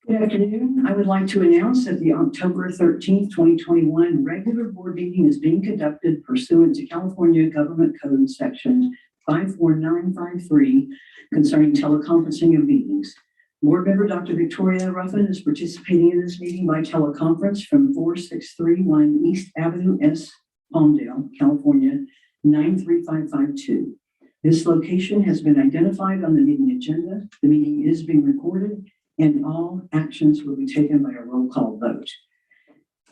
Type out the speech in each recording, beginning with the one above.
Good afternoon. I would like to announce that the October 13th, 2021 regular board meeting is being conducted pursuant to California Government Code Section 54953 concerning teleconferencing of meetings. Board member Dr. Victoria Ruffin is participating in this meeting by teleconference from 4631 East Avenue S, Palmdale, California, 93552. This location has been identified on the meeting agenda. The meeting is being recorded, and all actions will be taken by a roll call vote.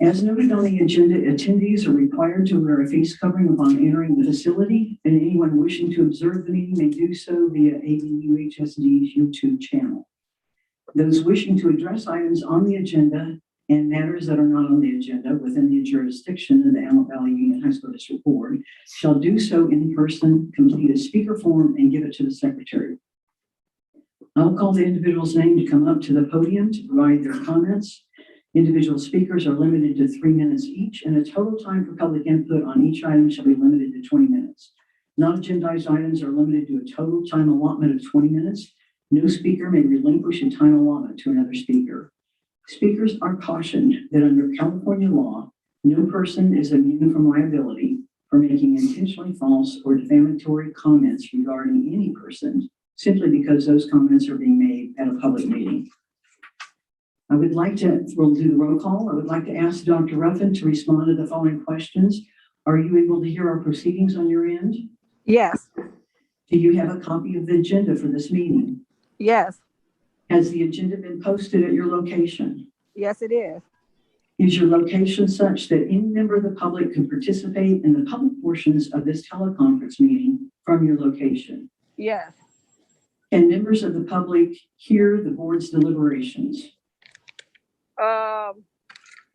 As noted on the agenda, attendees are required to wear a face covering upon entering the facility, and anyone wishing to observe the meeting may do so via ABUHSD's YouTube channel. Those wishing to address items on the agenda and matters that are not on the agenda within the jurisdiction of the Antelope Valley Union High School District Board shall do so in person, complete a speaker form, and give it to the secretary. I will call the individual's name to come up to the podium to provide their comments. Individual speakers are limited to 3 minutes each, and the total time for public input on each item shall be limited to 20 minutes. Non-agendized items are limited to a total time allotment of 20 minutes. No speaker may relinquish a time allotment to another speaker. Speakers are cautioned that under California law, no person is immune from liability for making intentionally false or defamatory comments regarding any person simply because those comments are being made at a public meeting. We'll do the roll call. I would like to ask Dr. Ruffin to respond to the following questions. Are you able to hear our proceedings on your end? Yes. Do you have a copy of the agenda for this meeting? Yes. Has the agenda been posted at your location? Yes, it is. Is your location such that any member of the public can participate in the public portions of this teleconference meeting from your location? Yes. Can members of the public hear the board's deliberations?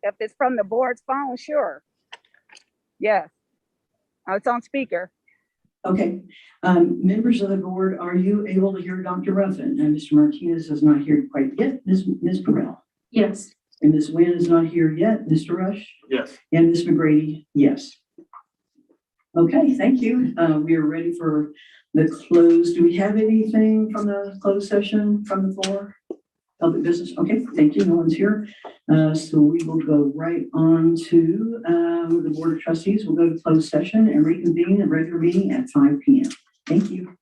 If it's from the board's phone, sure. Yes. Oh, it's on speaker. Okay. Members of the board, are you able to hear Dr. Ruffin? And Mr. Martinez is not here quite yet. Ms. Burrell? Yes. And Ms. Nguyen is not here yet. Mr. Rush? Yes. And Ms. McGrady? Yes. Okay, thank you. We are ready for the close. Do we have anything from the closed session from the floor? Public business? Okay, thank you. No one's here. So we will go right on to the Board of Trustees. We'll go to closed session and reconvene a regular meeting at 5 p.m. Thank you.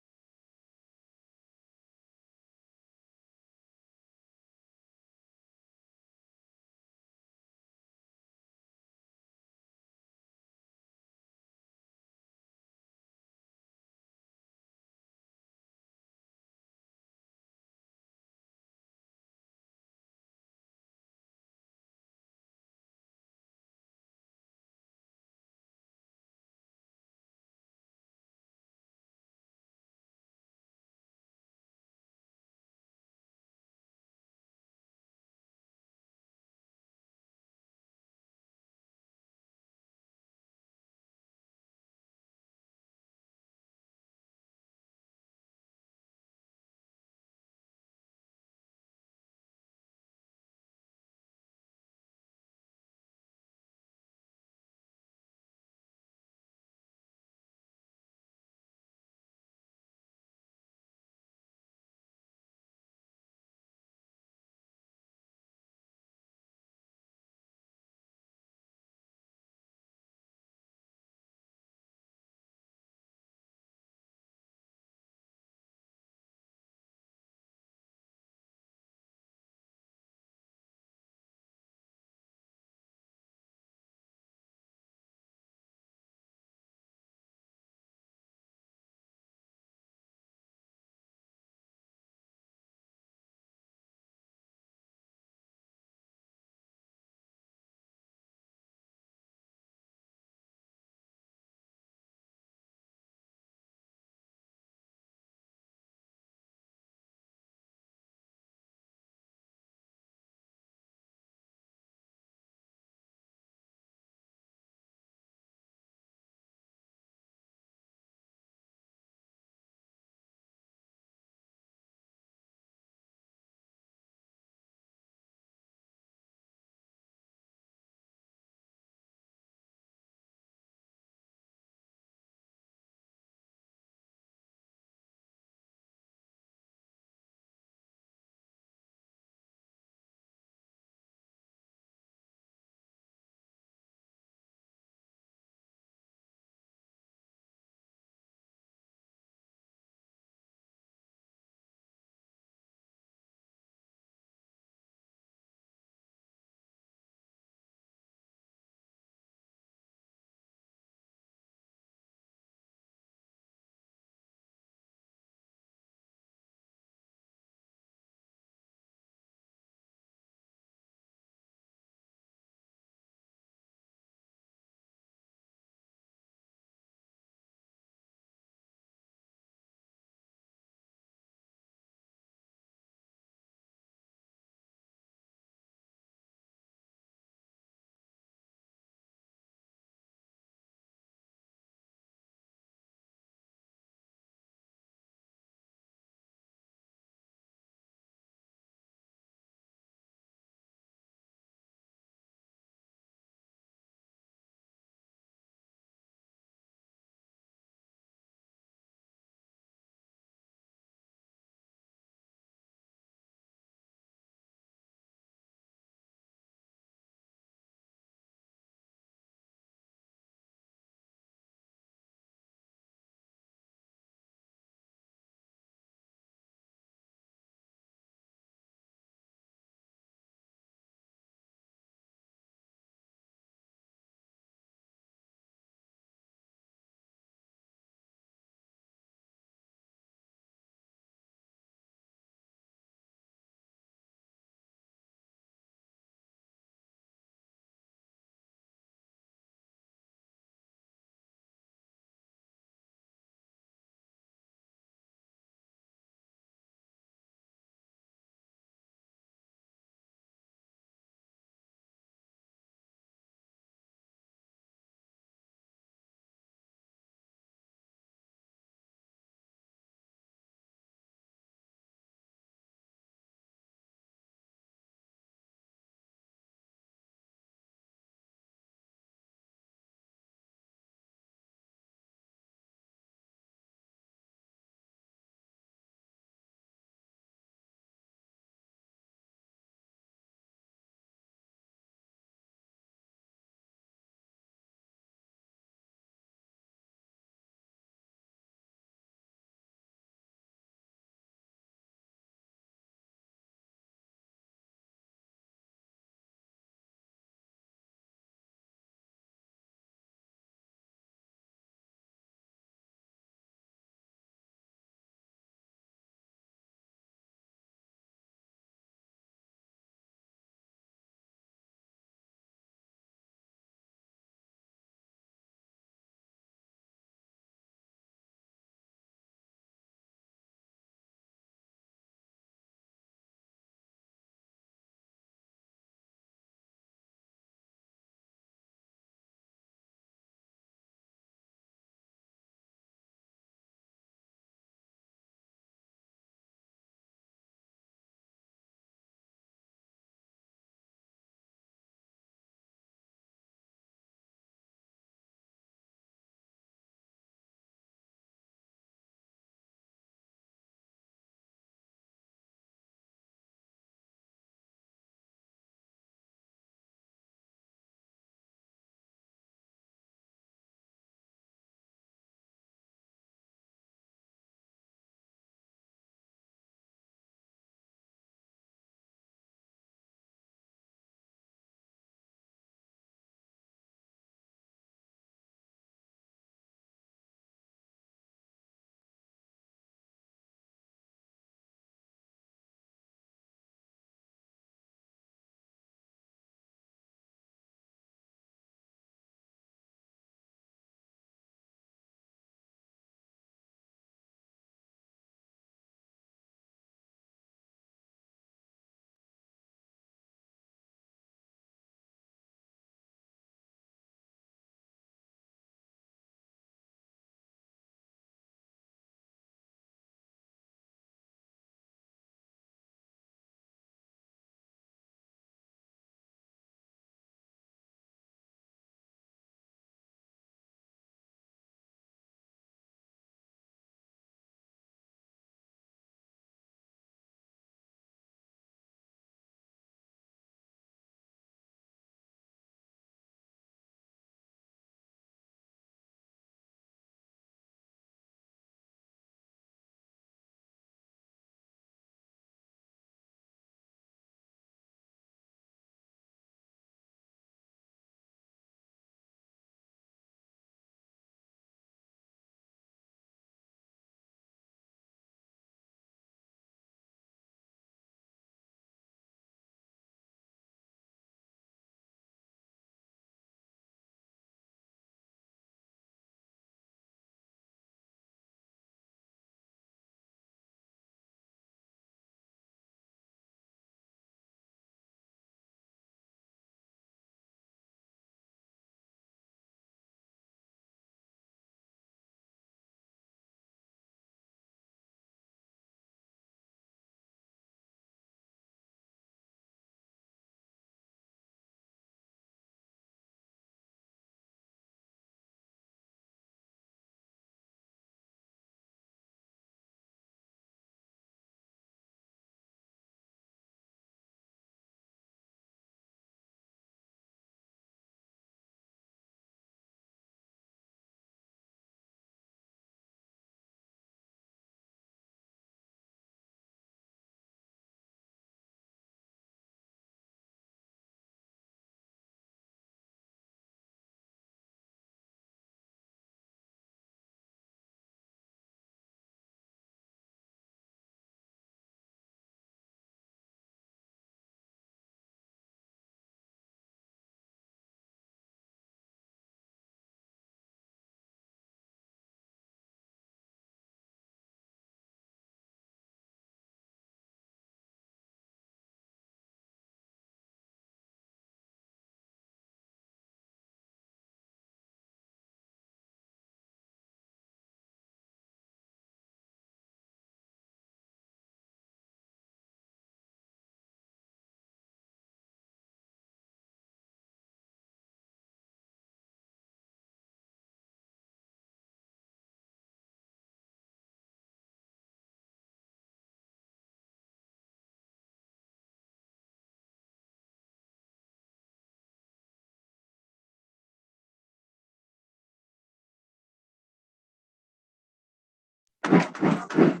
I'd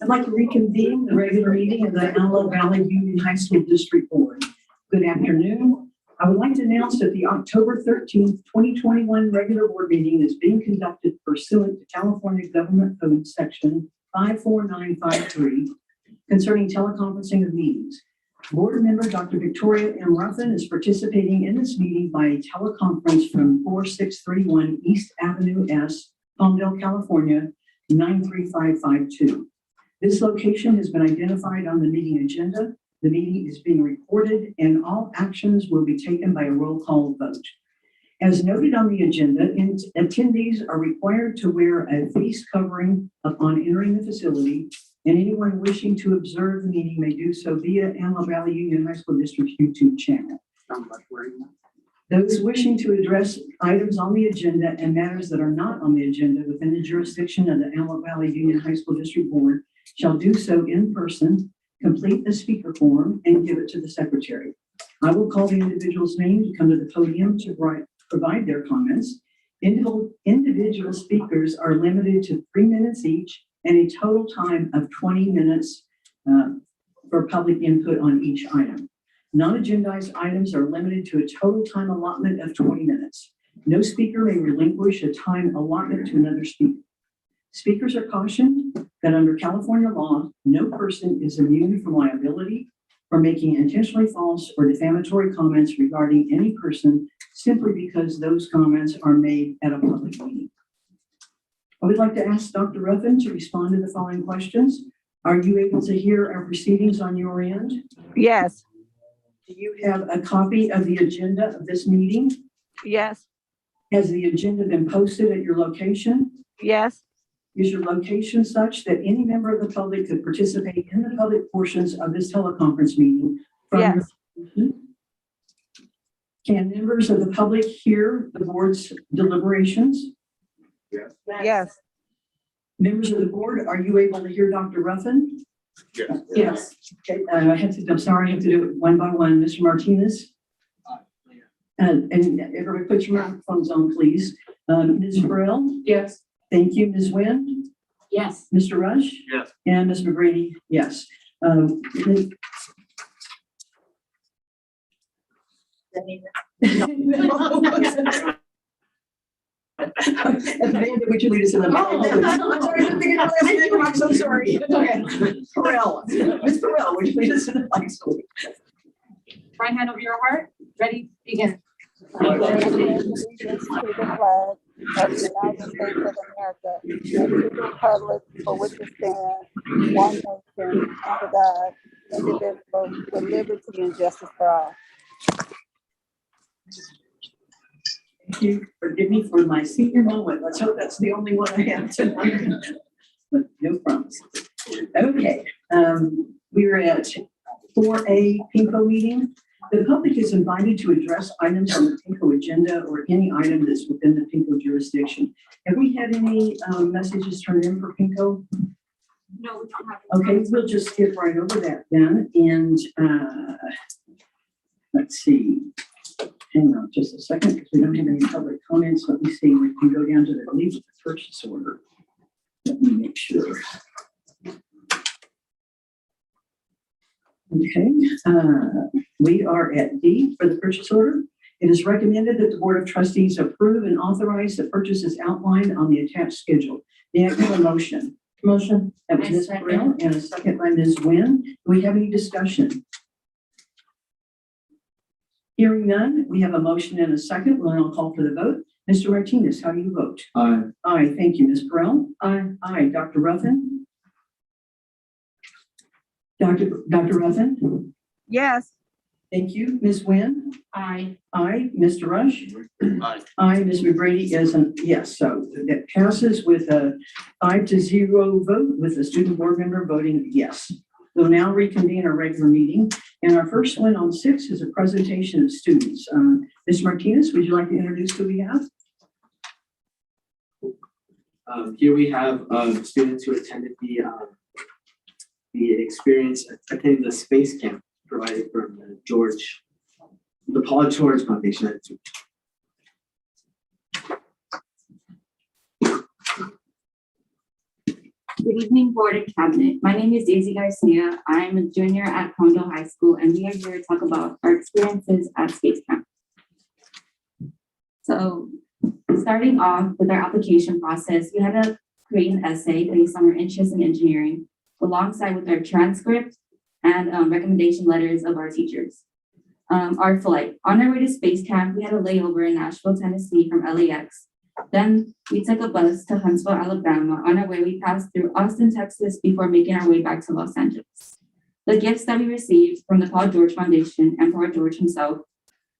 like to reconvene the regular meeting of the Antelope Valley Union High School District Board. Good afternoon. I would like to announce that the October 13th, 2021 regular board meeting is being conducted pursuant to California Government Code Section 54953 concerning teleconferencing of meetings. Board member Dr. Victoria M. Ruffin is participating in this meeting by teleconference from 4631 East Avenue S, Palmdale, California, 93552. This location has been identified on the meeting agenda. The meeting is being recorded and all actions will be taken by a roll call vote. As noted on the agenda, attendees are required to wear a face covering upon entering the facility, and anyone wishing to observe the meeting may do so via Antelope Valley Union High School District's YouTube channel. Those wishing to address items on the agenda and matters that are not on the agenda within the jurisdiction of the Antelope Valley Union High School District Board shall do so in person, complete the speaker form, and give it to the secretary. I will call the individual's name to come to the podium to provide their comments. Individual speakers are limited to 3 minutes each and a total time of 20 minutes for public input on each item. Non-agendized items are limited to a total time allotment of 20 minutes. No speaker may relinquish a time allotment to another speaker. Speakers are cautioned that under California law, no person is immune from liability for making intentionally false or defamatory comments regarding any person simply because those comments are made at a public meeting. I would like to ask Dr. Ruffin to respond to the following questions. Are you able to hear our proceedings on your end? Yes. Do you have a copy of the agenda of this meeting? Yes. Has the agenda been posted at your location? Yes. Is your location such that any member of the public could participate in the public portions of this teleconference meeting? Yes. Can members of the public hear the board's deliberations? Yes. Yes. Members of the board, are you able to hear Dr. Ruffin? Yes. Yes. Okay. I'm sorry, I have to do it one by one. Mr. Martinez? And everybody put your microphones on, please. Ms. Burrell? Yes. Thank you. Ms. Nguyen? Yes. Mr. Rush? Yes. And Ms. McGrady? Yes. Amanda, would you lead us in the? I'm sorry, I figured out my name. I'm so sorry. Okay. Perel. Ms. Perel, would you lead us in the flag salute? Right hand over your heart. Ready? Begin. Allegiance to the flag of the United States of America and to the republic for which it stands, one nation, under God, indivisible, with liberty and justice for all. Thank you. Forgive me for my senior moment. Let's hope that's the only one I have tonight. But no promises. Okay. We're at 4A PINCO meeting. The public is invited to address items on the PINCO agenda or any item that's within the PINCO jurisdiction. Have we had any messages turned in for PINCO? No, we don't have. Okay, we'll just skip right over that then. And let's see. Hang on just a second because we don't have any public comments. Let me see. We can go down to the leave with the purchase order. Let me make sure. Okay, we are at D for the purchase order. It is recommended that the Board of Trustees approve and authorize the purchases outlined on the attached schedule. May I have a motion? Motion. That was I Ms. second. Brown and a second by Ms. Nguyen. Do we have any discussion? Hearing none, we have a motion and a second. Well, I'll call for the vote. Mr. Martinez, how do you vote? Aye. Aye, thank you. Ms. Burrell? Aye. Aye. Dr. Ruffin? Dr. Ruffin? Yes. Thank you. Ms. Nguyen? Aye. Aye. Mr. Rush? Aye. Aye. Ms. McGrady is a yes. So that passes with a 5-0 vote with the student board member voting yes. We'll now reconvene our regular meeting. And our first one on 6 is a presentation of students. Ms. Martinez, would you like to introduce who we have? Here we have students who attended the experience attending the space camp provided from the Paul George Foundation. Good evening, Board and Cabinet. My name is Daisy Garcia. I'm a junior at Condo High School, and we are here to talk about our experiences at Space Camp. So, starting off with our application process, we had to create an essay based on our interest in engineering, alongside with our transcript and recommendation letters of our teachers. Our flight. On our way to Space Camp, we had a layover in Nashville, Tennessee from LAX. Then we took a bus to Huntsville, Alabama. On our way, we passed through Austin, Texas, before making our way back to Los Angeles. The gifts that we received from the Paul George Foundation and Paul George himself,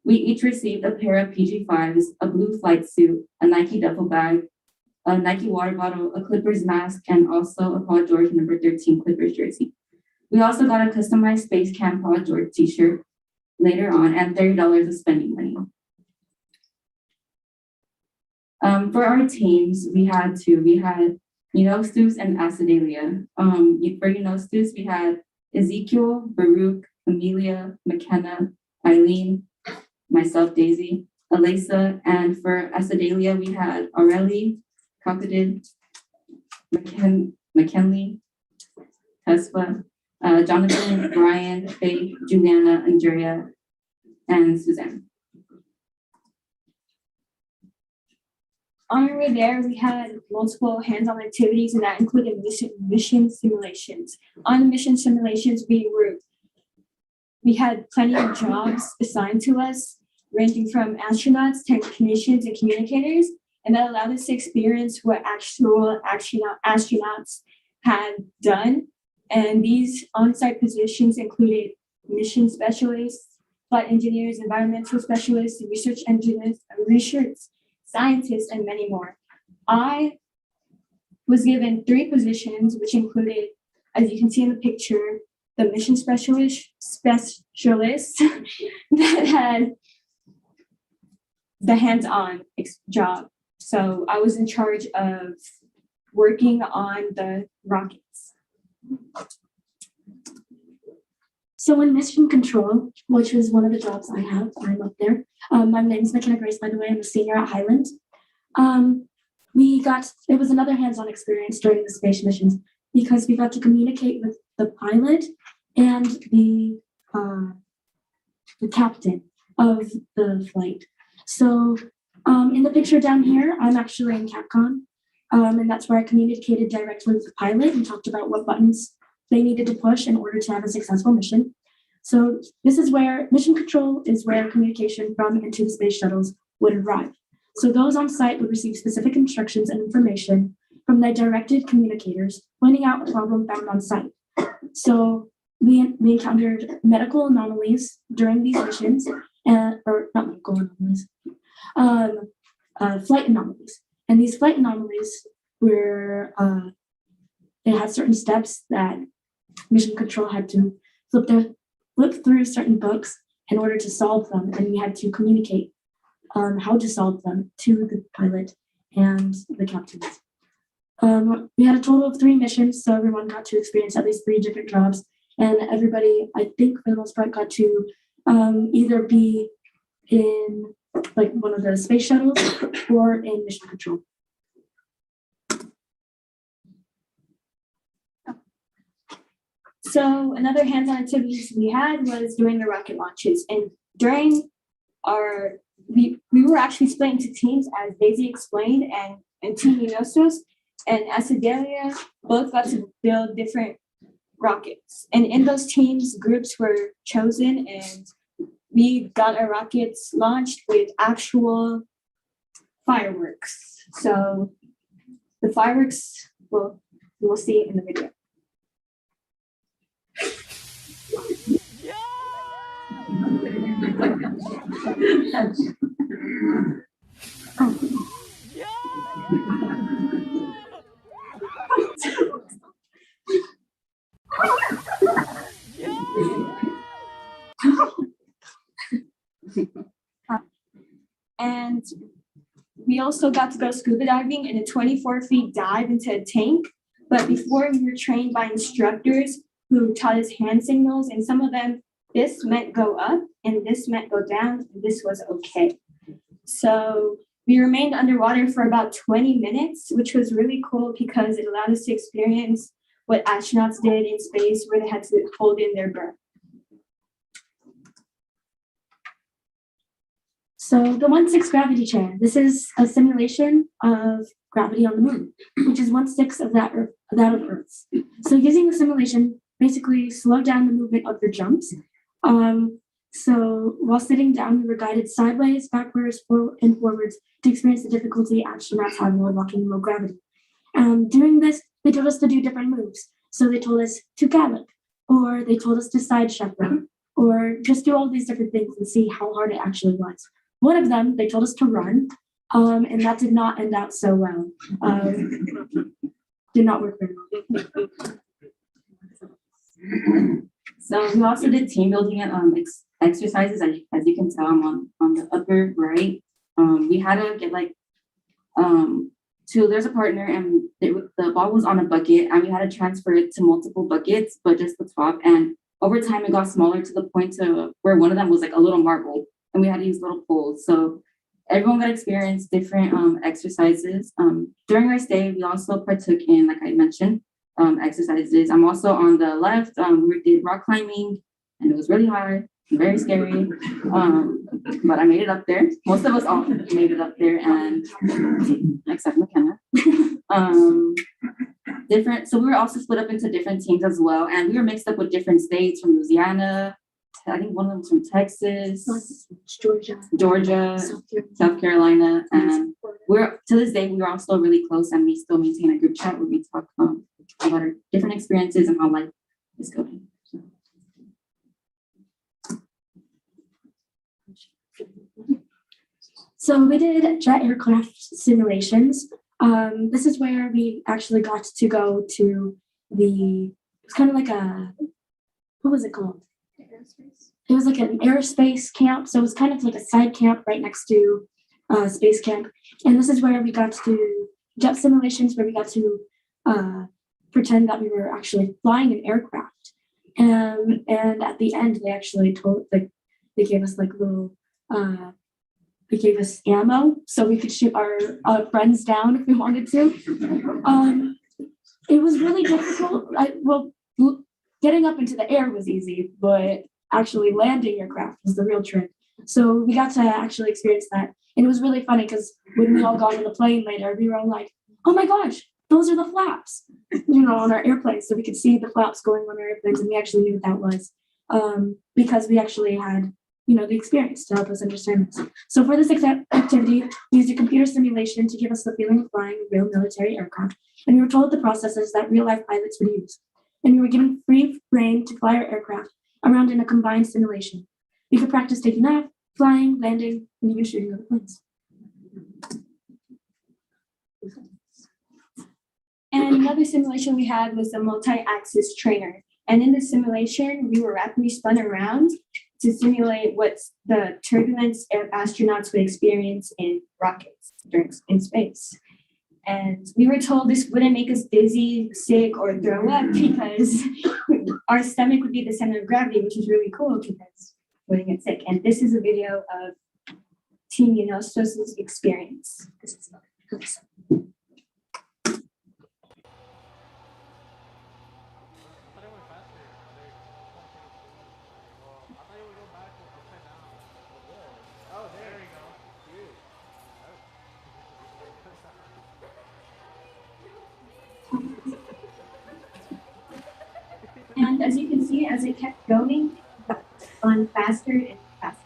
we each received a pair of PG5s, a blue flight suit, a Nike duffel bag, a Nike water bottle, a Clippers mask, and also a Paul George number 13 Clippers jersey. We also got a customized Space Camp Paul George t-shirt later on, and $30 of spending money. For our teams, we had Seuss and Acidalia. For Seuss, we had Ezekiel, Baruch, Amelia, McKenna, Eileen, myself, Daisy, Elisa, and for Acidalia, we had Aurelie, Crocodile, McKinley, Tespa, Jonathan, Brian, Faith, Juliana, Andrea, and Suzanne. On our way there, we had multiple hands-on activities, and that included mission simulations. On the mission simulations, we had plenty of jobs assigned to us, ranging from astronauts, technicians, and communicators, and that allowed us to experience what actual astronauts had done. And these on-site positions included mission specialists, flight engineers, environmental specialists, research engineers, scientists, and many more. I was given 3 positions, which included, as you can see in the picture, the mission specialist that had the hands-on job. So I was in charge of working on the rockets. So in mission control, which was one of the jobs I have, I'm up there. My name is McKenna Grace, by the way. I'm a senior at Highland. It was another hands-on experience during the space missions because we got to communicate with the pilot and the captain of the flight. So in the picture down here, I'm actually in Capcom, and that's where I communicated directly with the pilot and talked about what buttons they needed to push in order to have a successful mission. So this is where mission control is where communication from and to the space shuttles would arrive. So those on site would receive specific instructions and information from their directed communicators, pointing out a problem found on site. So we encountered medical anomalies during these missions, flight anomalies. And these flight anomalies were, they had certain steps that mission control had to flip through certain books in order to solve them, and we had to communicate how to solve them to the pilot and the captains. We had a total of 3 missions, so everyone got to experience at least 3 different jobs, and everybody, I think for the most part, got to either be in like one of the space shuttles or in mission control. So another hands-on activities we had was during the rocket launches. And during we were actually split into teams, as Daisy explained, and Team Unosos and Acidalia both got to build different rockets. And in those teams, groups were chosen, and we got our rockets launched with actual fireworks. So the fireworks, well, you will see in the video. And we also got to go scuba diving in a 24 feet dive into a tank. But before, we were trained by instructors who taught us hand signals, and some of them, this meant go up and this meant go down, and this was okay. So We remained underwater for about 20 minutes, which was really cool because it allowed us to experience what astronauts did in space where they had to hold in their breath. So the 1/6 gravity chair, this is a simulation of gravity on the moon, which is 1/6 of that of Earth's. So using the simulation basically slowed down the movement of your jumps. So while sitting down, we were guided sideways, backwards, and forwards to experience the difficulty astronauts have while walking in low gravity. During this, they told us to do different moves. So they told us to gallop, or they told us to side shepherd, or just do all these different things and see how hard it actually was. One of them, they told us to run, and that did not end out so well. Did not work very well. So we also did team building and exercises. As you can tell, I'm on the upper right. We had to get like there's a partner, and the ball was on a bucket, and we had to transfer it to multiple buckets, but just the top. And over time, it got smaller to the point to where one of them was like a little marble, and we had to use little poles. So everyone got to experience different exercises. During our stay, we also partook in, like I mentioned, exercises. I'm also on the left. We did rock climbing, and it was really hard, very scary. But I made it up there. Most of us all made it up there, and except McKenna. So we were also split up into different teams as well, and we were mixed up with different states from Louisiana. I think one of them was from Texas, Georgia, South Carolina, and to this day we are all still really close, and we still maintain a group chat where we talk about our different experiences and how life is going. So we did jet aircraft simulations. This is where we actually got to go to it's kind of like what was it called? It was like an aerospace camp. So it was kind of like a side camp right next to space camp. And this is where we got to do jet simulations, where we got to pretend that we were actually flying an aircraft. And at the end, they actually they gave us like little, they gave us ammo so we could shoot our friends down if we wanted to. It was really difficult. Getting up into the air was easy, but actually landing your craft was the real trick. So we got to actually experience that. And it was really funny because when we all got on the plane later, we were all like, oh my gosh, those are the flaps, on our airplanes. So we could see the flaps going on our airplanes, and we actually knew what that was because we actually had, the experience to help us understand this. So for this activity, we used a computer simulation to give us the feeling of flying a real military aircraft. And we were told the processes that real life pilots would use. And we were given free rein to fly our aircraft around in a combined simulation. We could practice taking off, flying, landing, and even shooting other planes. And another simulation we had was the multi-axis trainer. And in the simulation, we were rapidly spun around to simulate what the turbulence astronauts would experience in rockets in space. And we were told this wouldn't make us dizzy, sick, or throw up because our stomach would be the center of gravity, which is really cool because we wouldn't get sick. And this is a video of Team Unostos' experience. This is And as you can see, as it kept going, it got spun faster and faster.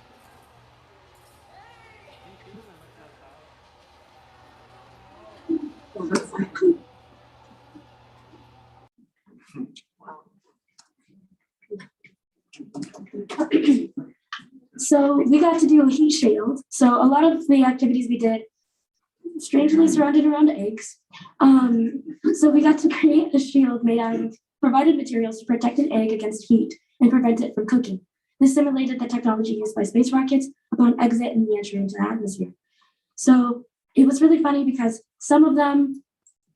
So we got to do a heat shield. So a lot of the activities we did strangely surrounded around eggs. So we got to create a shield made out of provided materials to protect an egg against heat and prevent it from cooking. This simulated the technology used by space rockets upon exit and re-entry into the atmosphere. So it was really funny because some of them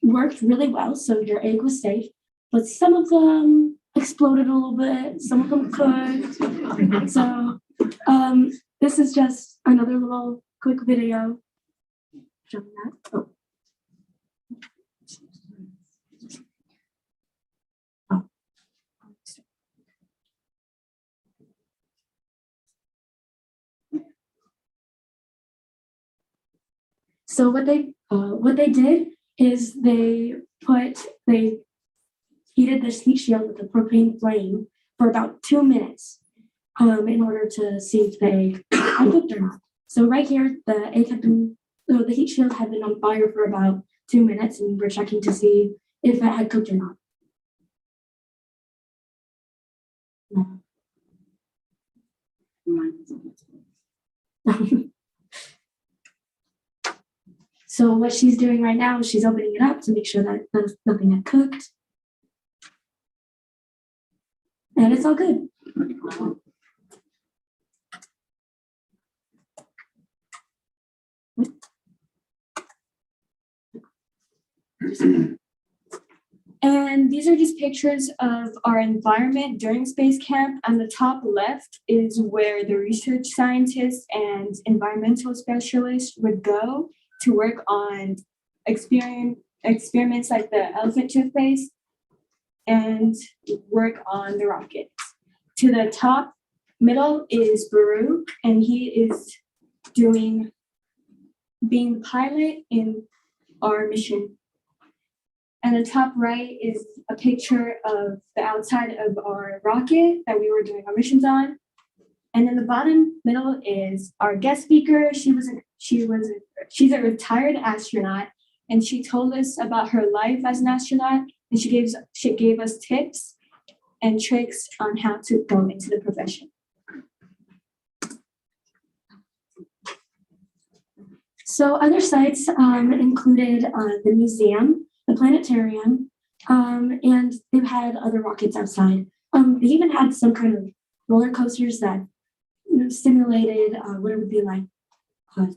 worked really well, so your egg was safe, but some of them exploded a little bit, some of them could. So this is just another little quick video showing that. Oh. Oh. So what they did is they heated this heat shield with a propane flame for about 2 minutes in order to see if the egg had cooked or not. So right here, the heat shield had been on fire for about 2 minutes, and we're checking to see if it had cooked or not. So what she's doing right now is she's opening it up to make sure that nothing had cooked. And it's all good. And these are just pictures of our environment during space camp. On the top left is where the research scientists and environmental specialists would go to work on experiments like the elephant toothpaste and work on the rocket. To the top middle is Baruch, and he is being the pilot in our mission. And the top right is a picture of the outside of our rocket that we were doing our missions on. And then the bottom middle is our guest speaker. She's a retired astronaut, and she told us about her life as an astronaut, and she gave us tips and tricks on how to go into the profession. So other sites included the museum, the planetarium, and they've had other rockets outside. They even had some kind of roller coasters that simulated what it would be like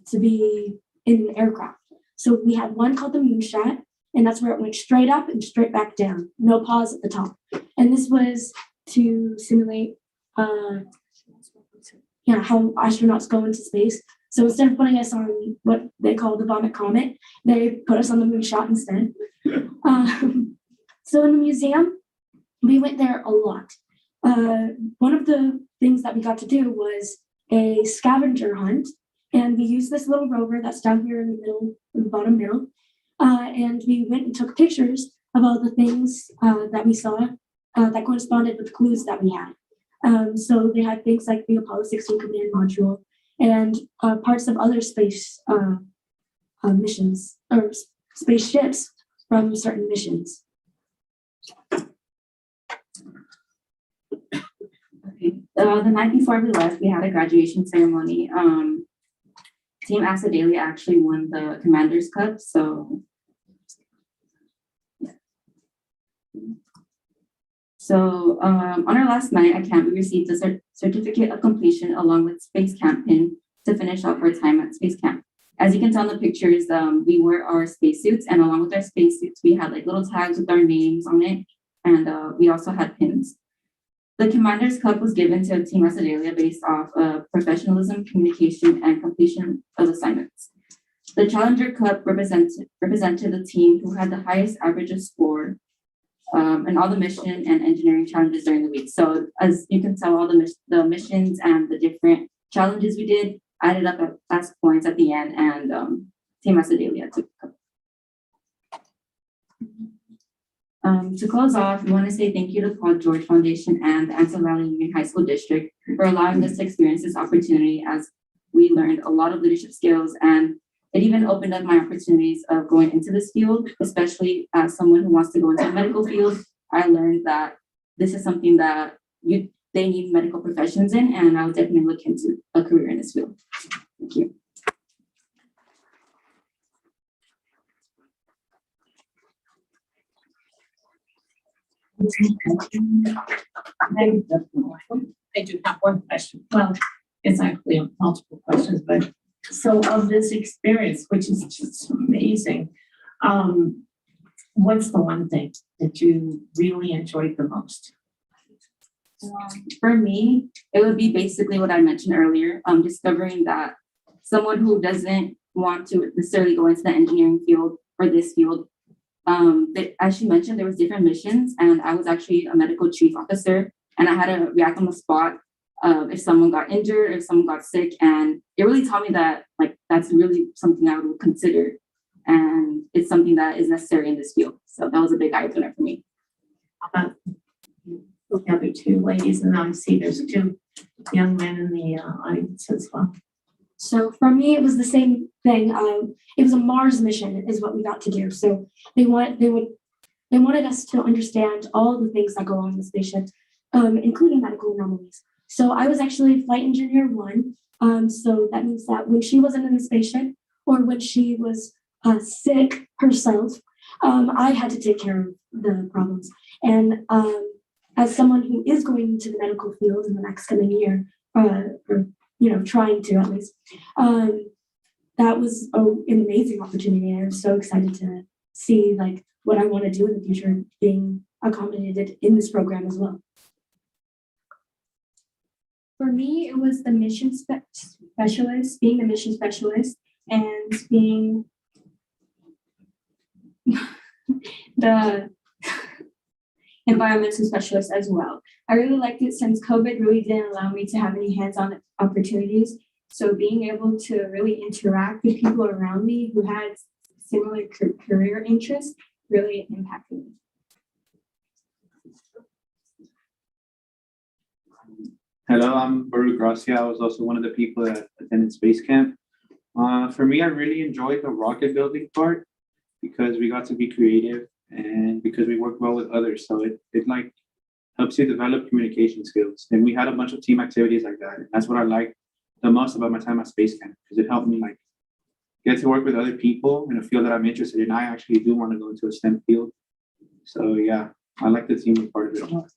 to be in an aircraft. So we had one called the Moonshot, and that's where it went straight up and straight back down, no pause at the top. And this was to simulate how astronauts go into space. So instead of putting us on what they call the vomit comet, they put us on the Moonshot instead. So in the museum, we went there a lot. One of the things that we got to do was a scavenger hunt, and we used this little rover that's down here in the middle, in the bottom middle, and we went and took pictures of all the things that we saw that corresponded with the clues that we had. So they had things like the Apollo 16 command module and parts of other space missions or spaceships from certain missions. Okay. The night before we left, we had a graduation ceremony. Team Acidalia actually won the Commander's Cup, so yeah. So on our last night at camp, we received a certificate of completion along with Space Camp pin to finish off our time at Space Camp. As you can tell in the pictures, we wore our spacesuits, and along with our spacesuits, we had like little tags with our names on it, and we also had pins. The Commander's Cup was given to Team Acidalia based off of professionalism, communication, and completion of assignments. The Challenger Cup represented the team who had the highest average of score in all the mission and engineering challenges during the week. So as you can tell, all the missions and the different challenges we did added up as points at the end, and Team Acidalia took the cup. To close off, we want to say thank you to Paul George Foundation and the Antelope Valley Union High School District for allowing us to experience this opportunity, as we learned a lot of leadership skills, and it even opened up my opportunities of going into this field, especially as someone who wants to go into the medical field. I learned that this is something that they need medical professions in, and I'll definitely look into a career in this field. Thank you. I do have one question. Well, it's actually multiple questions, but so of this experience, which is just amazing, what's the one thing that you really enjoyed the most? For me, it would be basically what I mentioned earlier, discovering that someone who doesn't want to necessarily go into the engineering field or this field. As she mentioned, there was different missions, and I was actually a medical chief officer, and I had to react on the spot if someone got injured or if someone got sick, and it really taught me that like that's really something I would consider, and it's something that is necessary in this field. So that was a big eye opener for me. The other two ladies, and I see there's two young men in the audience as well. So for me, it was the same thing. It was a Mars mission is what we got to do. So they wanted us to understand all the things that go on in the spaceship, including medical anomalies. So I was actually flight engineer 1. So that means that when she wasn't in the spaceship or when she was sick herself, I had to take care of the problems. And as someone who is going into the medical field in the next coming year, or trying to at least, that was an amazing opportunity. I'm so excited to see like what I want to do in the future being accommodated in this program as well. For me, it was the mission specialist, being the mission specialist, and being the environmental specialist as well. I really liked it since COVID really didn't allow me to have any hands-on opportunities. So being able to really interact with people around me who had similar career interests really impacted me. Hello, I'm Baruch Gracia. I was also one of the people that attended space camp. For me, I really enjoyed the rocket building part because we got to be creative and because we work well with others. So it like helps you develop communication skills. And we had a bunch of team activities like that. And that's what I liked the most about my time at space camp, because it helped me like get to work with other people in a field that I'm interested in. I actually do want to go into a STEM field. So yeah, I like the teamwork part of it a lot.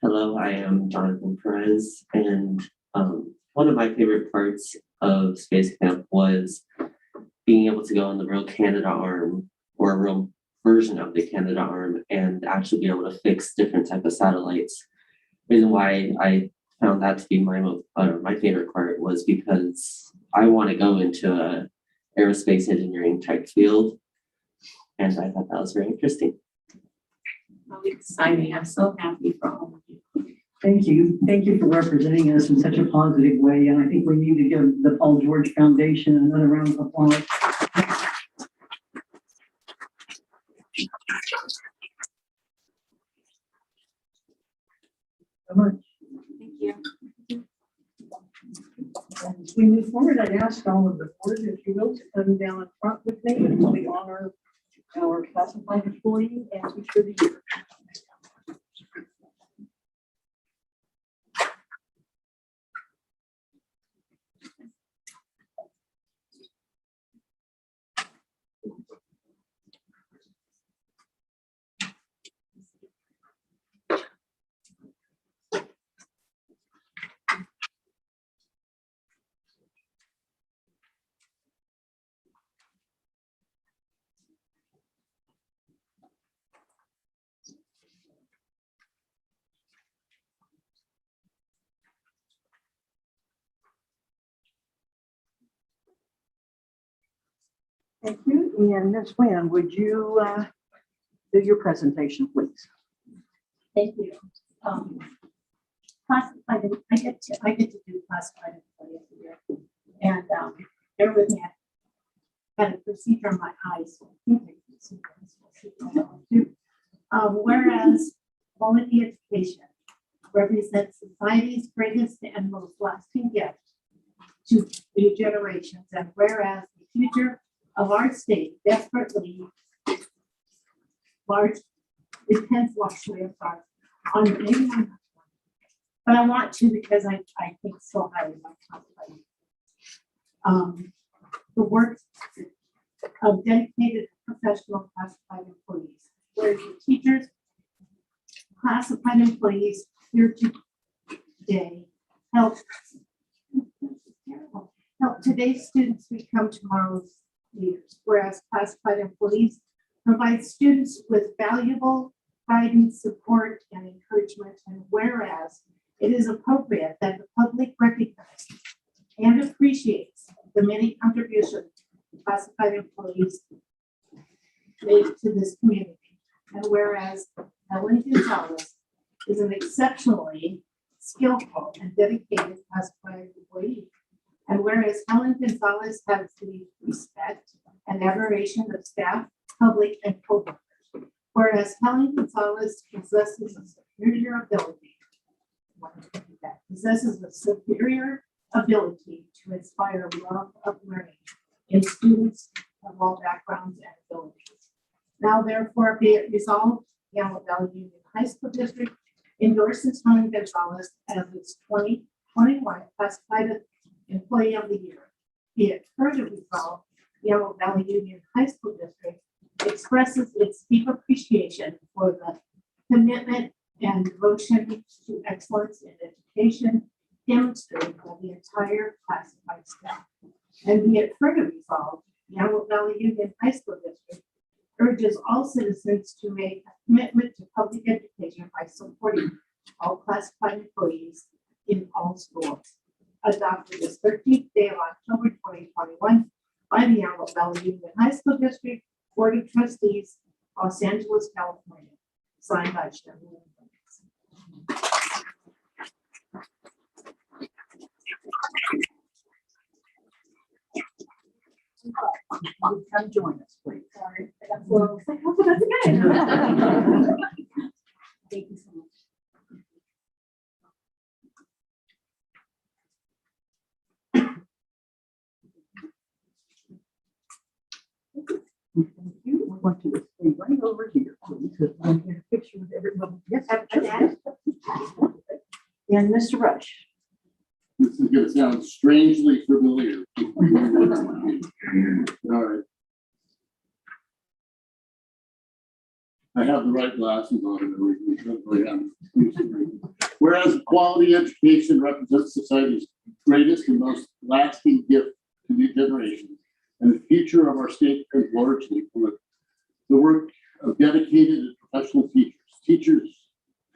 Hello, I am Jonathan Perez, and one of my favorite parts of space camp was being able to go on the real Canadarm, or a real version of the Canadarm, and actually be able to fix different type of satellites. The reason why I found that to be my favorite part was because I want to go into a aerospace engineering type field, and I thought that was very interesting. How exciting. I'm so happy for all of you. Thank you. Thank you for representing us in such a positive way. And I think we need to give the Paul George Foundation another round of applause. So much. Thank you. As we move forward, I'd ask all of the board, if you will, to come down in front with me and we honor our classified employee and teacher of the year. Thank you. And Ms. Wynn, would you do your presentation, please? Thank you. Classified, I get to do classified employee of the year. And bear with me, I had a procedure on my eyes. So I think I can see. Whereas quality education represents society's greatest and most lasting gift to new generations, and whereas the future of our state desperately depends largely on maybe, but I want to because I think so highly about classified. The work of dedicated professional classified employees, where the teachers, classified employees here today help today's students become tomorrow's leaders, whereas classified employees provide students with valuable guidance, support, and encouragement, and whereas it is appropriate that the public recognize and appreciates the many contributions classified employees made to this community. And whereas Ellie Gonzalez is an exceptionally skillful and dedicated classified employee. And whereas Helen Gonzalez has the respect and admiration of staff, public, and coworkers. Whereas Helen Gonzalez possesses a superior ability to inspire love of learning in students of all backgrounds and abilities. Now therefore be it resolved, the Antelope Valley Union High School District endorses Helen Gonzalez as its 2021 Classified Employee of the Year. Be it further resolved, the Antelope Valley Union High School District expresses its deep appreciation for the commitment and devotion to excellence in education demonstrated by the entire classified staff. And be it further resolved, the Antelope Valley Union High School District urges all citizens to make a commitment to public education by supporting all classified employees in all schools. Adopted this 13th day of October 2021 by the Antelope Valley Union High School District Board of Trustees, Los Angeles, California. Signed by Chairman. Come join us, please. Sorry. Well, that's okay. Thank you so much. Thank you. We want to stay right over here, please, because we're going to get a picture with everybody. Yes, sure. And Mr. Rush. This is gonna sound strangely familiar. All right. I have the right glasses on and everything. Whereas quality education represents society's greatest and most lasting gift to new generations, and the future of our state depends largely on the work of dedicated and professional teachers. Teachers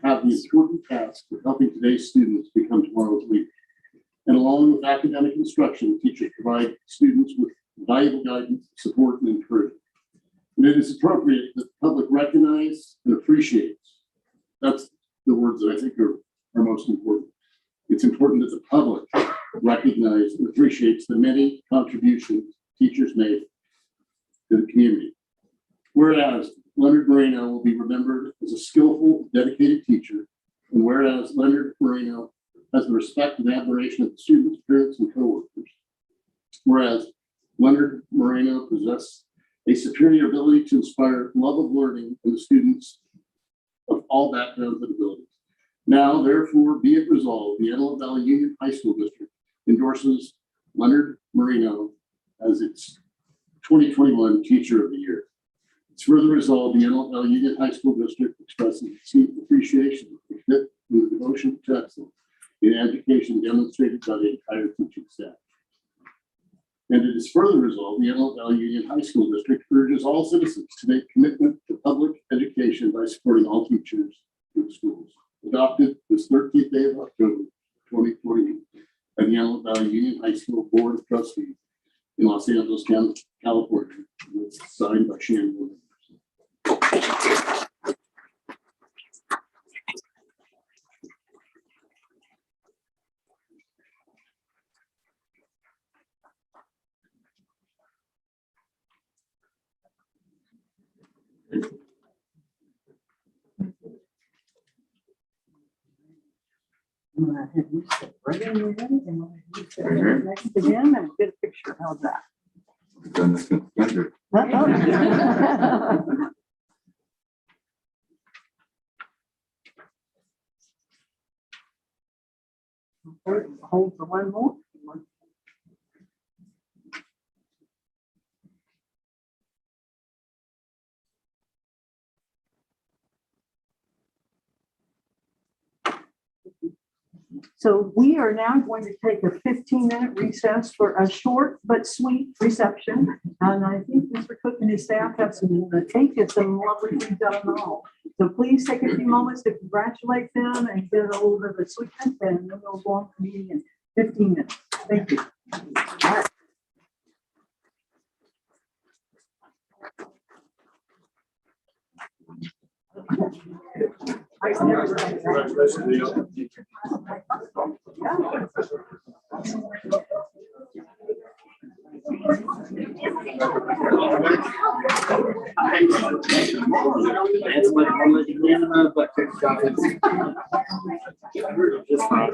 have the important task of helping today's students become tomorrow's leaders. And along with academic instruction, teachers provide students with valuable guidance, support, and encouragement. And it is appropriate that the public recognize and appreciates. That's the words that I think are most important. It's important that the public recognize and appreciates the many contributions teachers made to the community. Whereas Leonard Moreno will be remembered as a skillful, dedicated teacher, and whereas Leonard Moreno has the respect and admiration of the students, parents, and coworkers. Whereas Leonard Moreno possesses a superior ability to inspire love of learning in the students of all backgrounds and abilities. Now, therefore, be it resolved, the Antelope Valley Union High School District endorses Leonard Moreno as its 2021 Teacher of the Year. It's further resolved, the Antelope Valley Union High School District expresses its deep appreciation of the commitment and the devotion to excellence in education demonstrated by the entire teaching staff. And it is further resolved, the Antelope Valley Union High School District urges all citizens to make commitment to public education by supporting all teachers in the schools. Adopted this 13th day of October 2020 by the Antelope Valley Union High School Board of Trustees in Los Angeles, California, signed by Shannon Williams. I'm gonna have you sit right in your head and I'll have you sit right next to him and get a picture. How's that? Hold for one more. So we are now going to take a 15-minute recess for a short but sweet reception. And I think Mr. Cook and his staff have some cake and some lovely things done and all. So please take a few moments to congratulate them and get a little bit of a sweetness, and then we'll go on to the meeting and 15 minutes. Thank you. It's fine.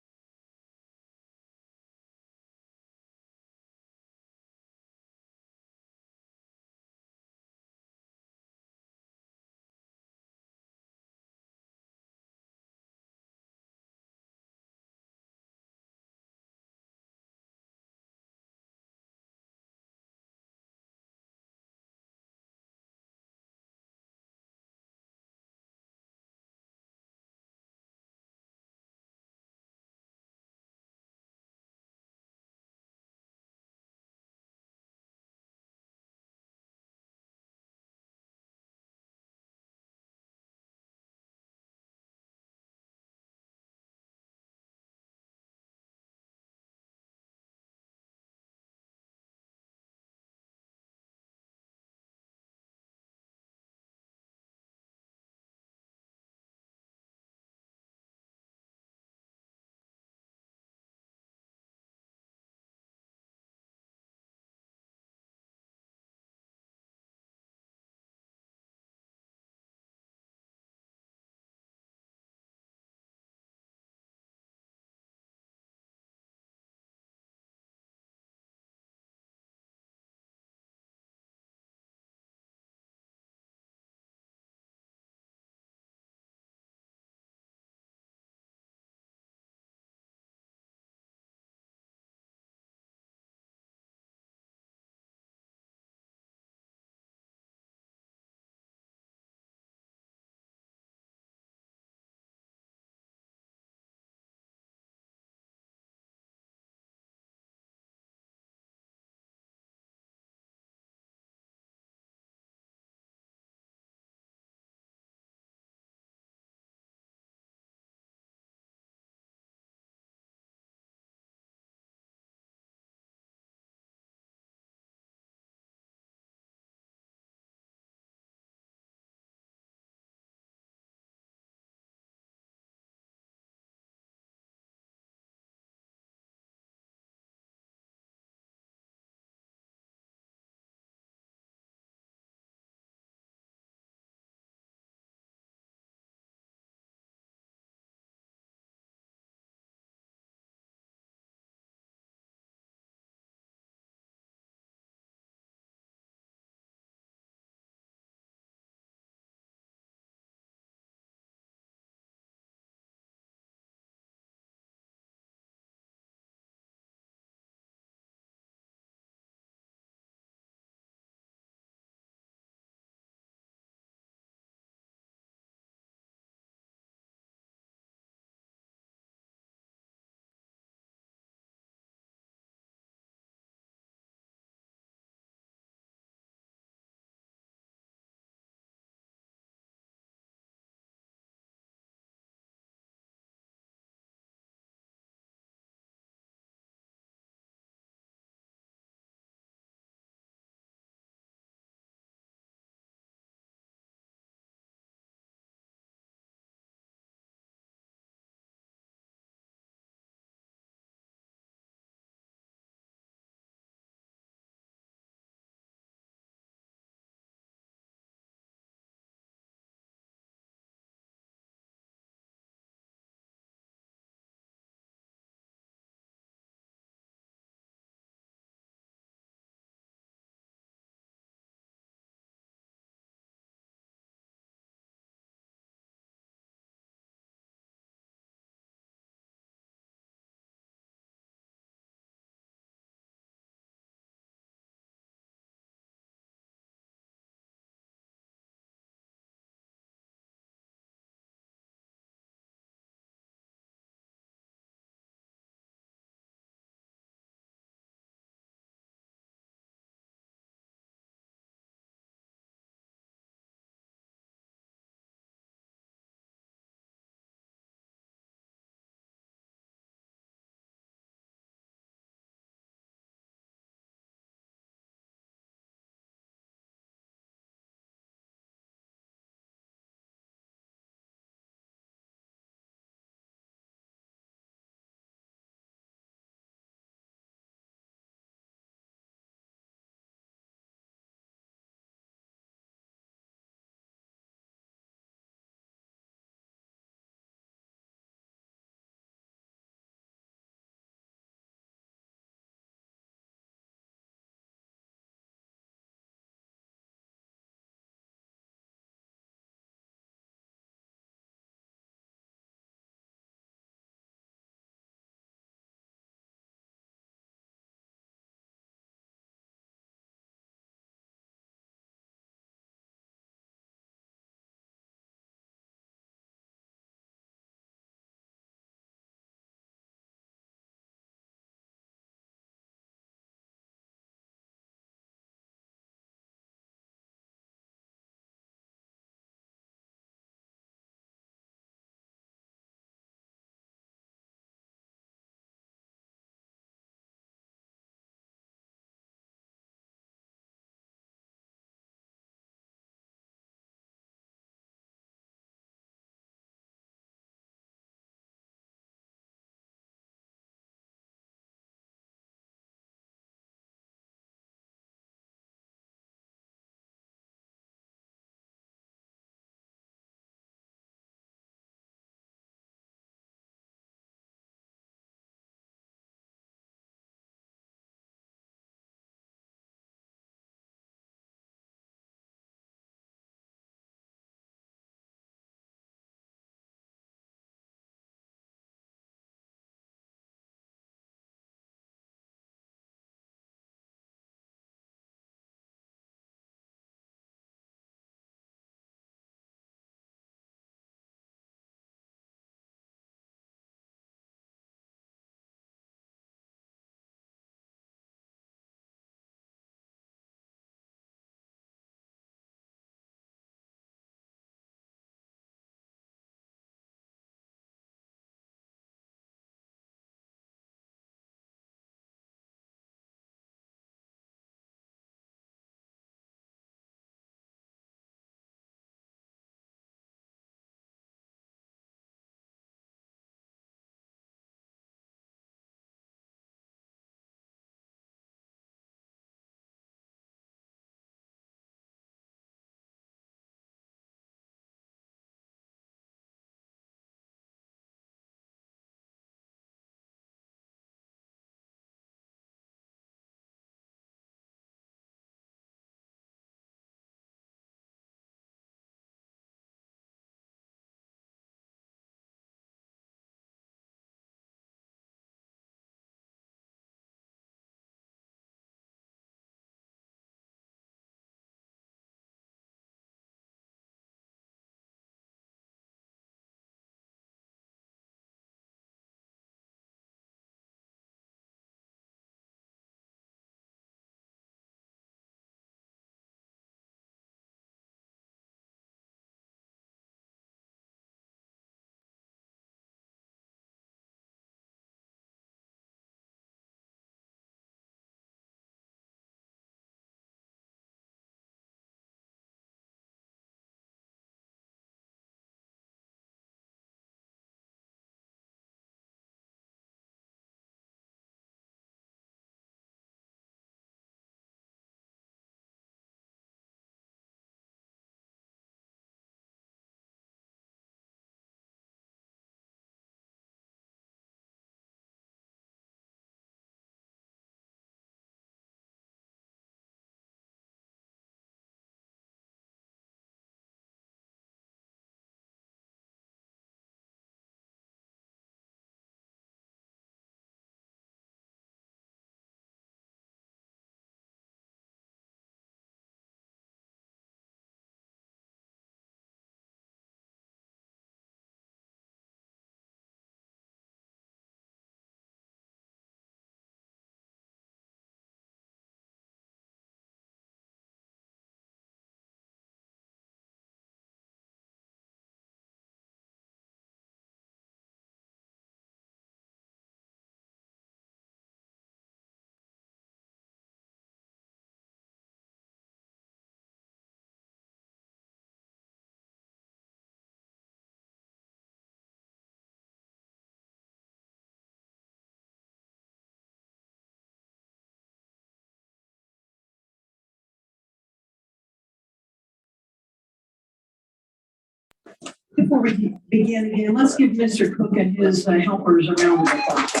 Before we begin again, let's give Mr. Cook and his helpers a round of applause.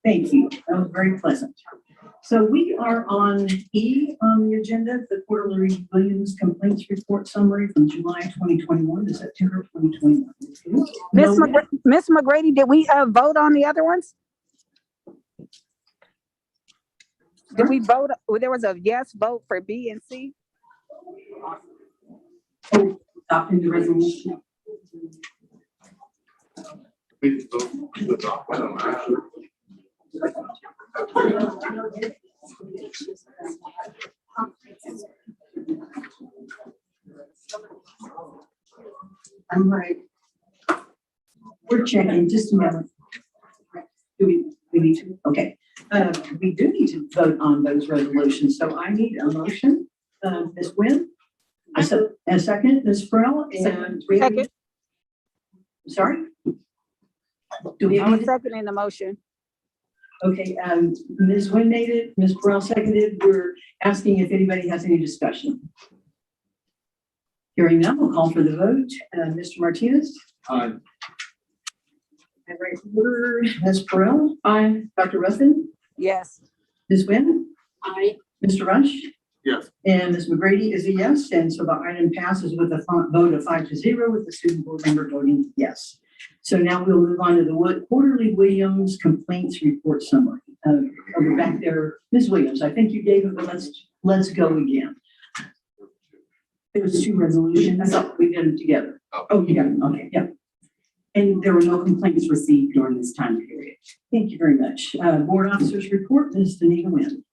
Thank you. That was very pleasant. So we are on E on the agenda, the quarterly Williams complaints report summary from July 2021 to September 2021. Miss McGrady, did we vote on the other ones? Did we vote? There was a yes vote for B and C. Adopting the resolution. I'm right. We're checking, just a moment. Do we need to? Okay. We do need to vote on those resolutions, so I need a motion. Ms. Wynn? A second, Ms. Farrell, and we have. Second. Sorry? Do we I have? was seconding the motion. Okay, Ms. Wynn made it, Ms. Burrell seconded. We're asking if anybody has any discussion. Hearing none, we'll call for the vote. Mr. Martinez? Aye. And right order, Ms. Burrell? Aye. Dr. Ruffin? Yes. Ms. Wynn? Aye. Mr. Rush? Yes. And Ms. McGrady is a yes, and so the item passes with a vote of 5-0 with the student board member voting yes. So now we'll move on to the quarterly Williams complaints report summary. Over back there, Ms. Williams, I think you gave it, but let's go again. There was 2 resolutions. I thought we did them together. Oh, you got them. Okay, yeah. And there were no complaints received during this time period. Thank you very much. Board officers report, Ms. Danita Wynn.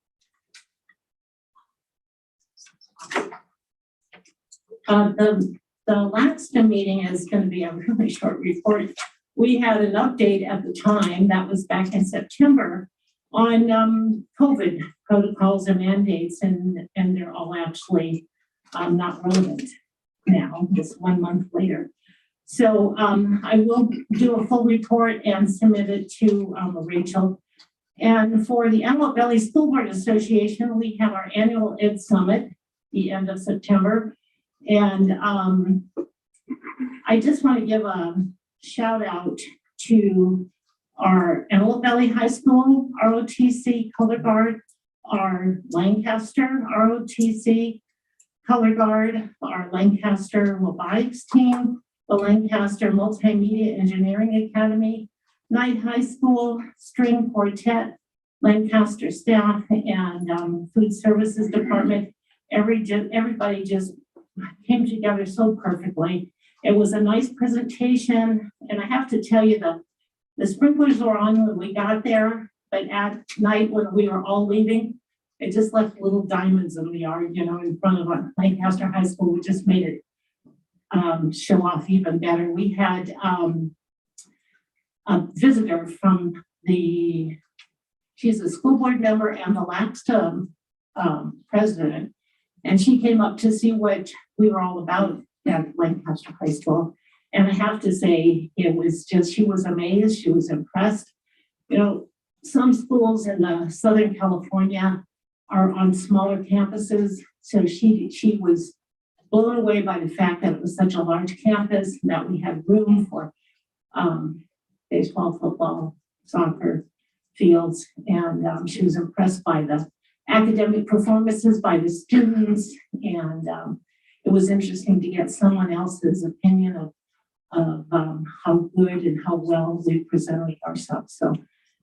The last meeting is going to be a really short report. We had an update at the time, that was back in September, on COVID protocols and mandates, and they're all actually not relevant now, just 1 month later. So I will do a full report and submit it to Rachel. And for the Antelope Valley School Board Association, we have our annual Ed Summit, the end of September. And I just want to give a shout out to our Antelope Valley High School ROTC Color Guard, our Lancaster ROTC Color Guard, our Lancaster Robotics Team, the Lancaster Multimedia Engineering Academy, Knight High School String Quartet, Lancaster staff, and Food Services Department. Everybody just came together so perfectly. It was a nice presentation, and I have to tell you, the sprinklers were on when we got there, but at night when we were all leaving, it just left little diamonds in the yard, you know, in front of Lancaster High School. We just made it show off even better. We had a visitor from she's a school board member and the LAXTA president, and she came up to see what we were all about at Lancaster High School. And I have to say, it was just, she was amazed, she was impressed. You know, some schools in Southern California are on smaller campuses. So she was blown away by the fact that it was such a large campus, that we had room for baseball, football, soccer fields. And she was impressed by the academic performances by the students. And it was interesting to get someone else's opinion of how good and how well we presented ourselves. So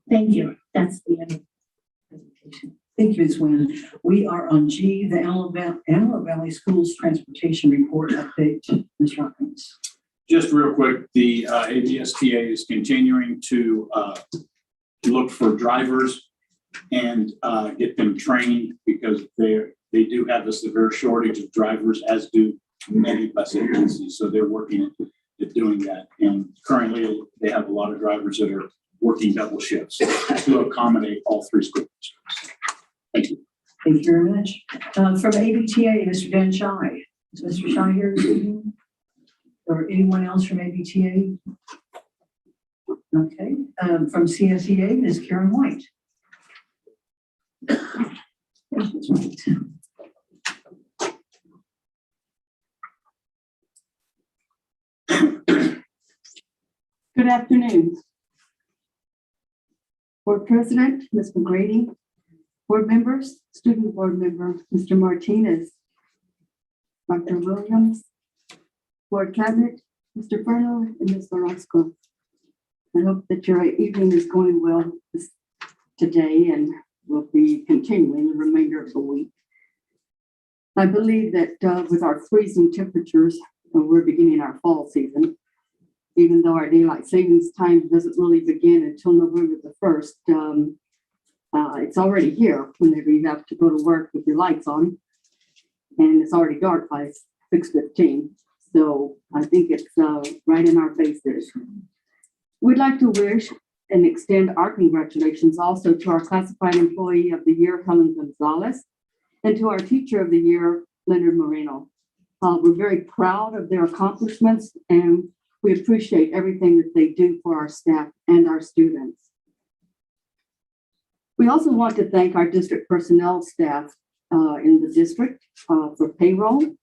thank you. That's the end of the presentation. Thank you, Ms. Wynn. We are on G, the Antelope Valley Schools Transportation Report Update. Ms. Robbins. Just real quick, the ABSTA is continuing to look for drivers and get them trained, because they do have a severe shortage of drivers, as do many bus agencies. So they're working at doing that. And currently they have a lot of drivers that are working double shifts to accommodate all 3 school districts. Thank you. Thank you very much. From ABTA, Mr. Dan Shy. Is Mr. Shy here this evening? Or anyone else from ABTA? Okay. From CSEA, Ms. Karen White. Good afternoon. Board President, Ms. McGrady, board members, student board member, Mr. Martinez, Dr. Williams, board cabinet, Mr. Fernald, and Ms. Orozco. I hope that your evening is going well today and will be continuing the remainder of the week. I believe that with our freezing temperatures, we're beginning our fall season. Even though our daylight savings time doesn't really begin until November the 1st, it's already here whenever you have to go to work with your lights on. And it's already dark by 6:15. So I think it's right in our faces. We'd like to wish and extend our congratulations also to our classified employee of the year, Helen Gonzalez, and to our teacher of the year, Leonard Moreno. We're very proud of their accomplishments, and we appreciate everything that they do for our staff and our students. We also want to thank our district personnel staff in the district for payroll,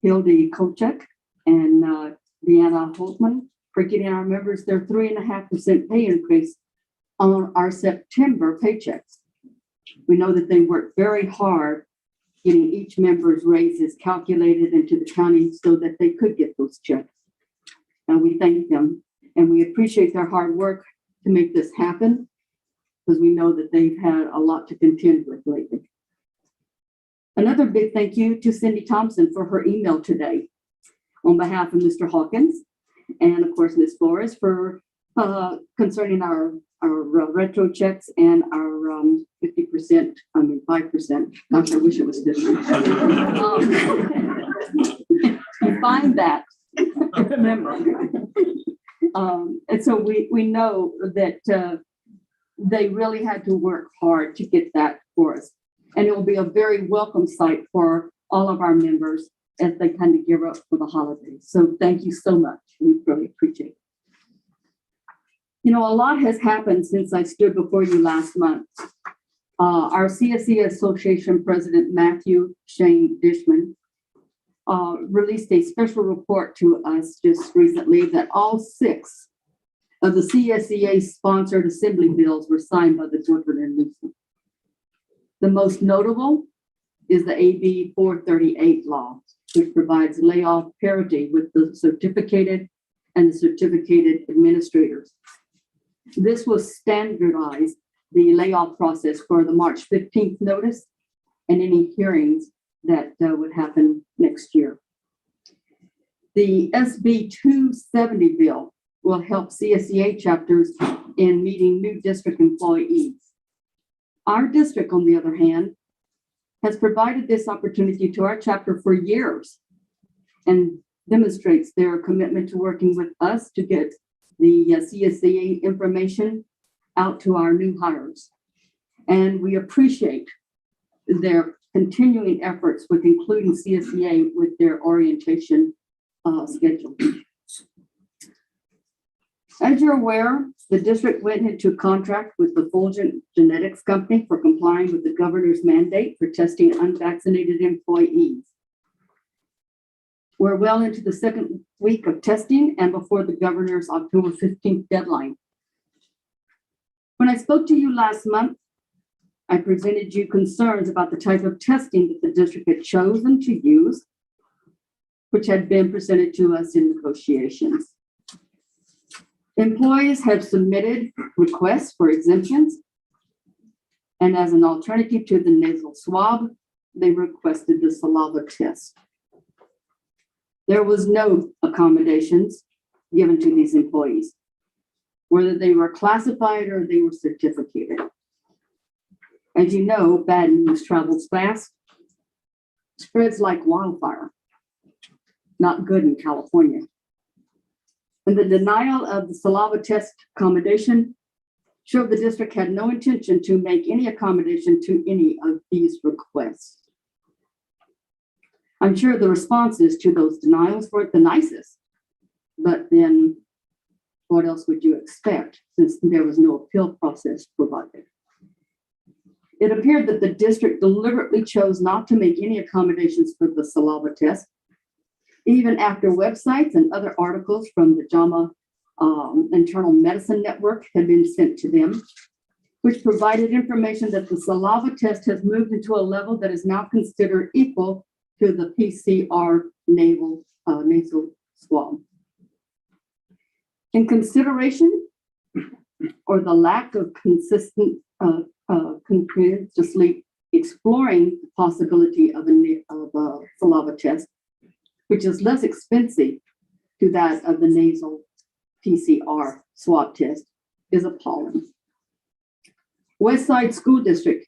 Hildy Kochek and Deanna Holtman, for getting our members their 3.5% pay increase on our September paychecks. We know that they worked very hard getting each member's raises calculated into the county so that they could get those checks. And we thank them and we appreciate their hard work to make this happen, because we know that they've had a lot to contend with lately. Another big thank you to Cindy Thompson for her email today on behalf of Mr. Hawkins, and of course, Ms. Flores for concerning our retro checks and our 5%. Gosh, I wish it was 50. You find that. Remember. And so we know that they really had to work hard to get that for us. And it will be a very welcome sight for all of our members as they kind of gear up for the holidays. So thank you so much. We really appreciate it. You know, a lot has happened since I stood before you last month. Our CSE Association President, Matthew Shane Dishman, released a special report to us just recently that all 6 of the CSEA sponsored assembly bills were signed by the governor and Newsom. The most notable is the AB 438 law, which provides layoff parity with the certificated and the certificated administrators. This will standardize the layoff process for the March 15th notice and any hearings that would happen next year. The SB 270 bill will help CSEA chapters in meeting new district employees. Our district, on the other hand, has provided this opportunity to our chapter for years and demonstrates their commitment to working with us to get the CSEA information out to our new hires. And we appreciate their continuing efforts with including CSEA with their orientation schedule. As you're aware, the district went into contract with the Fulgent Genetics Company for complying with the governor's mandate for testing unvaccinated employees. We're well into the 2nd week of testing and before the governor's October 15th deadline. When I spoke to you last month, I presented you concerns about the type of testing that the district had chosen to use, which had been presented to us in negotiations. Employees have submitted requests for exemptions, and as an alternative to the nasal swab, they requested the saliva test. There was no accommodations given to these employees, whether they were classified or they were certificated. As you know, bad news travels fast, spreads like wildfire. Not good in California. And the denial of the saliva test accommodation showed the district had no intention to make any accommodation to any of these requests. I'm sure the responses to those denials weren't the nicest, but then what else would you expect since there was no appeal process provided? It appeared that the district deliberately chose not to make any accommodations for the saliva test, even after websites and other articles from the JAMA internal medicine network had been sent to them, which provided information that the saliva test has moved into a level that is now considered equal to the PCR nasal swab. In consideration or the lack of continuously exploring the possibility of a saliva test, which is less expensive to that of the nasal PCR swab test, is appalling. Westside School District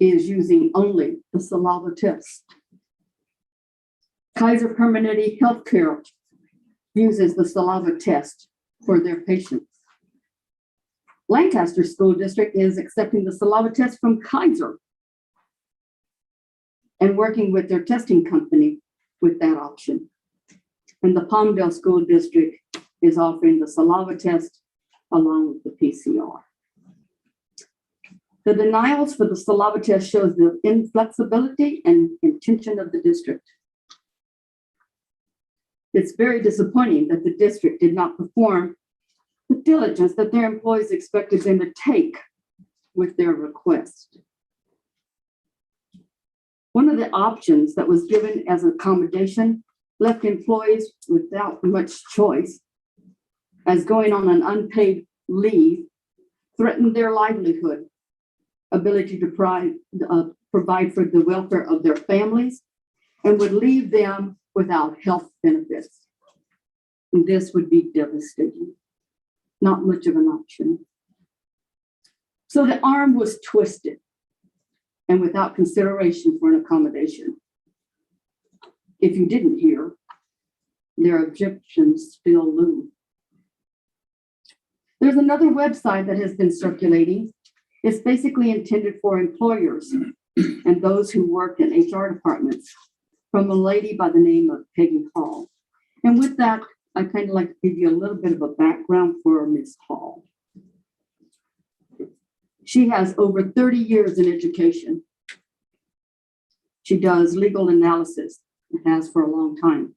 is using only the saliva test. Kaiser Permanente Healthcare uses the saliva test for their patients. Lancaster School District is accepting the saliva test from Kaiser and working with their testing company with that option. And the Palmdale School District is offering the saliva test along with the PCR. The denials for the saliva test shows the inflexibility and intention of the district. It's very disappointing that the district did not perform the diligence that their employees expected them to take with their request. One of the options that was given as accommodation left employees without much choice, as going on an unpaid leave threatened their livelihood, ability to provide for the welfare of their families, and would leave them without health benefits. And this would be devastating. Not much of an option. So the arm was twisted and without consideration for an accommodation. If you didn't hear, their objections still loom. There's another website that has been circulating. It's basically intended for employers and those who work in HR departments, from a lady by the name of Peggy Hall. And with that, I kind of like to give you a little bit of a background for Ms. Hall. She has over 30 years in education. She does legal analysis and has for a long time.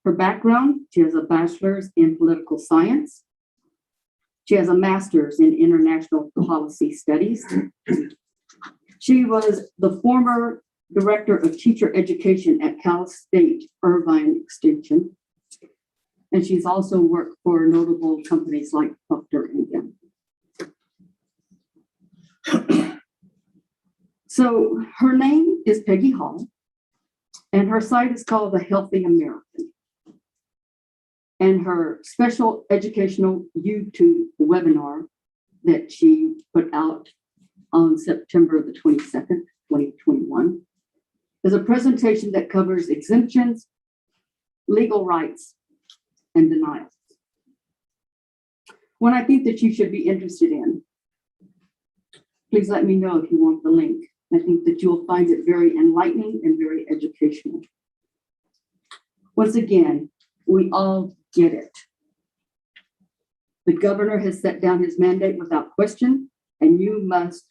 Her background, she has a bachelor's in political science. She has a master's in international policy studies. She was the former director of teacher education at Cal State Irvine Extension. And she's also worked for notable companies like Procter & Gamble. So her name is Peggy Hall, and her site is called The Healthy American. And her special educational YouTube webinar that she put out on September the 22nd, 2021, is a presentation that covers exemptions, legal rights, and denials. One I think that you should be interested in. Please let me know if you want the link. I think that you'll find it very enlightening and very educational. Once again, we all get it. The governor has set down his mandate without question, and you must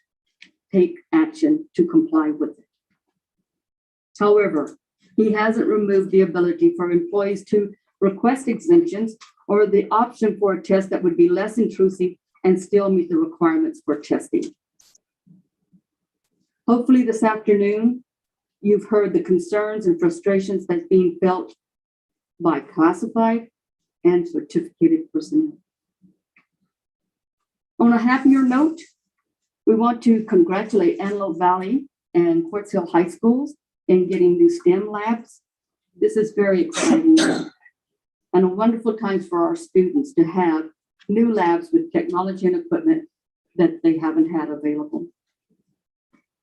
take action to comply with it. However, he hasn't removed the ability for employees to request exemptions or the option for a test that would be less intrusive and still meet the requirements for testing. Hopefully this afternoon, you've heard the concerns and frustrations that's being felt by classified and certificated personnel. On a happier note, we want to congratulate Antelope Valley and Quartz Hill High Schools in getting new STEM labs. This is very exciting and a wonderful time for our students to have new labs with technology and equipment that they haven't had available.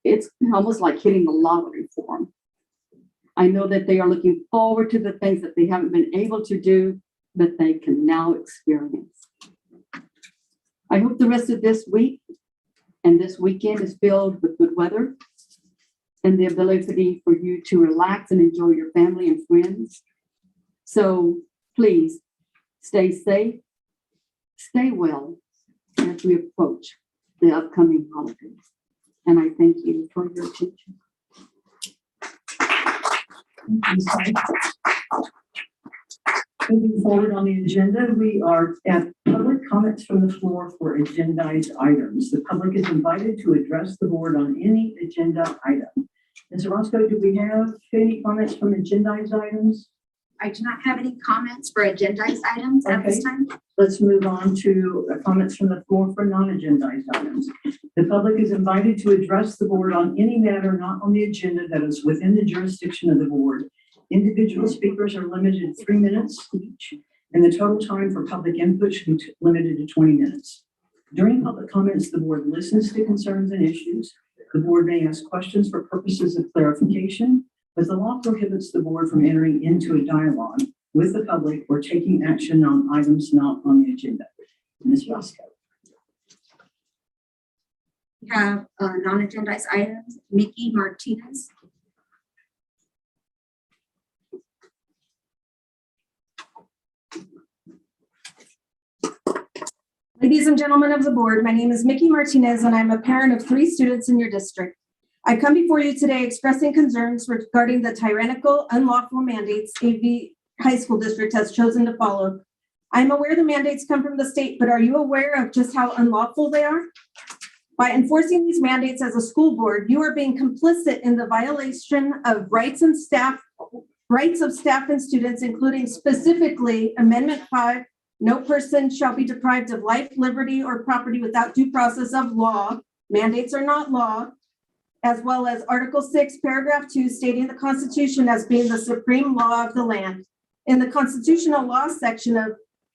It's almost like hitting the lottery for them. I know that they are looking forward to the things that they haven't been able to do that they can now experience. I hope the rest of this week and this weekend is filled with good weather and the ability for you to relax and enjoy your family and friends. So please stay safe, stay well as we approach the upcoming holidays. And I thank you for your attention. Moving forward on the agenda, we are at public comments from the floor for agendized items. The public is invited to address the board on any agenda item. Ms. Roscoe, do we have any comments from agendized items? I do not have any comments for agendized items at this time. Let's move on to comments from the floor for non-agendized items. The public is invited to address the board on any matter not on the agenda that is within the jurisdiction of the board. Individual speakers are limited to 3 minutes each, and the total time for public input should be limited to 20 minutes. During public comments, the board listens to concerns and issues. The board may ask questions for purposes of clarification, but the law prohibits the board from entering into a dialogue with the public or taking action on items not on the agenda. Ms. Roscoe. We have non-agendized items, Mickey Martinez. Ladies and gentlemen of the board, my name is Mickey Martinez and I'm a parent of 3 students in your district. I come before you today expressing concerns regarding the tyrannical, unlawful mandates AV High School District has chosen to follow. I'm aware the mandates come from the state, but are you aware of just how unlawful they are? By enforcing these mandates as a school board, you are being complicit in the violation of rights of staff and students, including specifically Amendment 5, no person shall be deprived of life, liberty, or property without due process of law. Mandates are not law. As well as Article 6, Paragraph 2, stating the Constitution as being the supreme law of the land. In the constitutional law section of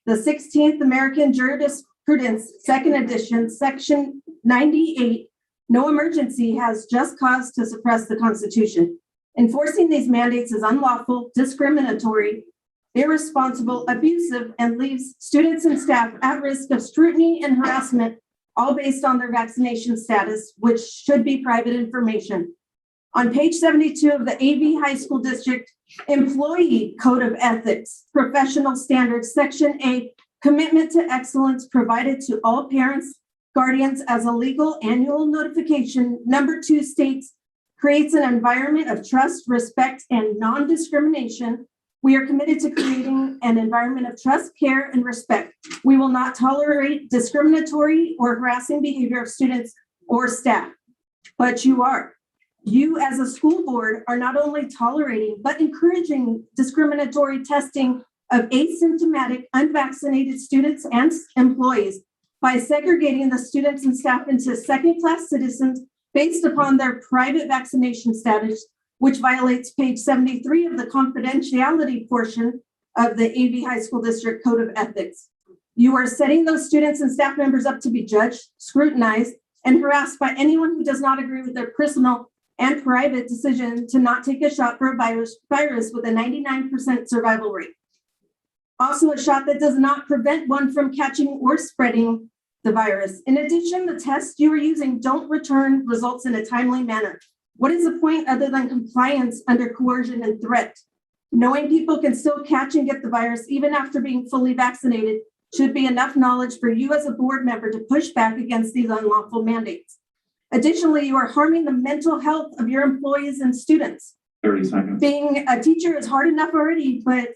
the 16th American Jurisprudence, 2nd edition, Section 98, no emergency has just cause to suppress the Constitution. Enforcing these mandates is unlawful, discriminatory, irresponsible, abusive, and leaves students and staff at risk of scrutiny and harassment, all based on their vaccination status, which should be private information. On page 72 of the AV High School District Employee Code of Ethics, Professional Standards, Section 8, commitment to excellence provided to all parents, guardians as a legal annual notification. Number 2 states, creates an environment of trust, respect, and non-discrimination. We are committed to creating an environment of trust, care, and respect. We will not tolerate discriminatory or harassing behavior of students or staff. But you are. You as a school board are not only tolerating, but encouraging discriminatory testing of asymptomatic, unvaccinated students and employees by segregating the students and staff into second-class citizens based upon their private vaccination status, which violates page 73 of the confidentiality portion of the AV High School District Code of Ethics. You are setting those students and staff members up to be judged, scrutinized, and harassed by anyone who does not agree with their personal and private decision to not take a shot for a virus with a 99% survival rate. Also, a shot that does not prevent one from catching or spreading the virus. In addition, the tests you are using don't return results in a timely manner. What is the point other than compliance under coercion and threat? Knowing people can still catch and get the virus even after being fully vaccinated should be enough knowledge for you as a board member to push back against these unlawful mandates. Additionally, you are harming the mental health of your employees and students. 30 seconds. Being a teacher is hard enough already, but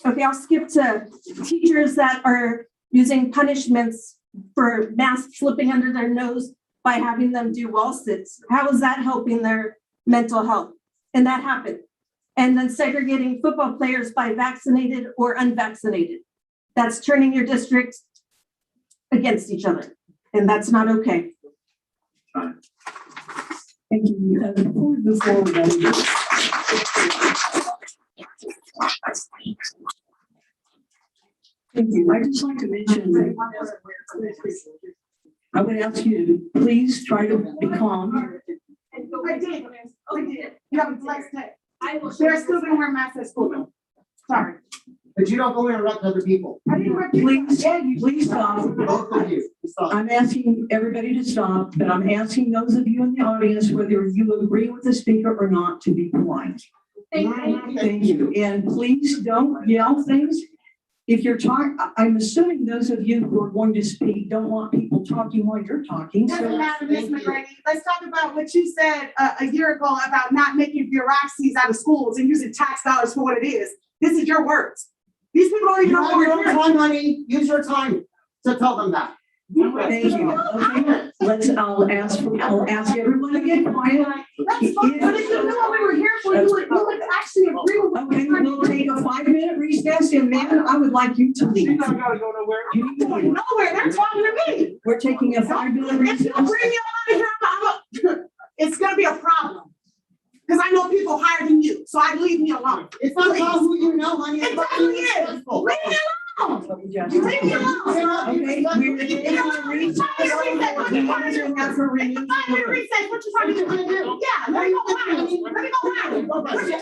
okay, I'll skip to teachers that are using punishments for masks slipping under their nose by having them do wall sits. How is that helping their mental health? And that happened. And then segregating football players by vaccinated or unvaccinated. That's turning your district against each other. And that's not okay. Thank you. Before we move forward, thank you. I'd just like to mention, I would ask you to please try to be calm. I did. You have a blessed day. They're still gonna wear masks at school though. Sorry. But you don't go interrupt other people. Please stop. Both of you, stop. I'm asking everybody to stop, but I'm asking those of you in the audience, whether you agree with the speaker or not, to be polite. Thank you. And please don't yell things. If you're talking, I'm assuming those of you who are going to speak don't want people talking while you're talking. Doesn't matter, Ms. McGrady. Let's talk about what you said a year ago about not making bureaucracies out of schools and using tax dollars for what it is. This is your words. These people don't even You know have what your we're own here. time, honey. Use your time to tell them that. Thank you. Okay, I'll ask everyone to get quiet. That's fine, but if you knew what we were here for, you would actually agree with. Okay, we'll take a 5-minute recess, and man, I would like you to leave. Gotta go nowhere. Nowhere, they're talking to me. We're taking a 5-minute If recess. you bring me out of here, it's gonna be a problem. Cause I know people higher than you, so I leave me alone. It's not about who you know, honey. It It's about definitely being is. respectful. Leave me alone. Leave me alone. Okay, we're taking a recess. What you trying to do? Have her renewed. Recess, what you trying to do? Yeah, let me go out. Let me go out. What you trying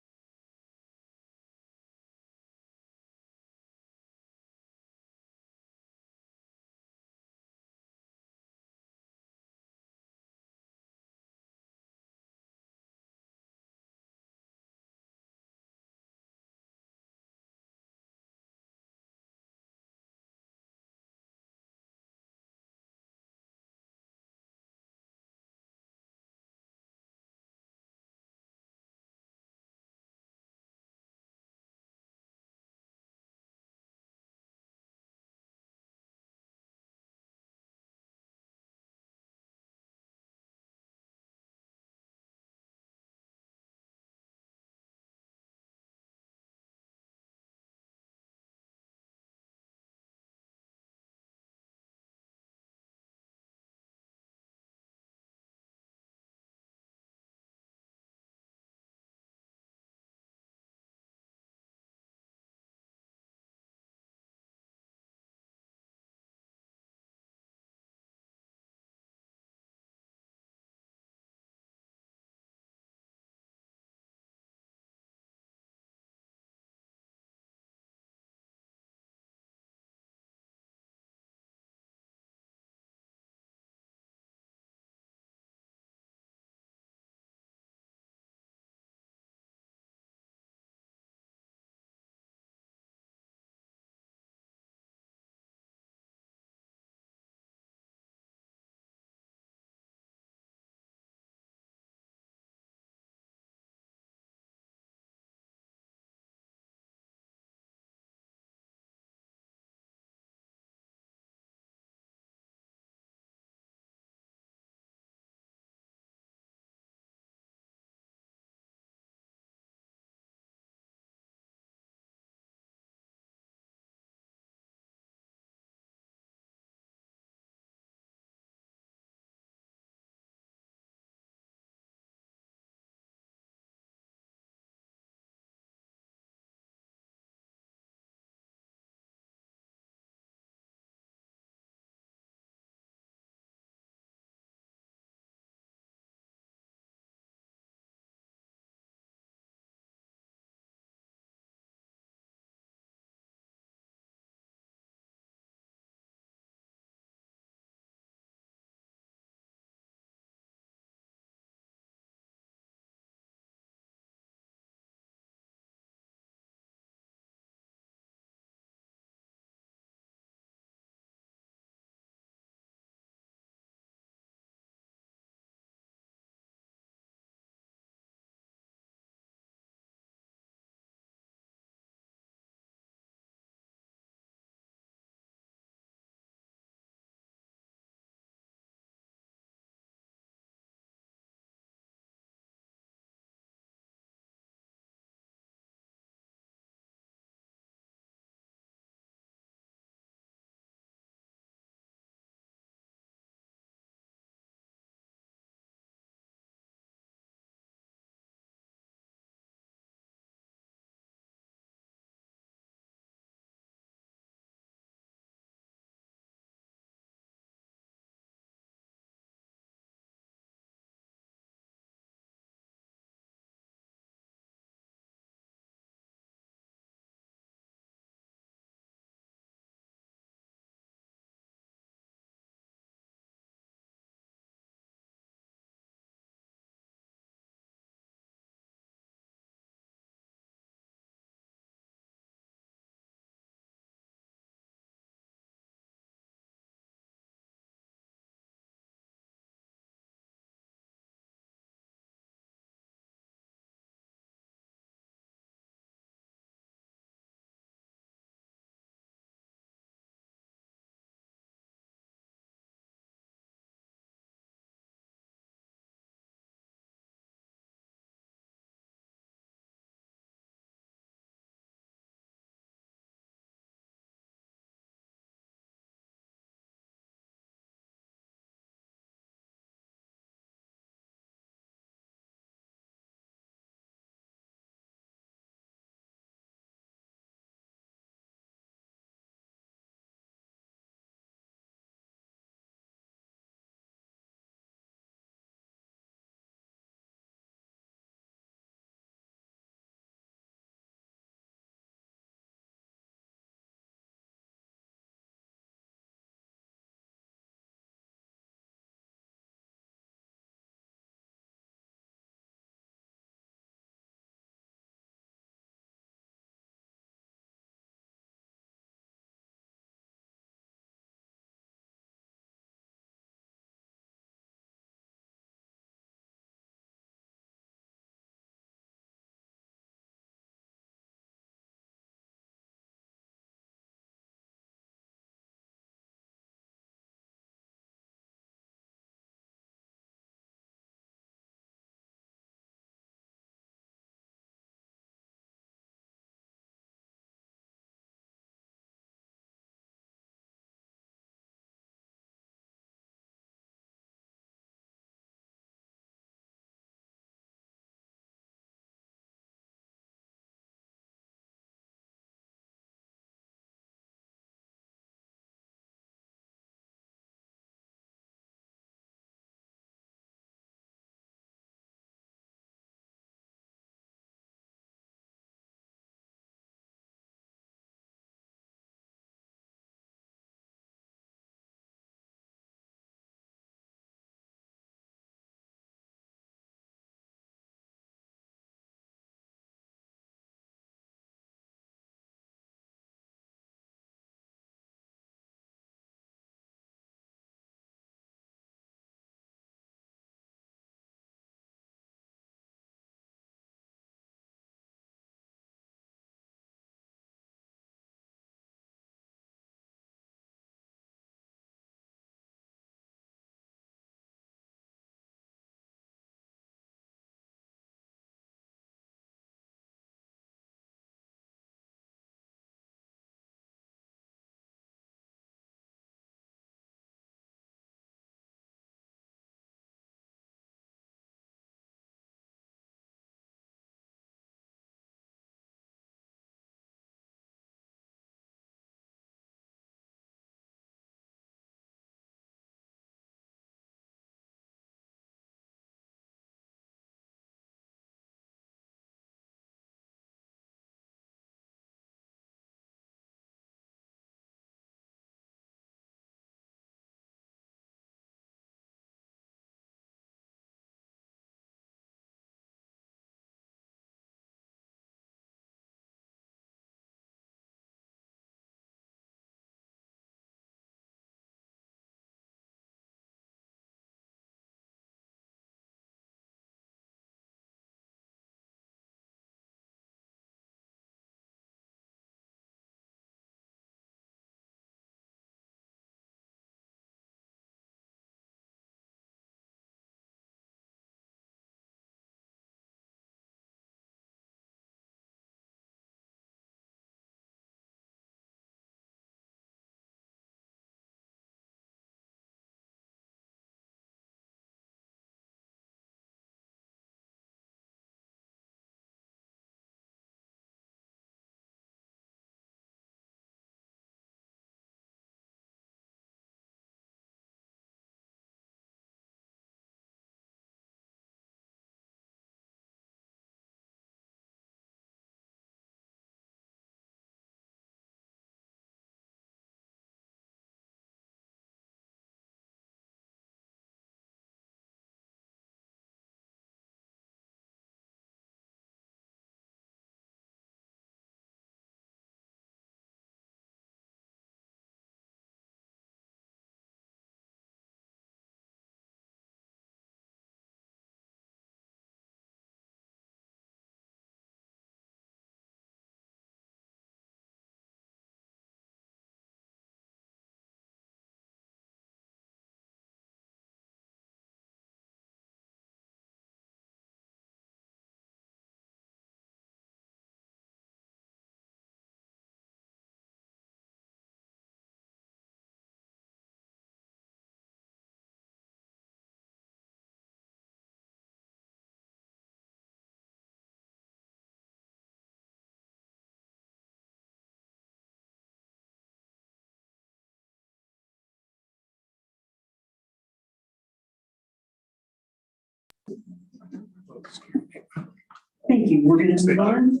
Thank you. We're going to move on.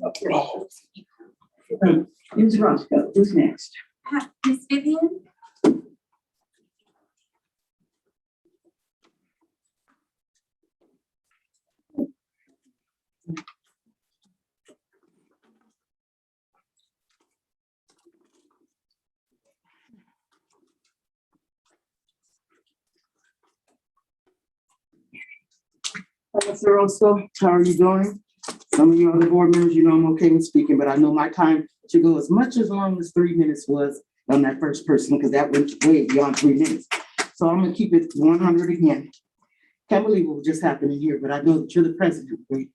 Ms. Roscoe, who's next? Miss Vivian? Mr. Rosso, how are you doing? Some of you other board members, you know I'm okay with speaking, but I know my time should go as much as long as 3 minutes was on that first person, because that went way beyond 3 minutes. So I'm gonna keep it 100 again. Can't believe what just happened in here, but I know that you're the president, right?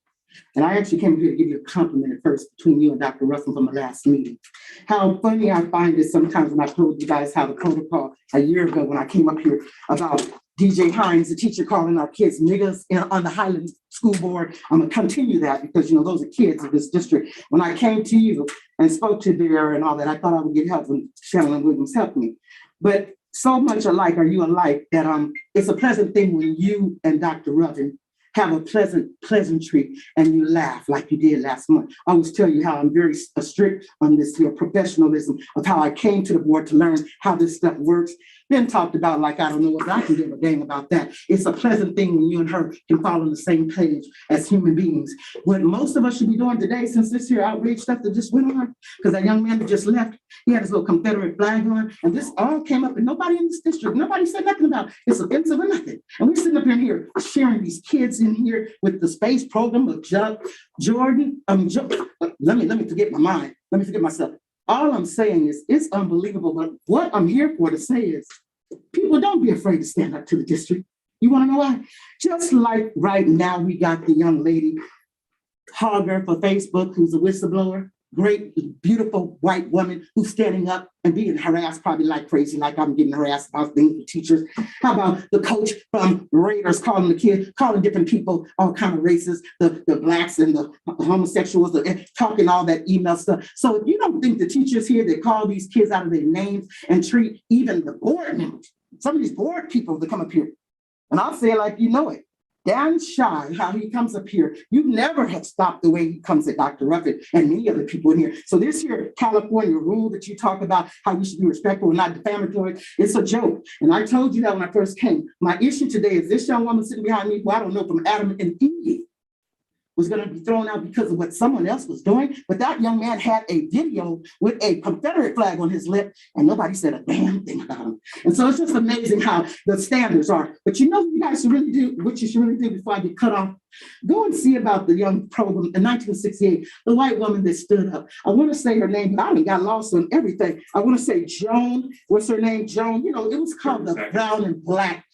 And I actually came here to give you a compliment at first between you and Dr. Russell from the last meeting. How funny I find it sometimes when I told you guys how the protocol a year ago when I came up here about DJ Hines, the teacher calling our kids niggas on the Highland School Board. I'm gonna continue that because you know those are kids of this district. When I came to you and spoke to there and all that, I thought I would get help when Shannon Williams helped me. But so much alike are you alike that it's a pleasant thing when you and Dr. Ruffin have a pleasantry and you laugh like you did last month. I always tell you how I'm very strict on this professionalism of how I came to the board to learn how this stuff works. Been talked about like I don't know what I can give a dang about that. It's a pleasant thing when you and her can fall on the same page as human beings. What most of us should be doing today, since this here outrage stuff that just went on, because that young man that just left, he had his little Confederate flag on, and this all came up, and nobody in this district, nobody said nothing about it. It's offensive or nothing. And we're sitting up in here sharing these kids in here with the space program of Jordan. Let me forget my mind. Let me forget myself. All I'm saying is it's unbelievable, but what I'm here for to say is people don't be afraid to stand up to the district. You want to know why? Just like right now, we got the young lady, Hogger for Facebook, who's a whistleblower, great, beautiful white woman who's standing up and being harassed probably like crazy, like I'm getting harassed about things with teachers. How about the coach from Raiders calling the kids, calling different people, all kind of races, the blacks and the homosexuals, talking all that email stuff. So if you don't think the teachers here that call these kids out of their names and treat even the board members, some of these board people that come up here, and I'll say it like you know it, Dan Shy, how he comes up here, you never have stopped the way he comes at Dr. Ruffin and many other people in here. So this here California rule that you talk about how we should be respectful and not defamatory, it's a joke. And I told you that when I first came. My issue today is this young woman sitting behind me, who I don't know from Adam and Eve, was going to be thrown out because of what someone else was doing. But that young man had a video with a Confederate flag on his lip, and nobody said a damn thing about him. And so it's just amazing how the standards are. But you know what you guys should really do, what you should really do before I get cut off? Go and see about the young program in 1968, the white woman that stood up. I want to say her name, but I got lost on everything. I want to say Joan. What's her name? Joan. You know, it was called the Brown and Black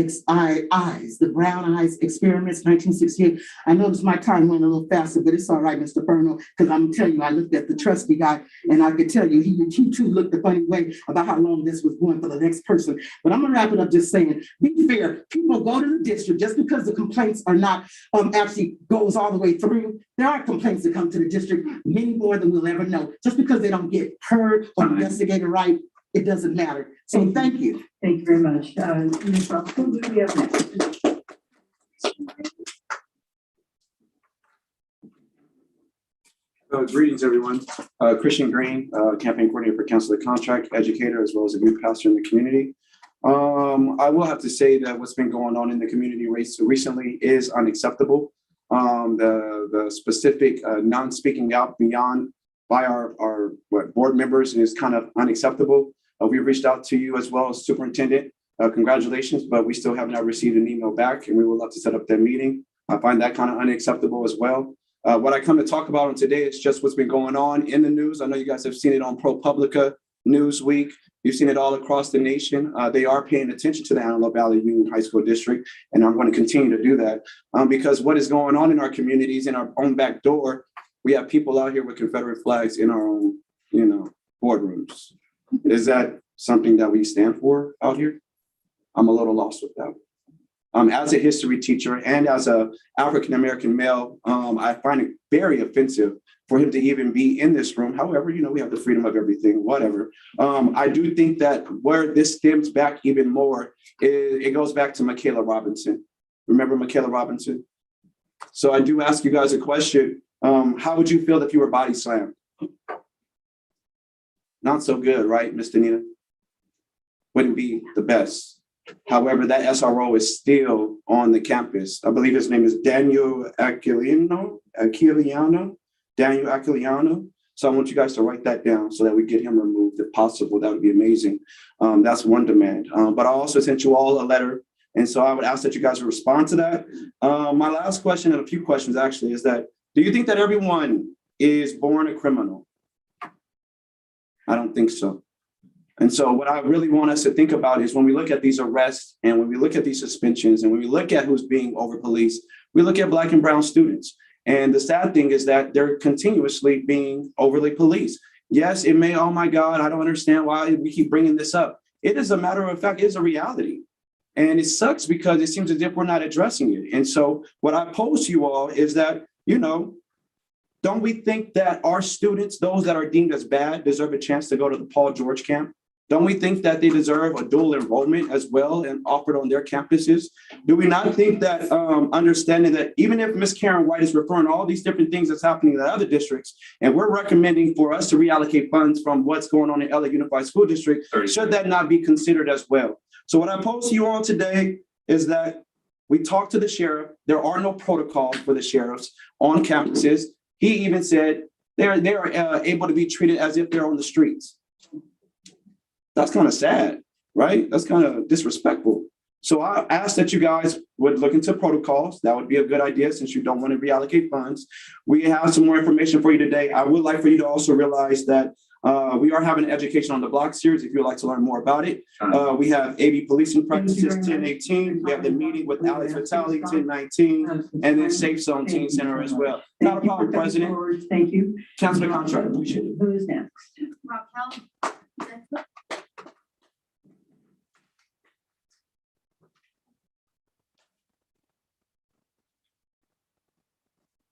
eyes, the brown eyes experiments, 1968. I noticed my time went a little faster, but it's all right, Mr. Burnell, because I'm telling you, I looked at the trustee guy and I could tell you, he too looked a funny way about how long this was going for the next person. But I'm gonna wrap it up just saying, be fair. People go to the district just because the complaints are not actually goes all the way through. There are complaints that come to the district, many more than we'll ever know. Just because they don't get heard or investigated right, it doesn't matter. So thank you. Thank you very much. Ms. Roscoe, who do we have next? Greetings, everyone. Christian Green, campaign coordinator for Council of the Contract, educator, as well as a youth pastor in the community. I will have to say that what's been going on in the community recently is unacceptable. The specific non-speaking out beyond by our board members is kind of unacceptable. We reached out to you as well as superintendent. Congratulations, but we still have not received an email back, and we would love to set up that meeting. I find that kind of unacceptable as well. What I come to talk about on today is just what's been going on in the news. I know you guys have seen it on ProPublica, Newsweek. You've seen it all across the nation. They are paying attention to the Antelope Valley Union High School District, and I'm going to continue to do that because what is going on in our communities, in our own back door, we have people out here with Confederate flags in our own, boardrooms. Is that something that we stand for out here? I'm a little lost with that. As a history teacher and as a African-American male, I find it very offensive for him to even be in this room. However, we have the freedom of everything, whatever. I do think that where this stems back even more, it goes back to Michaela Robinson. Remember Michaela Robinson? So I do ask you guys a question. How would you feel if you were body slammed? Not so good, right, Miss Danita? Wouldn't be the best. However, that SRO is still on the campus. I believe his name is Daniel Aquiliano. Daniel Aquiliano. So I want you guys to write that down so that we get him removed if possible. That would be amazing. That's one demand. But I also sent you all a letter. And so I would ask that you guys would respond to that. My last question, and a few questions actually, is that, do you think that everyone is born a criminal? I don't think so. And so what I really want us to think about is when we look at these arrests and when we look at these suspensions and when we look at who's being over-policed, we look at Black and brown students. And the sad thing is that they're continuously being overly policed. Yes, it may, oh my God, I don't understand why we keep bringing this up. It is a matter of fact, it is a reality. And it sucks because it seems as if we're not addressing it. And so what I pose to you all is that, don't we think that our students, those that are deemed as bad, deserve a chance to go to the Paul George camp? Don't we think that they deserve a dual enrollment as well and offered on their campuses? Do we not think that understanding that even if Ms. Karen White is referring to all these different things that's happening in the other districts, and we're recommending for us to reallocate funds from what's going on in LA Unified School District, should that not be considered as well? So what I pose to you all today is that we talked to the sheriff. There are no protocols for the sheriffs on campuses. He even said they're able to be treated as if they're on the streets. That's kind of sad, right? That's kind of disrespectful. So I ask that you guys would look into protocols. That would be a good idea since you don't want to reallocate funds. We have some more information for you today. I would like for you to also realize that we are having an Education on the Block series if you'd like to learn more about it. We have AV policing practices 1018. We have the meeting with Alex Vitale 1019, and then Safe Zone Teen Center as well. Not a problem, President. Thank you. Cancel the contract. Appreciate it. Who is next? Raquel?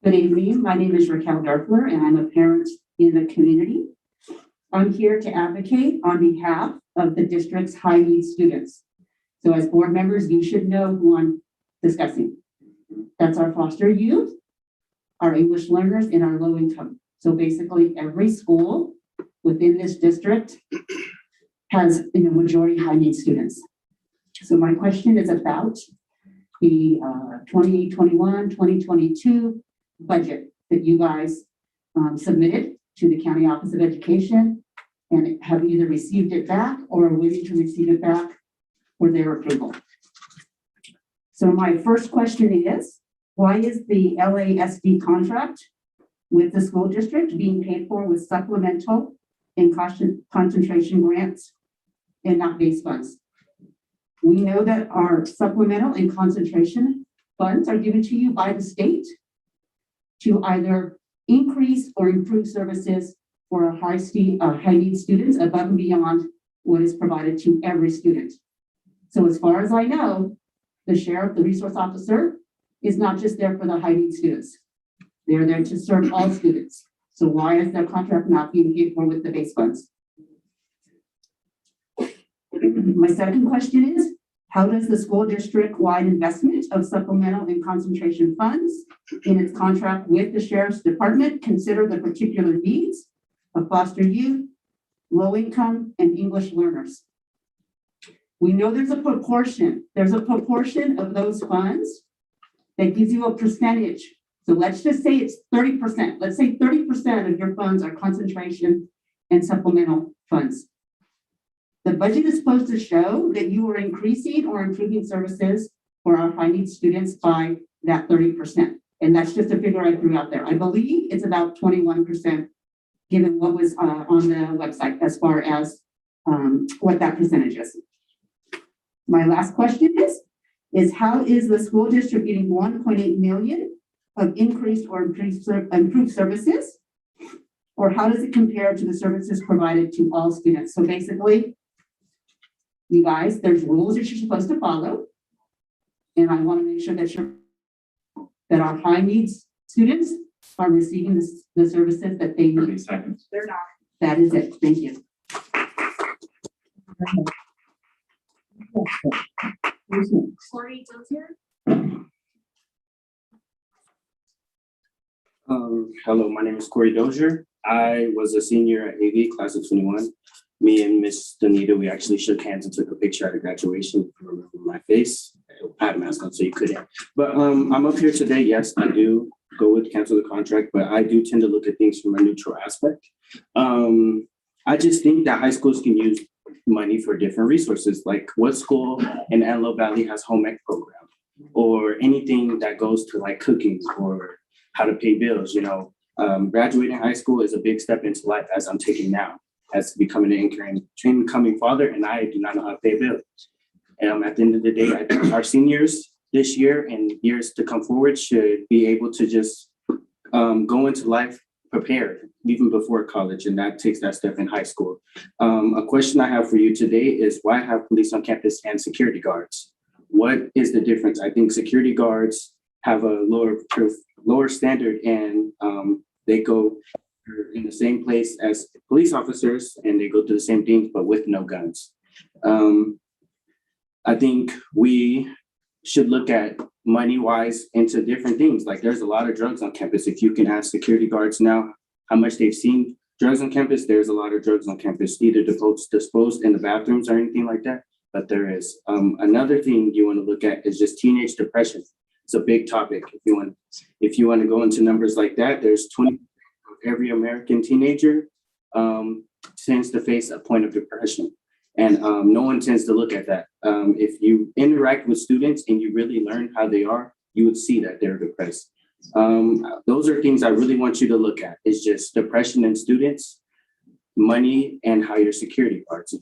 Good evening. My name is Raquel Darfler, and I'm a parent in the community. I'm here to advocate on behalf of the district's high-need students. So as board members, you should know who I'm discussing. That's our foster youth, our English learners, and our low income. So basically, every school within this district has majority high-need students. So my question is about the 2021-2022 budget that you guys submitted to the County Office of Education, and have either received it back or are waiting to receive it back for their approval. So my first question is, why is the LASD contract with the school district being paid for with supplemental and concentration grants and not base funds? We know that our supplemental and concentration funds are given to you by the state to either increase or improve services for our high-need students above and beyond what is provided to every student. So as far as I know, the sheriff, the resource officer, is not just there for the high-need students. They're there to serve all students. So why is their contract not being paid for with the base funds? My second question is, how does the school district-wide investment of supplemental and concentration funds in its contract with the Sheriff's Department consider the particular needs of foster youth, low income, and English learners? We know there's a proportion of those funds that gives you a percentage. So let's just say it's 30%. Let's say 30% of your funds are concentration and supplemental funds. The budget is supposed to show that you are increasing or improving services for our high-need students by that 30%. And that's just a figure I threw out there. I believe it's about 21%, given what was on the website as far as what that percentage is. My last question is how is the school district getting 1.8 million of increased or improved services? Or how does it compare to the services provided to all students? So basically, you guys, there's rules that you're supposed to follow. And I want to make sure that our high needs students are receiving the services that they need. Seconds. They're not. That is it. Thank you. Corey Dozier. Hello, my name is Corey Dozier. I was a senior at AV, class of 21. Me and Miss Donita, we actually shook hands and took a picture at a graduation. If you remember my face, I had a mask on, so you couldn't. But I'm up here today. Yes, I do go with cancel the contract, but I do tend to look at things from a neutral aspect. I just think that high schools can use money for different resources, like what school in Antelope Valley has home ec program, or anything that goes to like cooking or how to pay bills. You know, graduating high school is a big step into life, as I'm taking now, as becoming an incoming father, and I do not know how to pay bills. At the end of the day, I think our seniors this year and years to come forward should be able to just go into life prepared, even before college, and that takes that step in high school. A question I have for you today is, why have police on campus and security guards? What is the difference? I think security guards have a lower standard, and they go in the same place as police officers, and they go through the same things, but with no guns. I think we should look at money-wise into different things. Like, there's a lot of drugs on campus. If you can ask security guards now how much they've seen drugs on campus, there's a lot of drugs on campus, either disposed in the bathrooms or anything like that, but there is. Another thing you want to look at is just teenage depression. It's a big topic. If you want to go into numbers like that, there's 20 of every American teenager tends to face a point of depression. And no one tends to look at that. If you interact with students and you really learn how they are, you would see that they're depressed. Those are things I really want you to look at. It's just depression in students, money, and how your security guards.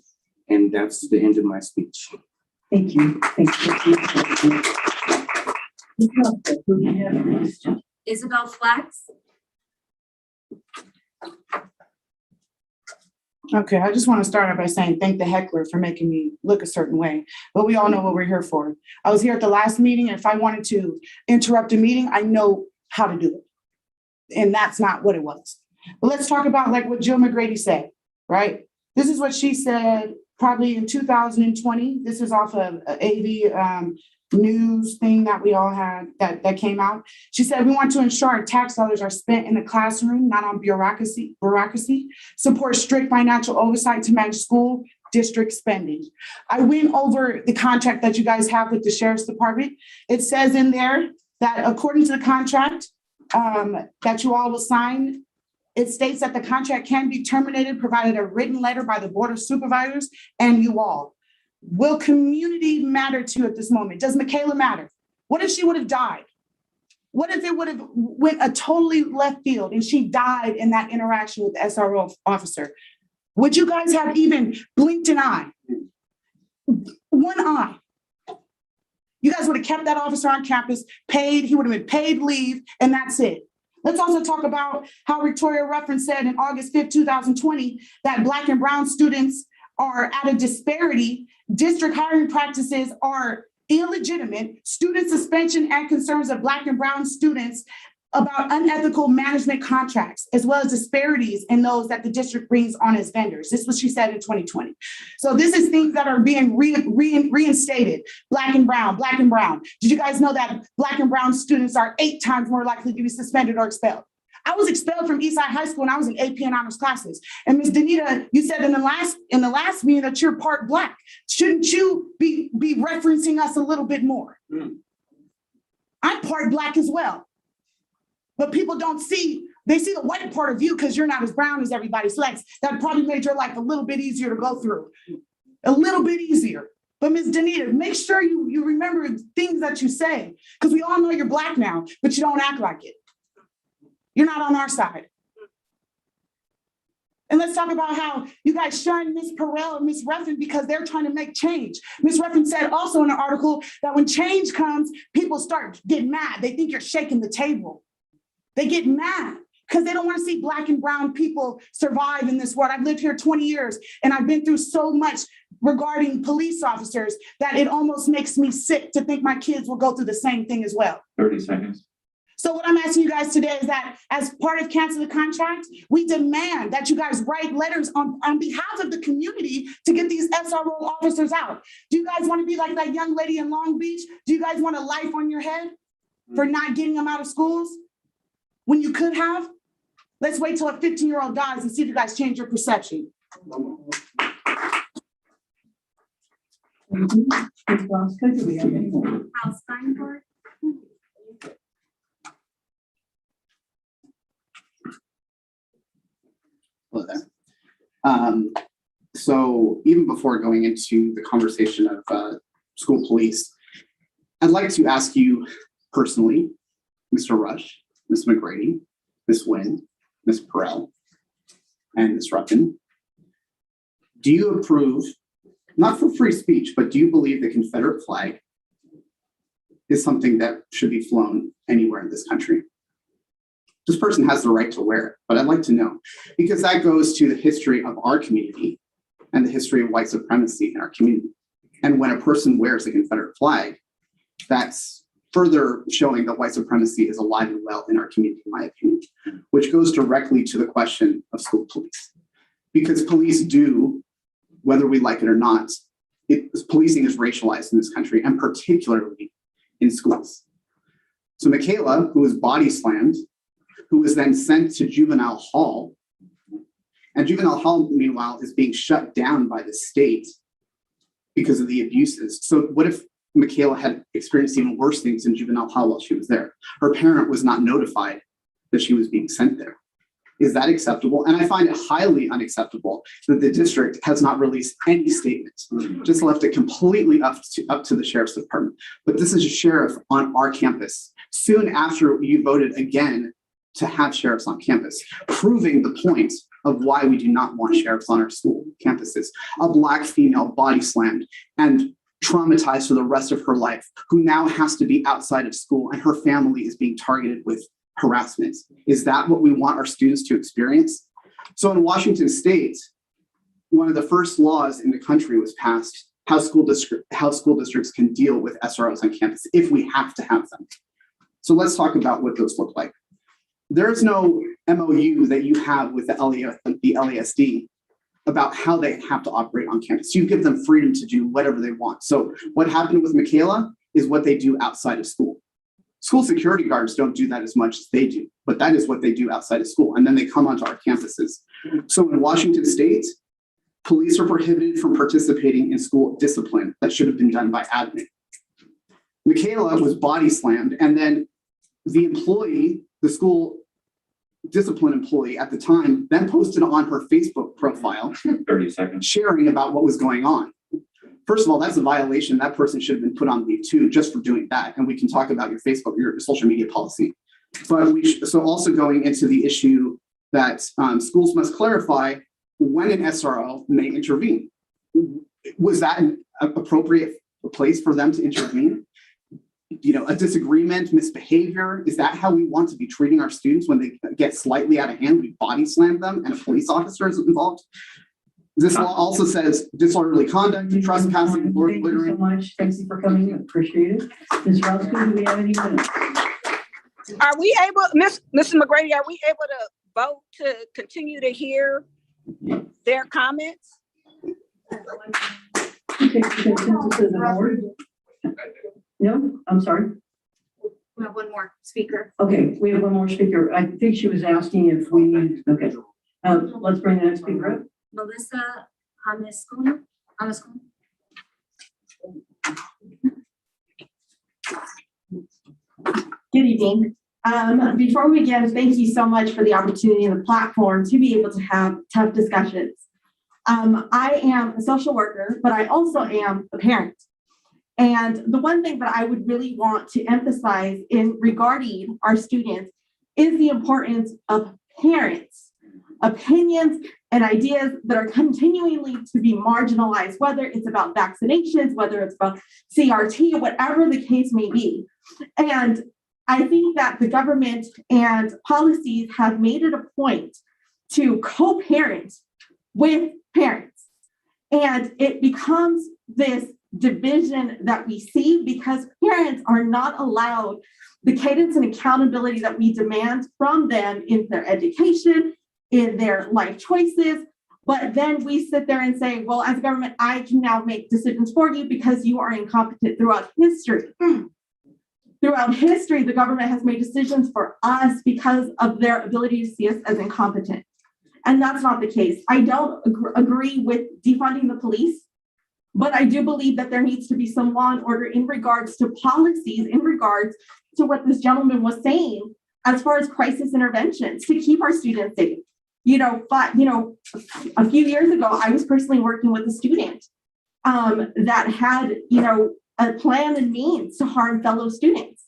And that's the end of my speech. Thank you. Thank you. Isabel Flax. Okay, I just want to start out by saying thank the heckler for making me look a certain way, but we all know what we're here for. I was here at the last meeting, and if I wanted to interrupt a meeting, I know how to do it. And that's not what it was. But let's talk about like what Jill McGrady said, right? This is what she said probably in 2020. This is off of AV news thing that we all had that came out. She said, we want to ensure our tax dollars are spent in the classroom, not on bureaucracy, support strict financial oversight to manage school district spending. I went over the contract that you guys have with the Sheriff's Department. It says in there that according to the contract that you all will sign, it states that the contract can be terminated provided a written letter by the Board of Supervisors and you all. Will community matter to you at this moment? Does Michaela matter? What if she would have died? What if it would have went a totally left field and she died in that interaction with the SRO officer? Would you guys have even blinked an eye? One eye. You guys would have kept that officer on campus, paid, he would have been paid leave, and that's it. Let's also talk about how Victoria Ruffin said in August 5th, 2020, that Black and Brown students are at a disparity. District hiring practices are illegitimate. Student suspension and concerns of Black and Brown students about unethical management contracts, as well as disparities in those that the district brings on as vendors. This is what she said in 2020. So this is things that are being reinstated. Black and Brown, Black and Brown. Did you guys know that Black and Brown students are 8 times more likely to be suspended or expelled? I was expelled from Eastside High School when I was in AP and honors classes. And Ms. Danita, you said in the last meeting that you're part Black. Shouldn't you be referencing us a little bit more? I'm part Black as well. But people don't see, they see the white part of you because you're not as brown as everybody. So that probably made your life a little bit easier to go through. A little bit easier. But Ms. Danita, make sure you remember things that you say, because we all know you're Black now, but you don't act like it. You're not on our side. And let's talk about how you guys shun Ms. Perrell and Ms. Ruffin because they're trying to make change. Ms. Ruffin said also in an article that when change comes, people start getting mad. They think you're shaking the table. They get mad because they don't want to see Black and brown people survive in this world. I've lived here 20 years and I've been through so much regarding police officers that it almost makes me sick to think my kids will go through the same thing as well. 30 seconds. So what I'm asking you guys today is that as part of cancel the contract, we demand that you guys write letters on behalf of the community to get these SRO officers out. Do you guys want to be like that young lady in Long Beach? Do you guys want a life on your head for not getting them out of schools when you could have? Let's wait till a 15-year-old dies and see if you guys change your perception. Ms. Roscoe, do we have any more? House Steinhardt? Hello there. So even before going into the conversation of school police, I'd like to ask you personally, Mr. Rush, Ms. McGrady, Ms. Nguyen, Ms. Perrell, and Ms. Ruffin, do you approve, not for free speech, but do you believe the Confederate flag is something that should be flown anywhere in this country? This person has the right to wear it, but I'd like to know, because that goes to the history of our community and the history of white supremacy in our community. And when a person wears a Confederate flag, that's further showing that white supremacy is alive and well in our community, in my opinion, which goes directly to the question of school police. Because police do, whether we like it or not, policing is racialized in this country, and particularly in schools. So Michaela, who was body slammed, who was then sent to juvenile hall, and juvenile hall, meanwhile, is being shut down by the state because of the abuses. So what if Michaela had experienced even worse things in juvenile hall while she was there? Her parent was not notified that she was being sent there. Is that acceptable? And I find it highly unacceptable that the district has not released any statements, just left it completely up to the sheriff's department. But this is a sheriff on our campus, soon after you voted again to have sheriffs on campus, proving the point of why we do not want sheriffs on our school campuses. A Black female body slammed and traumatized for the rest of her life, who now has to be outside of school, and her family is being targeted with harassment. Is that what we want our students to experience? So in Washington State, one of the first laws in the country was passed how school districts can deal with SROs on campus if we have to have them. So let's talk about what those look like. There is no MOU that you have with the LASD about how they have to operate on campus. You give them freedom to do whatever they want. So what happened with Michaela is what they do outside of school. School security guards don't do that as much as they do, but that is what they do outside of school. And then they come onto our campuses. So in Washington State, police are prohibited from participating in school discipline that should have been done by admin. Michaela was body slammed, and then the employee, the school discipline employee at the time, then posted on her Facebook profile 30 seconds. sharing about what was going on. First of all, that's a violation. That person should have been put on leave too, just for doing that. And we can talk about your Facebook, your social media policy. But so also going into the issue that schools must clarify when an SRO may intervene. Was that an appropriate place for them to intervene? You know, a disagreement, misbehavior, is that how we want to be treating our students when they get slightly out of hand? We body slam them and a police officer is involved. This law also says disorderly conduct, trespassing, or Thank you so much. Thank you for coming. Appreciate it. Ms. Roscoe, do we have any minutes? Are we able, Mrs. McGrady, are we able to vote to continue to hear their comments? Okay, consensus of the board? No, I'm sorry. We have one more speaker. Okay, we have one more speaker. I think she was asking if we need, okay. Let's bring the next speaker up. Melissa Hameskuna. Good evening. Before we begin, thank you so much for the opportunity and the platform to be able to have tough discussions. I am a social worker, but I also am a parent. And the one thing that I would really want to emphasize in regarding our students is the importance of parents' opinions and ideas that are continually to be marginalized, whether it's about vaccinations, whether it's about CRT, whatever the case may be. And I think that the government and policies have made it a point to co-parent with parents. And it becomes this division that we see because parents are not allowed the cadence and accountability that we demand from them in their education, in their life choices. But then we sit there and say, well, as a government, I can now make decisions for you because you are incompetent. Throughout history, the government has made decisions for us because of their ability to see us as incompetent. And that's not the case. I don't agree with defunding the police, but I do believe that there needs to be some law and order in regards to policies, in regards to what this gentleman was saying, as far as crisis interventions to keep our students safe. But a few years ago, I was personally working with a student that had, a plan and means to harm fellow students.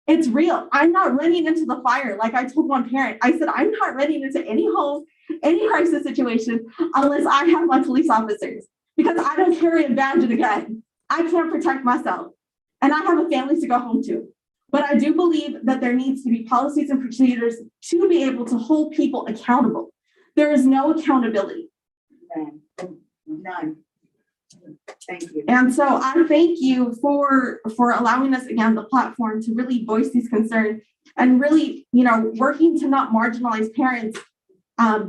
It's real. I'm not running into the fire. Like I told one parent, I said, I'm not running into any home, any crisis situation unless I have my police officers, because I don't carry a badge and a gun. I can't protect myself. And I have a family to go home to. But I do believe that there needs to be policies and procedures to be able to hold people accountable. There is no accountability. None. Thank you. And so I thank you for allowing us again the platform to really voice these concerns and really, working to not marginalize parents'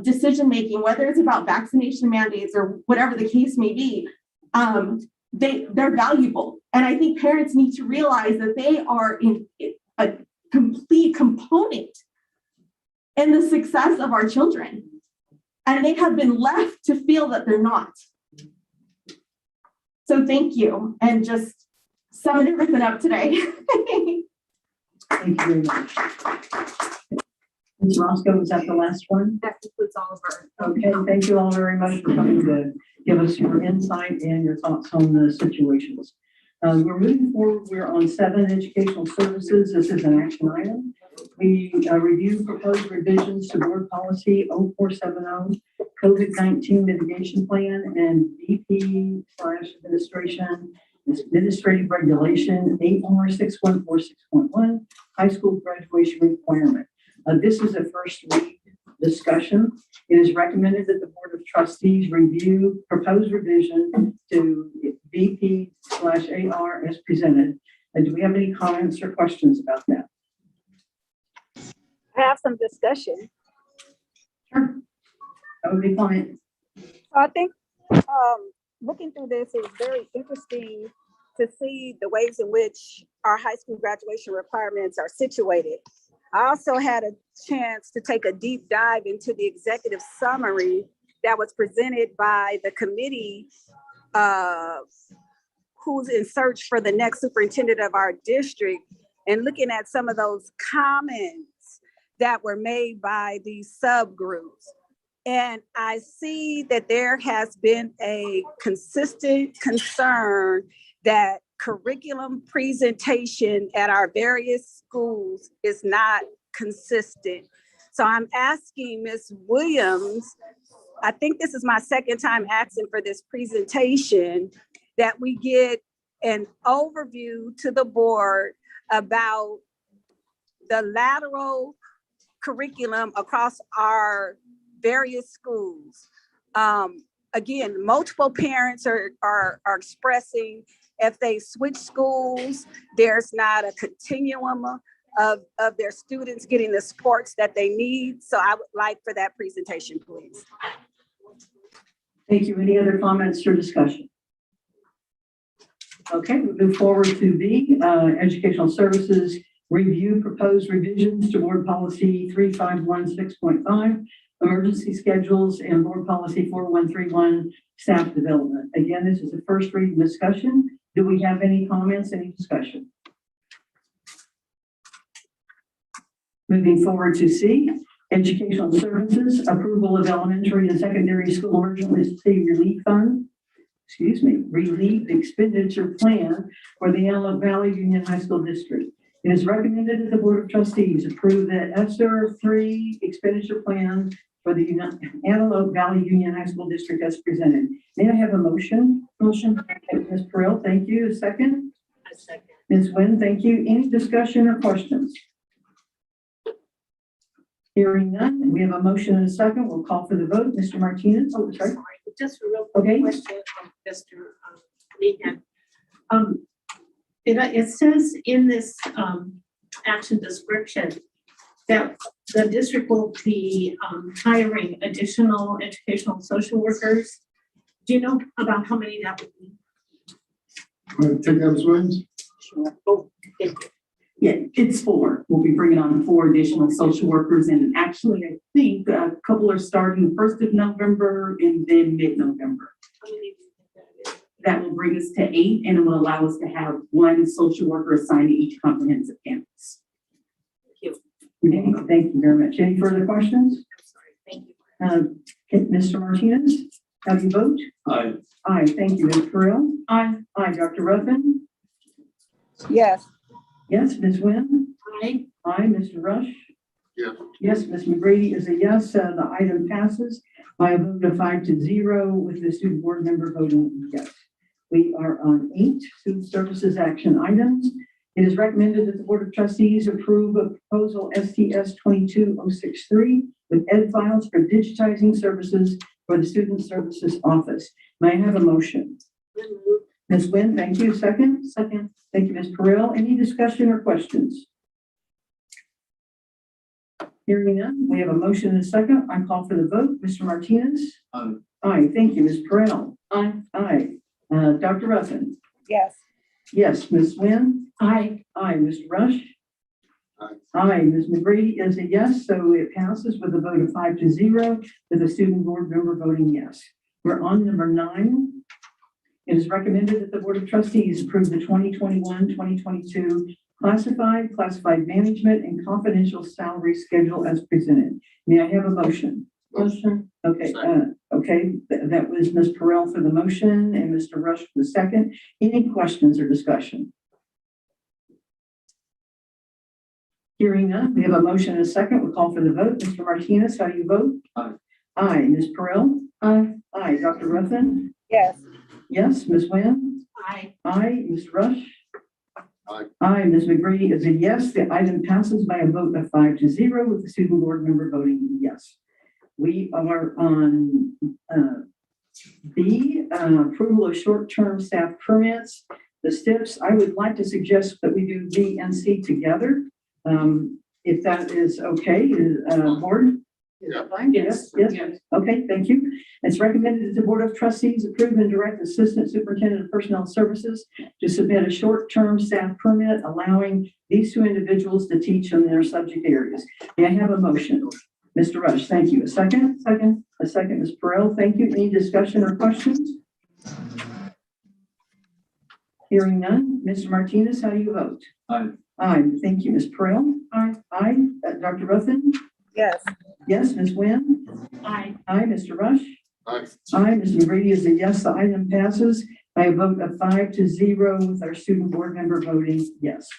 decision making, whether it's about vaccination mandates or whatever the case may be. They're valuable. And I think parents need to realize that they are in a complete component in the success of our children. And they have been left to feel that they're not. So thank you. And just summing everything up today. Thank you very much. Ms. Roscoe, was that the last one? That concludes all of our. Okay, thank you all very much for coming to give us your insight and your thoughts on the situations. We're moving forward. We're on 7, educational services. This is an action item. We review proposed revisions to board policy 0470, COVID-19 mitigation plan, and BP/administrative regulation 8R61461, high school graduation requirement. This is a first read discussion. It is recommended that the Board of Trustees review proposed revision to BP/AR as presented. And do we have any comments or questions about that? I have some discussion. Sure. That would be fine. I think looking through this, it was very interesting to see the ways in which our high school graduation requirements are situated. I also had a chance to take a deep dive into the executive summary that was presented by the committee who's in search for the next superintendent of our district, and looking at some of those comments that were made by these subgroups. And I see that there has been a consistent concern that curriculum presentation at our various schools is not consistent. So I'm asking Ms. Williams, I think this is my second time asking for this presentation, that we get an overview to the board about the lateral curriculum across our various schools. Again, multiple parents are expressing if they switch schools, there's not a continuum of their students getting the supports that they need. So I would like for that presentation, please. Thank you. Any other comments or discussion? Okay, we'll move forward to B, educational services, review proposed revisions to board policy 3516.5, emergency schedules, and board policy 4131, staff development. Again, this is a first reading discussion. Do we have any comments, any discussion? Moving forward to C, educational services, approval of elementary and secondary school emergency relief fund, relief expenditure plan for the Antelope Valley Union High School District. It is recommended that the Board of Trustees approve the ESSER 3 expenditure plan for the Antelope Valley Union High School District as presented. May I have a motion? Motion. Ms. Perrell, thank you. A second? A second. Ms. Nguyen, thank you. Any discussion or questions? Hearing none, we have a motion and a second. We'll call for the vote. Mr. Martinez, oh, sorry. Just a real Okay. quick question on Mr. Lehan. It says in this action description that the district will be hiring additional educational social workers. Do you know about how many that would be? Take that as wins. Sure. Oh, thank you. Yeah, it's 4. We'll be bringing on 4 additional social workers, and actually, I think a couple are starting the 1st of November and then mid-November. How many do you think that is? That will bring us to 8, and it will allow us to have 1 social worker assigned to each comprehensive campus. Thank you. Thank you very much. Any further questions? I'm sorry. Thank you. Mr. Martinez, how do you vote? Aye. Aye, thank you. Ms. Carell? Aye. Aye, Dr. Ruffin? Yes. Yes, Ms. Nguyen? Aye. Aye, Mr. Rush? Yes. Yes, Ms. McGrady is a yes. The item passes by a vote of 5-0 with the student board member voting yes. We are on 8 student services action items. It is recommended that the Board of Trustees approve a proposal STS 22063 with ed files for digitizing services for the Student Services Office. May I have a motion? Ms. Nguyen, thank you. Second? Second. Thank you, Ms. Perrell. Any discussion or questions? Hearing none, we have a motion and a second. I call for the vote. Mr. Martinez? Aye. Aye, thank you. Ms. Perrell? Aye. Aye. Dr. Ruffin? Yes. Yes, Ms. Nguyen? Aye. Aye, Mr. Rush? Aye. Aye, Ms. McGrady is a yes, so it passes with a vote of 5-0 with a student board member voting yes. We're on number 9. It is recommended that the Board of Trustees approve the 2021-2022 classified management and confidential salary schedule as presented. May I have a motion? Motion. Okay, that was Ms. Perrell for the motion and Mr. Rush for the second. Any questions or discussion? Hearing none, we have a motion and a second. We'll call for the vote. Mr. Martinez, how do you vote? Aye. Aye. Ms. Perrell? Aye. Aye. Dr. Ruffin? Yes. Yes. Ms. Nguyen? Aye. Aye. Mr. Rush? Aye. Aye. Ms. McGrady is a yes. The item passes by a vote of 5-0 with the student board member voting yes. We are on B, approval of short-term staff permits. The steps, I would like to suggest that we do B and C together. If that is okay, board? Is that fine? Yes. Okay, thank you. It's recommended that the Board of Trustees approve and direct Assistant Superintendent of Personnel Services to submit a short-term staff permit allowing these 2 individuals to teach in their subject areas. May I have a motion? Mr. Rush, thank you. A second? Second. A second, Ms. Perrell, thank you. Any discussion or questions? Hearing none. Mr. Martinez, how do you vote? Aye. Aye. Thank you, Ms. Perrell. Aye. Aye. Dr. Ruffin? Yes. Yes, Ms. Nguyen? Aye. Aye, Mr. Rush? Aye. Aye, Ms. McGrady is a yes. The item passes by a vote of 5-0 with our student board member voting yes.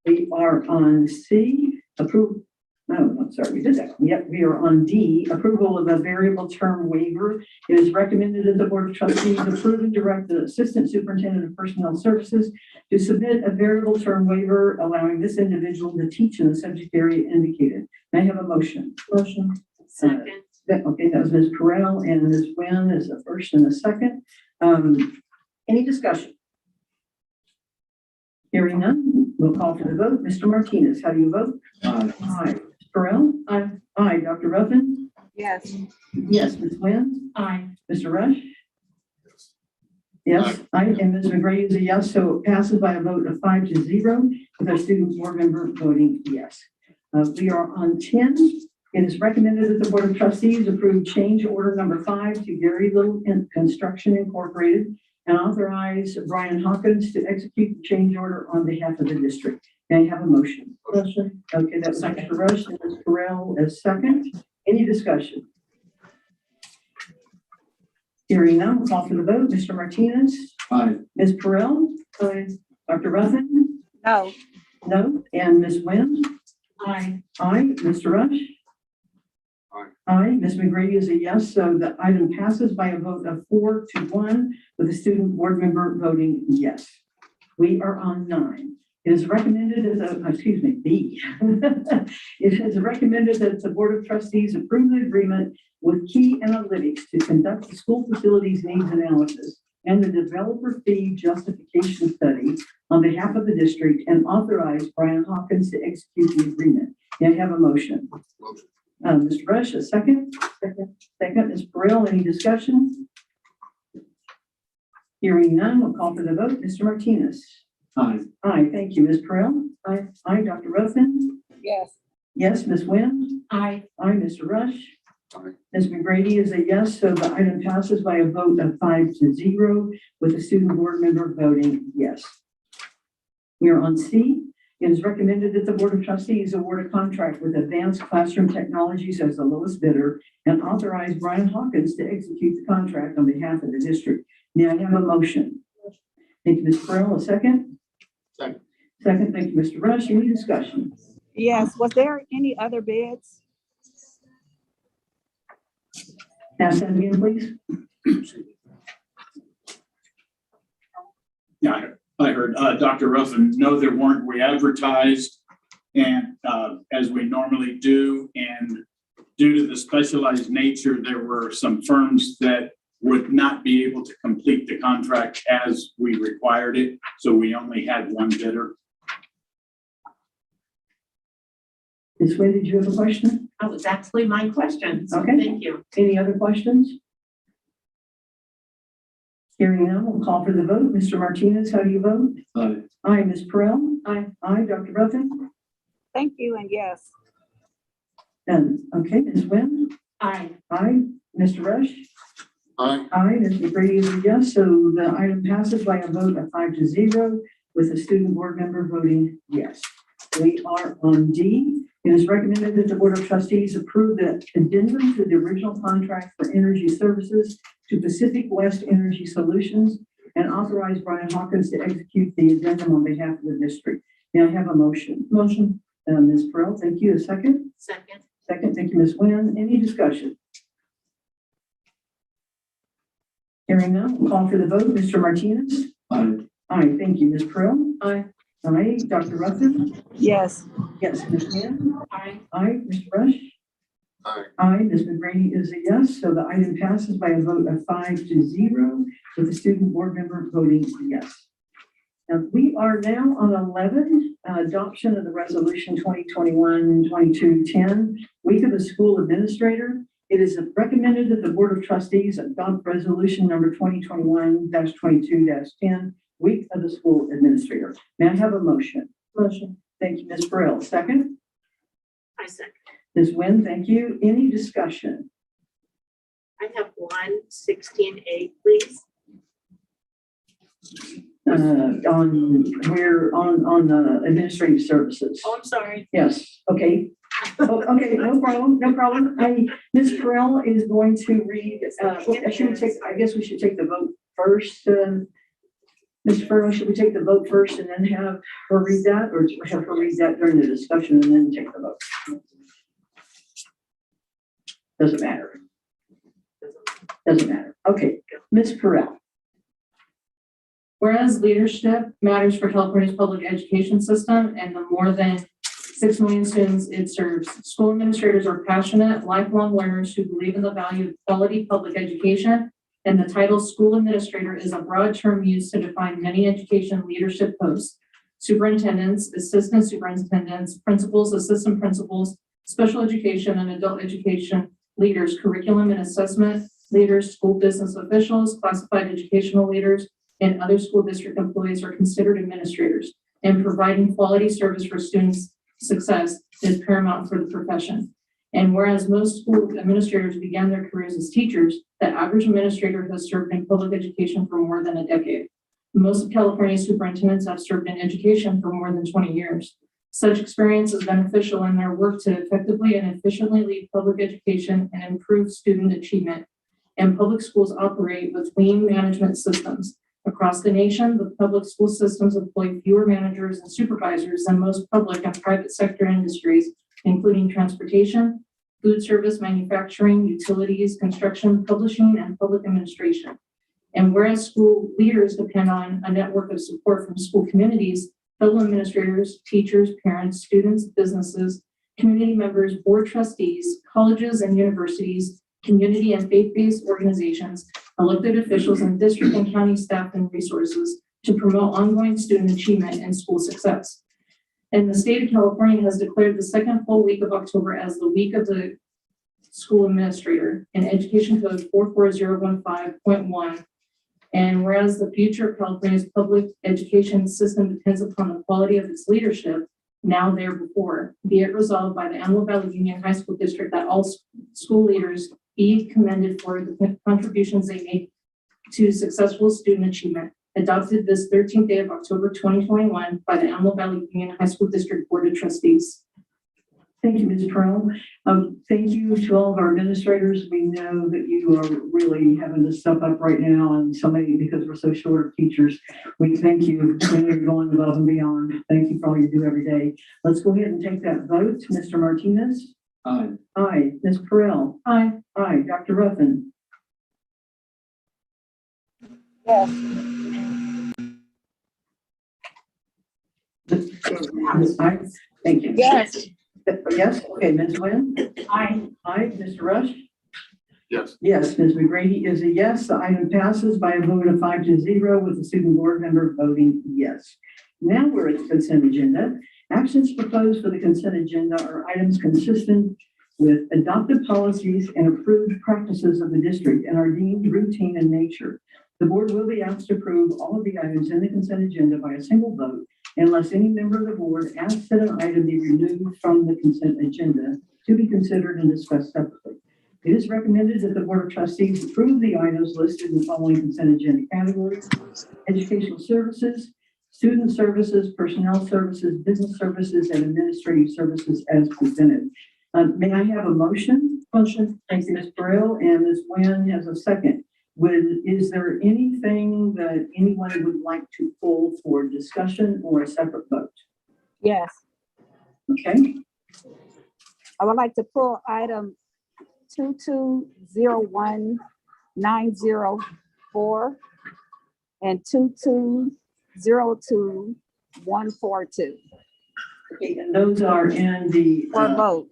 We are on C, approve. No, I'm sorry, we did that. Yep, we are on D, approval of a variable term waiver. It is recommended that the Board of Trustees approve and direct the Assistant Superintendent of Personnel Services to submit a variable term waiver allowing this individual to teach in the subject area indicated. May I have a motion? Motion. Second. Okay, that was Ms. Perrell and Ms. Nguyen is the first and the second. Any discussion? Hearing none, we'll call for the vote. Mr. Martinez, how do you vote? Aye. Aye. Perrell? Aye. Aye. Dr. Ruffin? Yes. Yes. Ms. Nguyen? Aye. Mr. Rush? Yes. Aye. And Ms. McGrady is a yes, so it passes by a vote of 5-0 with our student board member voting yes. We are on 10. It is recommended that the Board of Trustees approve change order number 5 to Gary Little Construction Incorporated and authorize Brian Hawkins to execute the change order on behalf of the district. May I have a motion? Motion. Okay, that's Mr. Rush and Ms. Perrell as second. Any discussion? Hearing none, we'll call for the vote. Mr. Martinez? Aye. Ms. Perrell? Aye. Dr. Ruffin? No. No. And Ms. Nguyen? Aye. Aye. Mr. Rush? Aye. Aye. Ms. McGrady is a yes, so the item passes by a vote of 4-1 with the student board member voting yes. We are on 9. It is recommended B. It is recommended that the Board of Trustees approve the agreement with Key Analytics to conduct the school facilities needs analysis and the developer fee justification study on behalf of the district and authorize Brian Hawkins to execute the agreement. May I have a motion? Mr. Rush, a second? Second, Ms. Burrell, any discussion? Hearing none, we'll call for the vote. Mr. Martinez. Aye. Aye, thank you. Ms. Burrell. Aye. Aye, Dr. Ruffin. Yes. Yes, Ms. Wynn. Aye. Aye, Mr. Rush. Ms. McGrady is a yes, so the item passes by a vote of 5-0 with the student board member voting yes. We are on C. It is recommended that the Board of Trustees award a contract with Advanced Classroom Technologies as the lowest bidder and authorize Brian Hawkins to execute the contract on behalf of the district. May I have a motion? Thank you, Ms. Burrell. A second? Second. Second, thank you, Mr. Rush. Any discussion? Yes. Was there any other bids? Ask that again, please. Yeah, I heard Dr. Ruffin, no, there weren't. We advertised and as we normally do, and due to the specialized nature, there were some firms that would not be able to complete the contract as we required it. So we only had one bidder. Ms. Wynn, did you have a question? That was actually my question. So Okay. thank you. Any other questions? Hearing none, we'll call for the vote. Mr. Martinez, how do you vote? Aye. Aye, Ms. Perrell. Aye. Aye, Dr. Ruffin. Thank you and yes. And, okay, Ms. Wynn. Aye. Aye. Mr. Rush. Aye. Aye, Ms. McGrady is a yes, so the item passes by a vote of 5-0 with a student board member voting yes. We are on D. It is recommended that the Board of Trustees approve the addendum to the original contract for energy services to Pacific West Energy Solutions and authorize Brian Hawkins to execute the addendum on behalf of the district. May I have a motion? Motion. Ms. Perrell, thank you. A second? Second. Second, thank you, Ms. Wynn. Any discussion? Hearing none, we'll call for the vote. Mr. Martinez? Aye. Aye, thank you. Ms. Perrell? Aye. Aye, Dr. Ruffin? Yes. Yes, Ms. Wynn? Aye. Aye, Mr. Rush? Aye. Aye, Ms. McGrady is a yes, so the item passes by a vote of 5-0 with the student board member voting yes. Now, we are now on 11, adoption of the resolution 2021-2210, week of the school administrator. It is recommended that the Board of Trustees adopt resolution number 2021-22-10, week of the school administrator. May I have a motion? Motion. Thank you, Ms. Burrell. Second? I second. Ms. Wynn, thank you. Any discussion? I have 116A, please. On administrative services. Oh, I'm sorry. Yes, okay. Oh, okay, no problem, no problem. Ms. Perrell is going to read, I guess we should take the vote first. Ms. Perrell, should we take the vote first and then have her read that, or have her read that during the discussion and then take the vote? Doesn't matter. Doesn't matter. Okay, Ms. Perrell. Whereas leadership matters for California's public education system and the more than 6 million students it serves. School administrators are passionate, lifelong learners who believe in the value of quality public education, and the title school administrator is a broad term used to define many education leadership posts: superintendents, assistant superintendents, principals, assistant principals, special education and adult education leaders, curriculum and assessment leaders, school business officials, classified educational leaders, and other school district employees are considered administrators, and providing quality service for students' success is paramount for the profession. And whereas most school administrators began their careers as teachers, the average administrator has served in public education for more than a decade. Most of California's superintendents have served in education for more than 20 years. Such experience is beneficial in their work to effectively and efficiently lead public education and improve student achievement. And public schools operate with lean management systems. Across the nation, the public school systems employ fewer managers and supervisors than most public and private sector industries, including transportation, food service, manufacturing, utilities, construction, publishing, and public administration. And whereas school leaders depend on a network of support from school communities, fellow administrators, teachers, parents, students, businesses, community members, board trustees, colleges and universities, community and faith-based organizations, elected officials, and district and county staff and resources to promote ongoing student achievement and school success. And the state of California has declared the second full week of October as the week of the school administrator in Education Code 44015.1. And whereas the future of California's public education system depends upon the quality of its leadership, now therefore, be it resolved by the Antelope Valley Union High School District that all school leaders be commended for the contributions they make to successful student achievement. Adopted this 13th day of October 2021 by the Antelope Valley Union High School District Board of Trustees. Thank you, Ms. Pearl. Thank you to all of our administrators. We know that you are really having to step up right now, and so many, because we're so short of teachers. We thank you. You're going above and beyond. Thank you for all you do every day. Let's go ahead and take that vote. Mr. Martinez? Aye. Aye. Ms. Pearl? Aye. Aye. Dr. Ruffin? Yes. Aye. Thank you. Yes. Yes, okay, Ms. Nguyen? Aye. Aye. Mr. Rush? Yes. Yes, Ms. McGrady is a yes. The item passes by a vote of 5-0 with the student board member voting yes. Now we're at the consent agenda. Actions proposed for the consent agenda are items consistent with adopted policies and approved practices of the district and are deemed routine in nature. The board will be asked to approve all of the items in the consent agenda by a single vote unless any member of the board asks that an item be removed from the consent agenda to be considered and discussed separately. It is recommended that the Board of Trustees approve the items listed in the following consent agenda categories: educational services, student services, personnel services, business services, and administrative services as presented. May I have a motion? Motion. Thank you, Ms. Burrell, and Ms. Nguyen has a second. Is there anything that anyone would like to pull for discussion or a separate vote? Yes. Okay. I would like to pull item 2201904 and 2202142. Okay, and those are in the For vote.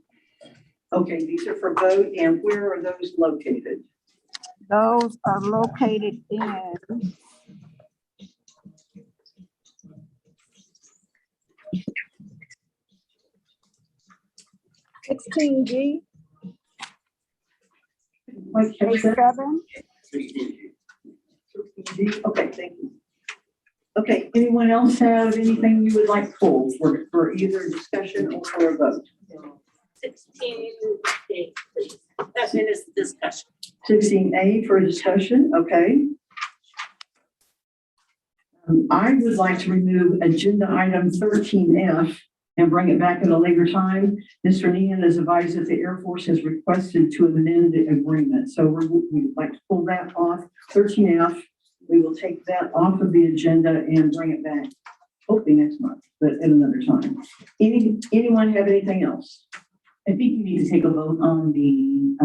Okay, these are for vote, and where are those located? Those are located in (16G), page 7. Okay, thank you. Okay, anyone else have anything you would like pulled for either discussion or for a vote? 16A, please. That is discussion. 16A for discussion, okay. I would like to remove agenda item 13F and bring it back at a later time. Mr. Nehan has advised that the Air Force has requested to amend the agreement. So we'd like to pull that off. 13F, we will take that off of the agenda and bring it back, hopefully next month, but at another time. Anyone have anything else? I think you need to take a vote on the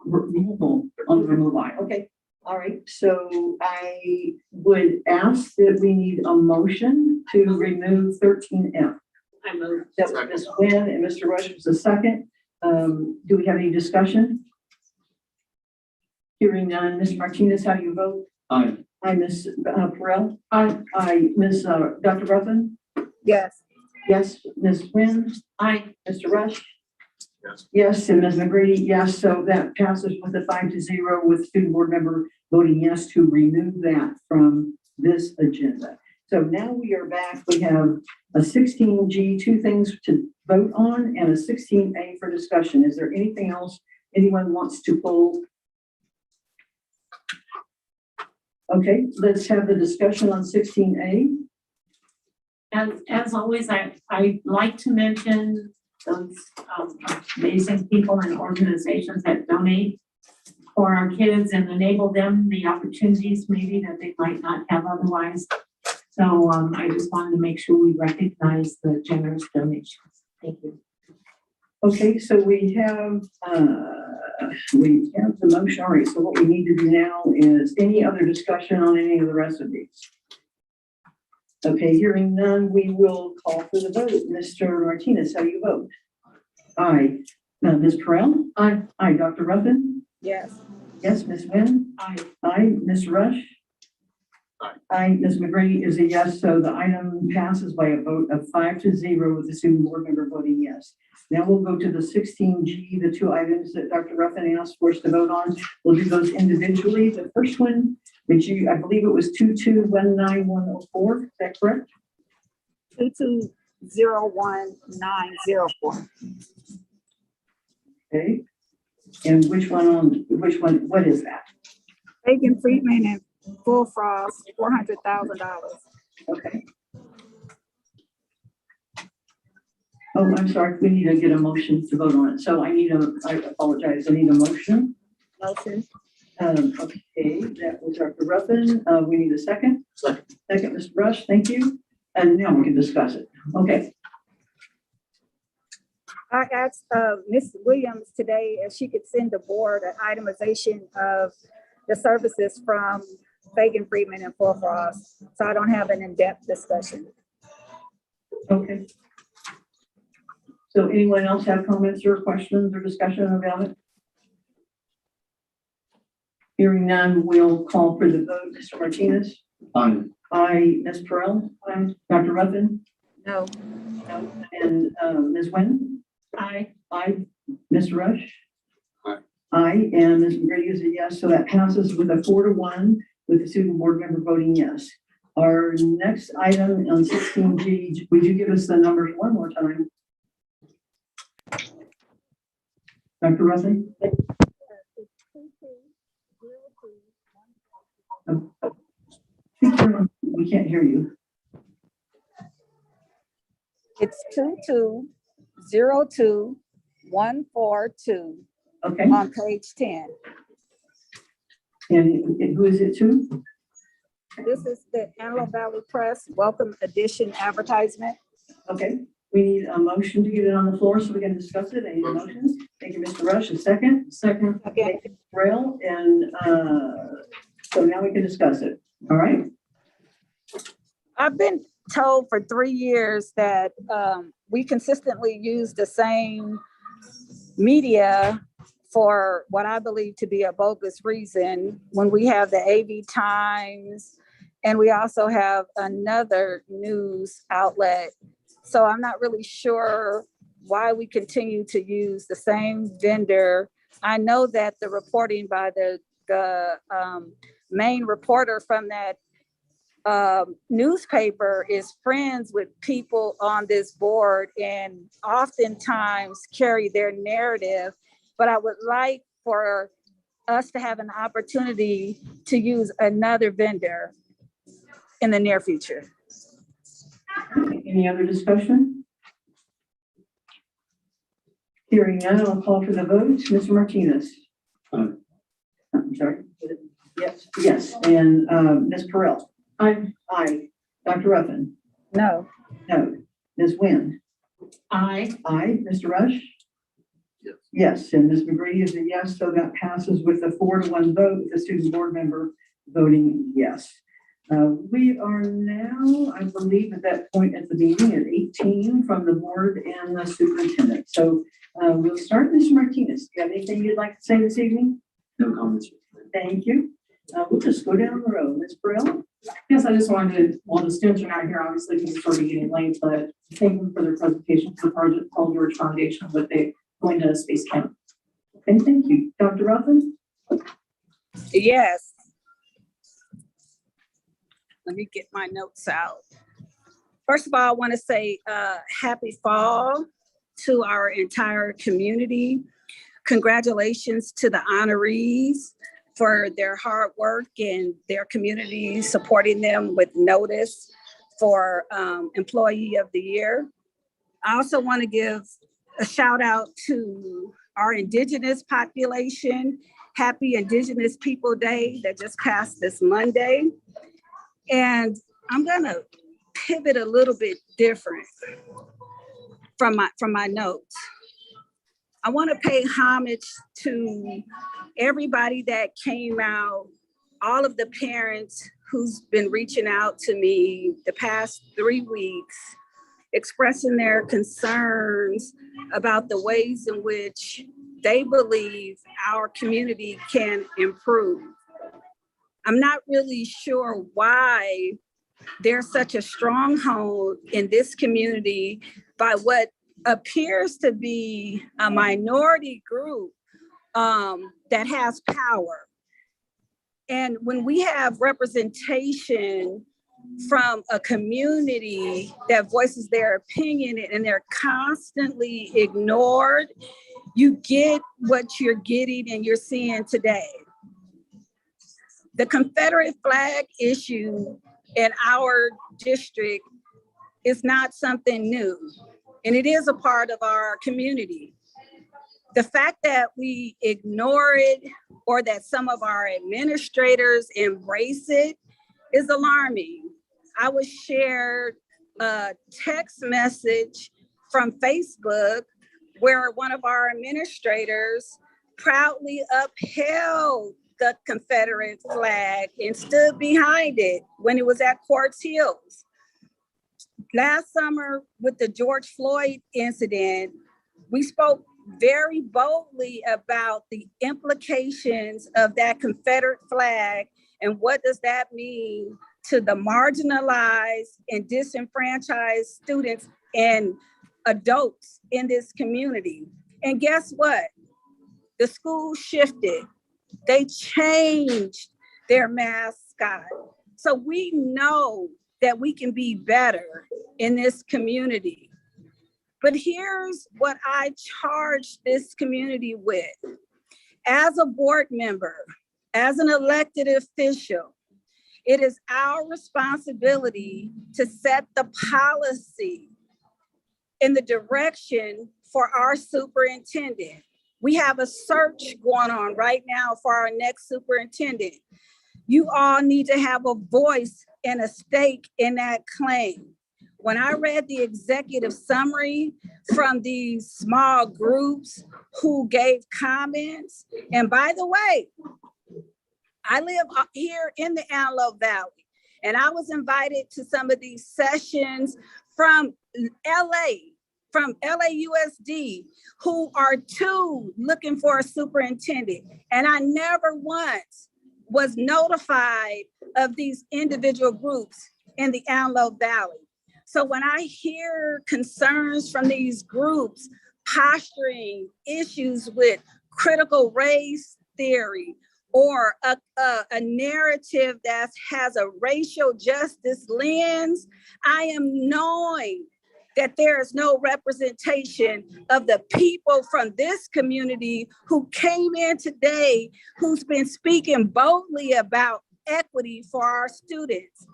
removal. Okay, all right. So I would ask that we need a motion to remove 13F. I move. That was Ms. Nguyen and Mr. Rush was the second. Do we have any discussion? Hearing none. Ms. Martinez, how do you vote? Aye. Aye, Ms. Perrell? Aye. Aye, Ms. Dr. Ruffin? Yes. Yes, Ms. Nguyen? Aye. Mr. Rush? Yes. Yes, and Ms. McGrady, yes. So that passes with a 5-0 with student board member voting yes to remove that from this agenda. So now we are back. We have a 16G, two things to vote on, and a 16A for discussion. Is there anything else anyone wants to pull? Okay, let's have the discussion on 16A. And as always, I'd like to mention those amazing people and organizations that donate for our kids and enable them the opportunities maybe that they might not have otherwise. So I just wanted to make sure we recognize the generous donations. Thank you. Okay, so we have the motion. All right, so what we need to do now is any other discussion on any of the rest of these? Okay, hearing none, we will call for the vote. Mr. Martinez, how do you vote? Aye. Ms. Perrell? Aye. Aye. Dr. Ruffin? Yes. Yes. Ms. Nguyen? Aye. Aye. Ms. Rush? Aye. Aye. Ms. McGrady is a yes, so the item passes by a vote of 5-0 with the student board member voting yes. Now we'll go to the 16G, the two items that Dr. Ruffin asked for us to vote on. We'll do those individually. The first one, which I believe it was 2219104, is that correct? 2201904. Okay. And what is that? Bacon Friedman and Full Frost, $400,000. Okay. Oh, I'm sorry, we need to get a motion to vote on it. So I apologize, I need a motion. Motion. Okay, that was Dr. Ruffin. We need a second. Second. Second, Mr. Rush, thank you. And now we can discuss it. Okay. I asked Ms. Williams today if she could send the board an itemization of the services from Fagan Friedman and Full Frost, so I don't have an in-depth discussion. Okay. So anyone else have comments or questions or discussion about it? Hearing none, we'll call for the vote. Mr. Martinez? Aye. Aye. Ms. Perrell? Aye. Dr. Ruffin? No. No. And Ms. Nguyen? Aye. Aye. Mr. Rush? Aye. Aye. And Ms. McGrady is a yes, so that passes with a 4-1 with the student board member voting yes. Our next item on 16G, would you give us the numbers one more time? Dr. Ruffin? We can't hear you. It's 2202142. Okay. On page 10. And who is it to? This is the Antelope Valley Press Welcome Edition advertisement. Okay, we need a motion to get it on the floor so we can discuss it. Any motions? Thank you, Mr. Rush. A second? Second. Okay. Rail, and so now we can discuss it. All right. I've been told for 3 years that we consistently use the same media for what I believe to be a bogus reason when we have the AV Times and we also have another news outlet. So I'm not really sure why we continue to use the same vendor. I know that the reporting by the main reporter from that newspaper is friends with people on this board and oftentimes carry their narrative, but I would like for us to have an opportunity to use another vendor in the near future. Any other discussion? Hearing none, I'll call for the vote. Mr. Martinez? I'm sorry. Yes, yes. And Ms. Perrell? Aye. Aye. Dr. Ruffin? No. No. Ms. Nguyen? Aye. Aye. Mr. Rush? Yes. Yes, and Ms. McGrady is a yes, so that passes with a 4-1 vote, with the student board member voting yes. We are now, I believe, at that point at the meeting at 18 from the board and the superintendent. So we'll start. Mr. Martinez, do you have anything you'd like to say this evening? No comments. Thank you. We'll just go down the road. Ms. Burrell? Yes, I just wanted to, well, the students are not here, obviously, because it's already getting late, but thank them for their presentation to the project Paul George Foundation, but they going to space camp. And thank you. Dr. Ruffin? Yes. Let me get my notes out. First of all, I want to say happy fall to our entire community. Congratulations to the honorees for their hard work and their community supporting them with notice for Employee of the Year. I also want to give a shout out to our Indigenous population. Happy Indigenous People Day that just passed this Monday. And I'm gonna pivot a little bit different from my notes. I want to pay homage to everybody that came out, all of the parents who's been reaching out to me the past 3 weeks, expressing their concerns about the ways in which they believe our community can improve. I'm not really sure why there's such a stronghold in this community by what appears to be a minority group that has power. And when we have representation from a community that voices their opinion and they're constantly ignored, you get what you're getting and you're seeing today. The Confederate flag issue in our district is not something new, and it is a part of our community. The fact that we ignore it or that some of our administrators embrace it is alarming. I was shared a text message from Facebook where one of our administrators proudly upheld the Confederate flag and stood behind it when it was at Quartz Hills. Last summer with the George Floyd incident, we spoke very boldly about the implications of that Confederate flag and what does that mean to the marginalized and disenfranchised students and adults in this community. And guess what? The school shifted. They changed their mascot. So we know that we can be better in this community. But here's what I charge this community with. As a board member, as an elected official, it is our responsibility to set the policy in the direction for our superintendent. We have a search going on right now for our next superintendent. You all need to have a voice and a stake in that claim. When I read the executive summary from these small groups who gave comments, and by the way, I live here in the Antelope Valley, and I was invited to some of these sessions from LA, from LAUSD, who are too looking for a superintendent. And I never once was notified of these individual groups in the Antelope Valley. So when I hear concerns from these groups posturing issues with critical race theory or a narrative that has a racial justice lens, I am knowing that there is no representation of the people from this community who came in today, who's been speaking boldly about equity for our students.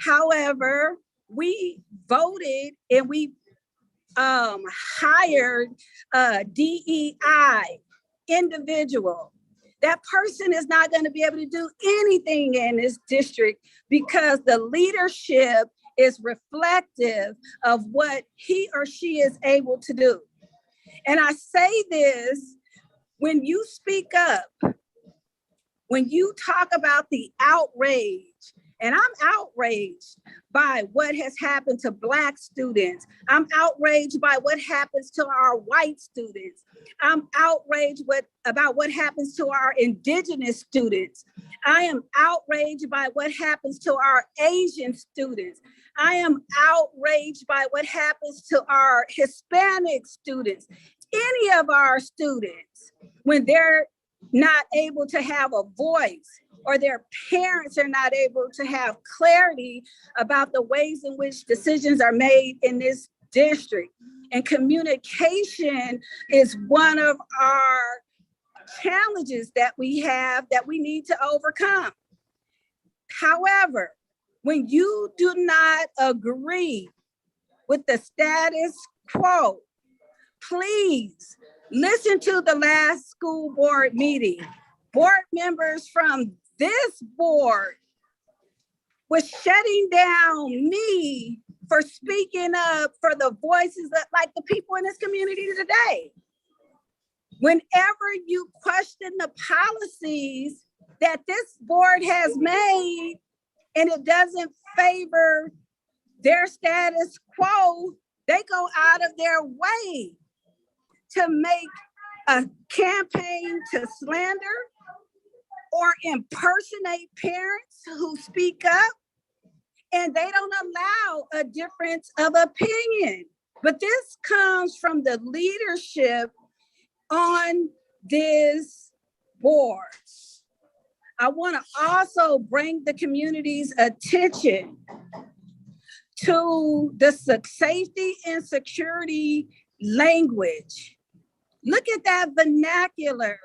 However, we voted and we hired a DEI individual. That person is not going to be able to do anything in this district because the leadership is reflective of what he or she is able to do. And I say this, when you speak up, when you talk about the outrage, and I'm outraged by what has happened to Black students. I'm outraged by what happens to our white students. I'm outraged about what happens to our Indigenous students. I am outraged by what happens to our Asian students. I am outraged by what happens to our Hispanic students. Any of our students, when they're not able to have a voice, or their parents are not able to have clarity about the ways in which decisions are made in this district. And communication is one of our challenges that we have that we need to overcome. However, when you do not agree with the status quo, please listen to the last school board meeting. Board members from this board was shutting down me for speaking up for the voices of like the people in this community today. Whenever you question the policies that this board has made and it doesn't favor their status quo, they go out of their way to make a campaign to slander or impersonate parents who speak up, and they don't allow a difference of opinion. But this comes from the leadership on this board. I want to also bring the community's attention to the safety and security language. Look at that vernacular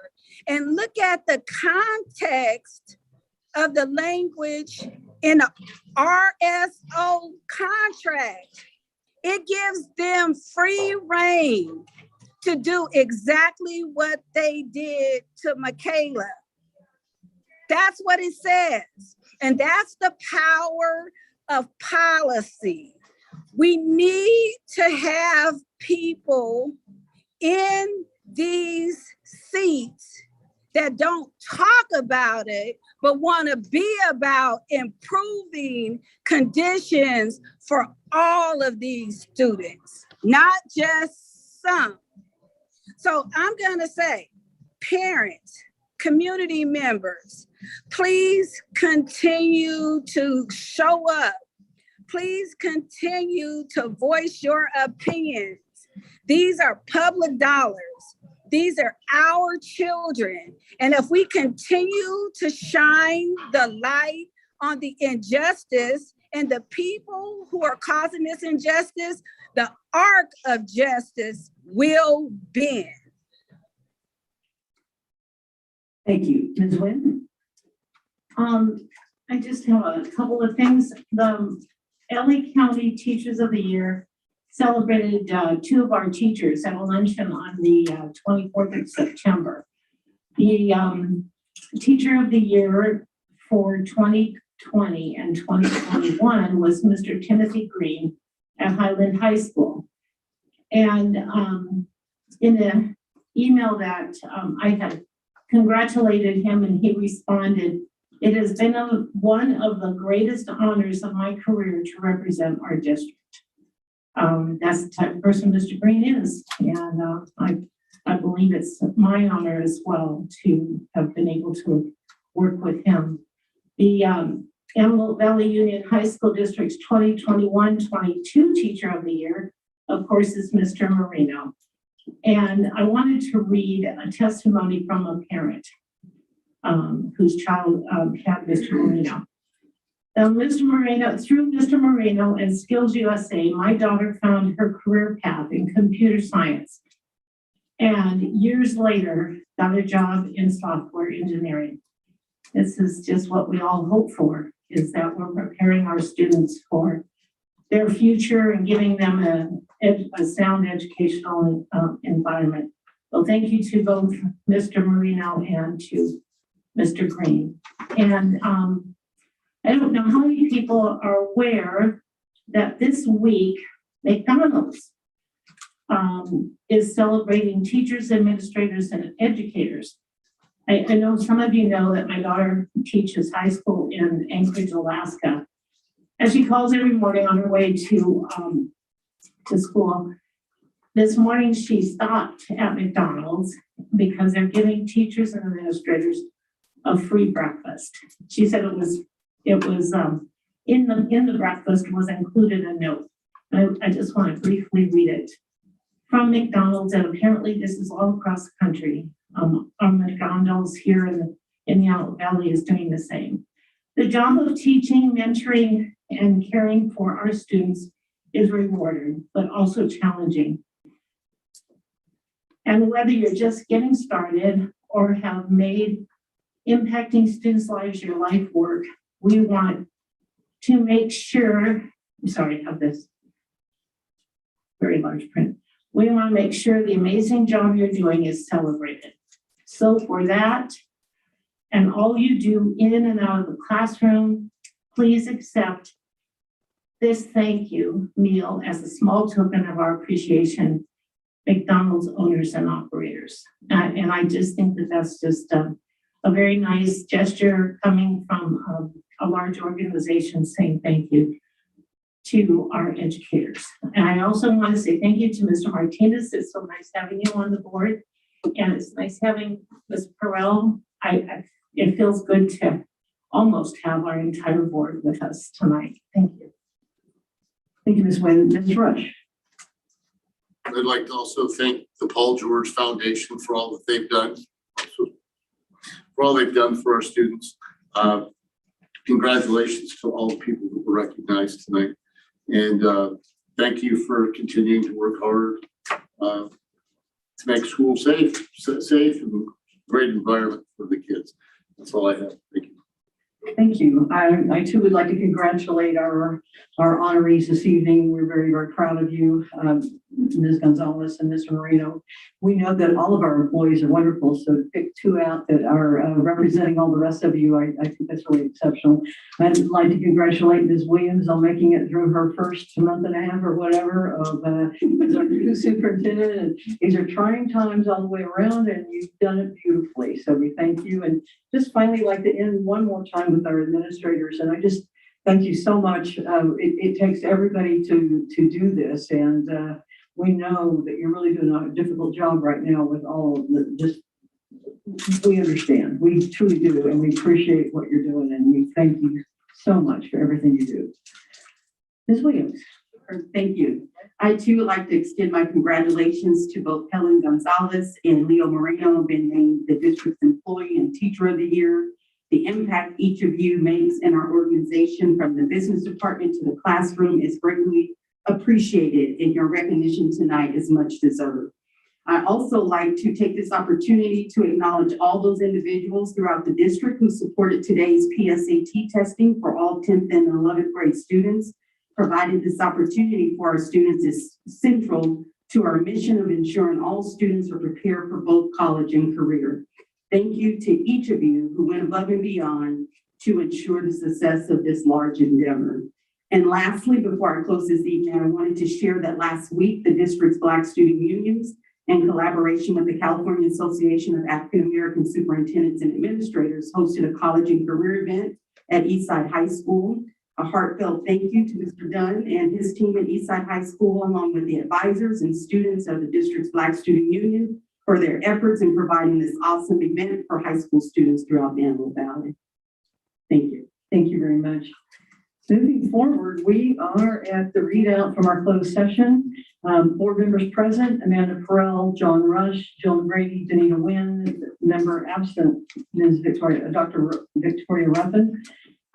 and look at the context of the language in the RSO contract. It gives them free rein to do exactly what they did to Michaela. That's what it says. And that's the power of policy. We need to have people in these seats that don't talk about it, but want to be about improving conditions for all of these students, not just some. So I'm going to say, parents, community members, please continue to show up. Please continue to voice your opinions. These are public dollars. These are our children. And if we continue to shine the light on the injustice and the people who are causing this injustice, the arc of justice will bend. Thank you. Ms. Nguyen? I just have a couple of things. The Ellie County Teachers of the Year celebrated two of our teachers at a luncheon on the 24th of September. The Teacher of the Year for 2020 and 2021 was Mr. Timothy Green at Highland High School. And in the email that I had congratulated him and he responded, "It has been one of the greatest honors of my career to represent our district." That's the type of person Mr. Green is. And I believe it's my honor as well to have been able to work with him. The Antelope Valley Union High School District's 2021-22 Teacher of the Year, of course, is Mr. Marino. And I wanted to read a testimony from a parent whose child had Mr. Marino. Mr. Marino, through Mr. Marino and Skills USA, my daughter found her career path in computer science. And years later, got a job in software engineering. This is just what we all hope for, is that we're preparing our students for their future and giving them a sound educational environment. So thank you to both Mr. Marino and to Mr. Green. And I don't know how many people are aware that this week, McDonald's is celebrating teachers, administrators, and educators. I know some of you know that my daughter teaches high school in Anchorage, Alaska. And she calls every morning on her way to school. This morning she stopped at McDonald's because they're giving teachers and administrators a free breakfast. She said it was in the breakfast was included a note. I just want to briefly read it from McDonald's, and apparently this is all across the country. Our McDonald's here in the Antelope Valley is doing the same. The job of teaching, mentoring, and caring for our students is rewarding, but also challenging. And whether you're just getting started or have made impacting students' lives your life work, we want to make sure, I'm sorry, I have this very large print. We want to make sure the amazing job you're doing is celebrated. So for that, and all you do in and out of the classroom, please accept this thank you meal as a small token of our appreciation McDonald's owners and operators. And I just think that that's just a very nice gesture coming from a large organization saying thank you to our educators. And I also want to say thank you to Mr. Martinez. It's so nice having you on the board. And it's nice having Ms. Perrell. It feels good to almost have our entire board with us tonight. Thank you. Thank you, Ms. Nguyen. Ms. Rush. I'd like to also thank the Paul George Foundation for all that they've done, for our students. Congratulations to all the people that were recognized tonight. And thank you for continuing to work hard to make school safe and great environment for the kids. That's all I have. Thank you. Thank you. I too would like to congratulate our honorees this evening. We're very, very proud of you, Ms. Gonzalez and Mr. Moreno. We know that all of our employees are wonderful, so to pick two out that are representing all the rest of you, I think that's really exceptional. I'd like to congratulate Ms. Williams on making it through her first month and a half or whatever of as our new superintendent. And these are trying times all the way around, and you've done it beautifully. So we thank you. And just finally like to end one more time with our administrators, and I just thank you so much. It takes everybody to do this, and we know that you're really doing a difficult job right now with all of the we understand, we truly do, and we appreciate what you're doing, and we thank you so much for everything you do. Ms. Williams. Thank you. I too would like to extend my congratulations to both Helen Gonzalez and Leo Moreno, being named the district's employee and teacher of the year. The impact each of you makes in our organization from the business department to the classroom is greatly appreciated, and your recognition tonight is much deserved. I also like to take this opportunity to acknowledge all those individuals throughout the district who supported today's PSAT testing for all 10th and 11th grade students. Provided this opportunity for our students is central to our mission of ensuring all students are prepared for both college and career. Thank you to each of you who went above and beyond to ensure the success of this large endeavor. And lastly, before I close this evening, I wanted to share that last week, the district's Black Student Unions, in collaboration with the California Association of African American Superintendents and Administrators, hosted a college and career event at Eastside High School. A heartfelt thank you to Mr. Dunn and his team at Eastside High School, along with the advisors and students of the district's Black Student Union, for their efforts in providing this awesome event for high school students throughout the Antelope Valley. Thank you. Thank you very much. Moving forward, we are at the readout from our closed session. Board members present: Amanda Perrell, John Rush, Jill McGrady, Danita Nguyen. Member absent, Dr. Victoria Ruffin.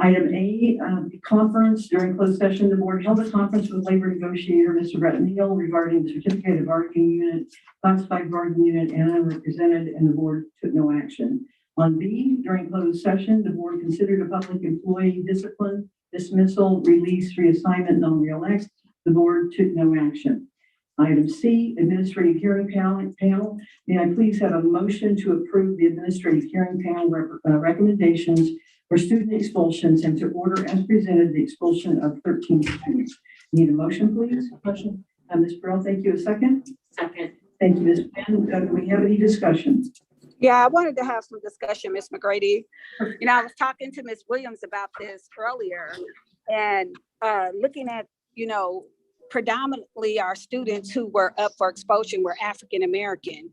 Item A, conference. During closed session, the board held a conference with labor negotiator, Mr. Brett Neal, regarding the certificated bargaining unit, classified bargaining unit, and unrepresented, and the board took no action. On B, during closed session, the board considered a public employee discipline, dismissal, release, reassignment, non-reelect. The board took no action. Item C, administrative hearing panel. May I please have a motion to approve the administrative hearing panel recommendations for student expulsions and to order as presented the expulsion of 13 students. Need a motion, please? Motion. Ms. Burrell, thank you. A second? Second. Thank you, Ms. Penn. Do we have any discussion? Yeah, I wanted to have some discussion, Ms. McGrady. You know, I was talking to Ms. Williams about this earlier, and looking at, you know, predominantly our students who were up for expulsion were African American.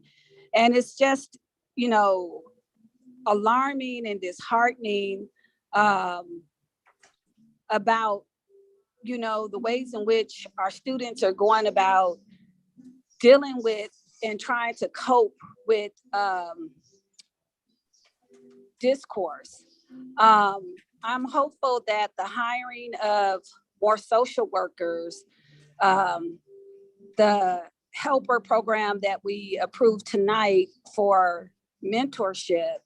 And it's just, you know, alarming and disheartening about, you know, the ways in which our students are going about dealing with and trying to cope with discourse. I'm hopeful that the hiring of more social workers, the helper program that we approved tonight for mentorship,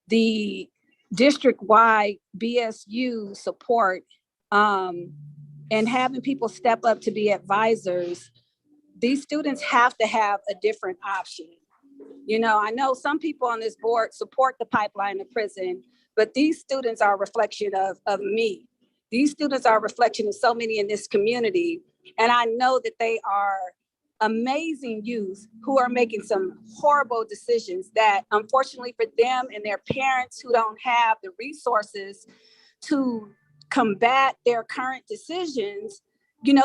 the district-wide BSU support, and having people step up to be advisors, these students have to have a different option. You know, I know some people on this board support the pipeline to prison, but these students are a reflection of me. These students are a reflection of so many in this community. And I know that they are amazing youth who are making some horrible decisions that unfortunately for them and their parents who don't have the resources to combat their current decisions,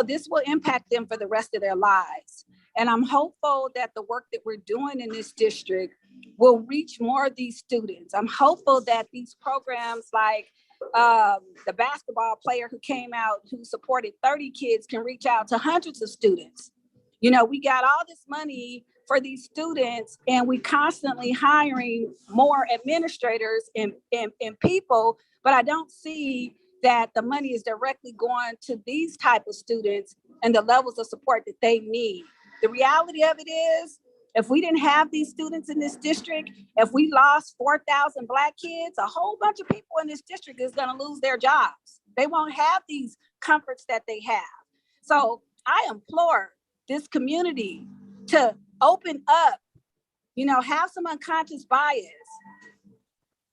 this will impact them for the rest of their lives. And I'm hopeful that the work that we're doing in this district will reach more of these students. I'm hopeful that these programs like the basketball player who came out who supported 30 kids can reach out to hundreds of students. We got all this money for these students and we constantly hiring more administrators and people, but I don't see that the money is directly going to these type of students and the levels of support that they need. The reality of it is, if we didn't have these students in this district, if we lost 4,000 Black kids, a whole bunch of people in this district is going to lose their jobs. They won't have these comforts that they have. So I implore this community to open up, have some unconscious bias.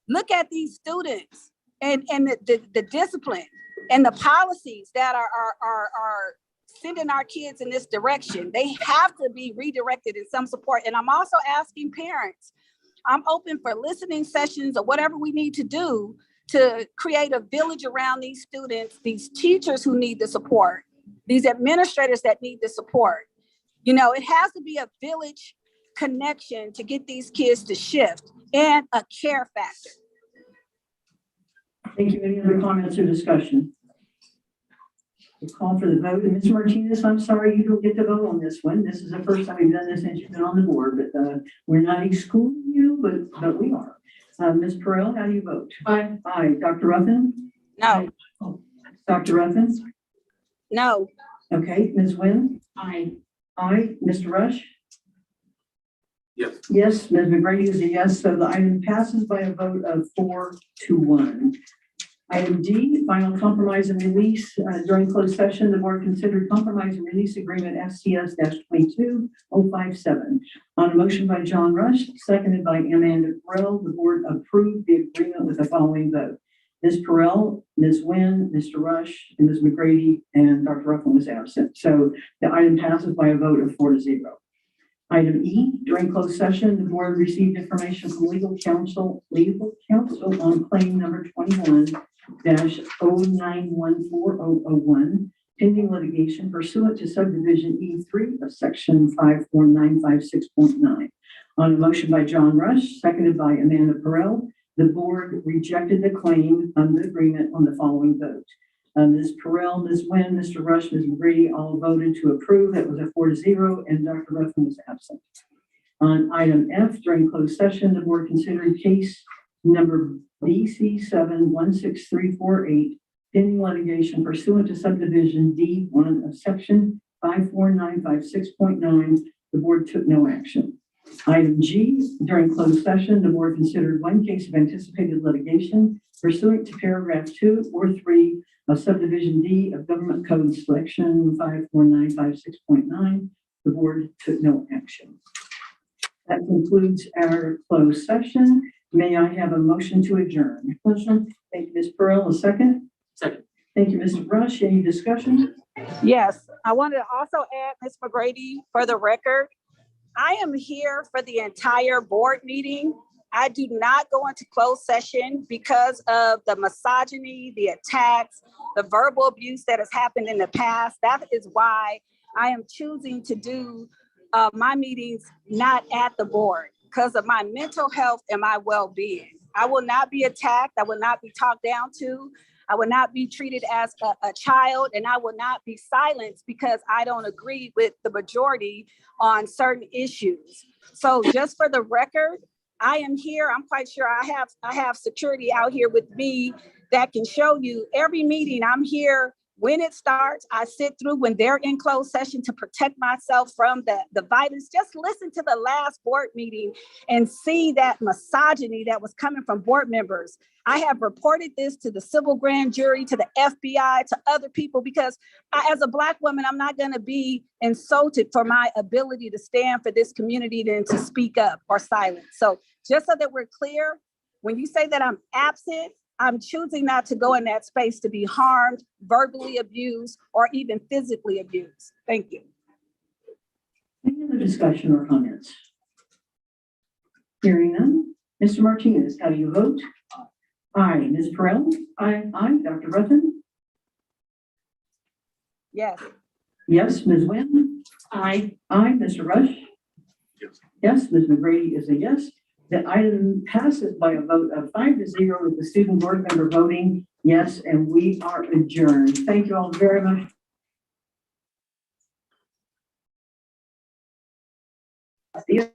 Look at these students and the discipline and the policies that are sending our kids in this direction. They have to be redirected in some support. And I'm also asking parents, I'm open for listening sessions or whatever we need to do to create a village around these students, these teachers who need the support, these administrators that need the support. It has to be a village connection to get these kids to shift and a care factor. Thank you. Any other comments or discussion? We'll call for the vote. And Ms. Martinez, I'm sorry you don't get to vote on this one. This is the first time we've done this since you've been on the board, but we're not excluding you, but we are. Ms. Perrell, how do you vote? Aye. Aye. Dr. Ruffin? No. Dr. Ruffin? No. Okay. Ms. Wynn? Aye. Aye. Mr. Rush? Yes. Yes. Ms. McGrady is a yes, so the item passes by a vote of 4-1. Item D, final compromise and release. During closed session, the board considered compromise and release agreement STS-22057. On a motion by John Rush, seconded by Amanda Perrell, the board approved the agreement with the following vote. Ms. Perrell, Ms. Wynn, Mr. Rush, and Ms. McGrady, and Dr. Ruffin was absent. So the item passes by a vote of 4-0. Item E, during closed session, the board received information from legal counsel on claim number 21-0914001, pending litigation pursuant to subdivision E3 of section 54956.9. On a motion by John Rush, seconded by Amanda Perrell, the board rejected the claim under the agreement on the following vote. Ms. Perrell, Ms. Wynn, Mr. Rush, Ms. McGrady all voted to approve. That was a 4-0, and Dr. Ruffin was absent. On item F, during closed session, the board considered case number BC7-16348, pending litigation pursuant to subdivision D1 of section 54956.9. The board took no action. Item G, during closed session, the board considered one case of anticipated litigation pursuant to paragraph 2 or 3 of subdivision D of government code section 54956.9. The board took no action. That concludes our closed session. May I have a motion to adjourn? Motion. Thank you, Ms. Perrell. A second? Second. Thank you, Mr. Rush. Any discussion? Yes, I wanted to also add, Ms. McGrady, for the record, I am here for the entire board meeting. I do not go into closed session because of the misogyny, the attacks, the verbal abuse that has happened in the past. That is why I am choosing to do my meetings not at the board, because of my mental health and my well-being. I will not be attacked. I will not be talked down to. I will not be treated as a child, and I will not be silenced because I don't agree with the majority on certain issues. So just for the record, I am here. I'm quite sure I have security out here with me that can show you every meeting. I'm here when it starts. I sit through when they're in closed session to protect myself from the violence. Just listen to the last board meeting and see that misogyny that was coming from board members. I have reported this to the civil grand jury, to the FBI, to other people, because as a Black woman, I'm not going to be insulted for my ability to stand for this community and to speak up or silence. So just so that we're clear, when you say that I'm absent, I'm choosing not to go in that space to be harmed, verbally abused, or even physically abused. Thank you. Any other discussion or comments? Hearing none. Mr. Martinez, how do you vote? Aye. Ms. Perrell? Aye. Aye. Dr. Ruffin? Yes. Yes. Ms. Nguyen? Aye. Aye. Mr. Rush? Yes. Ms. McGrady is a yes. The item passes by a vote of 5-0 with the student board member voting yes, and we are adjourned. Thank you all very much. The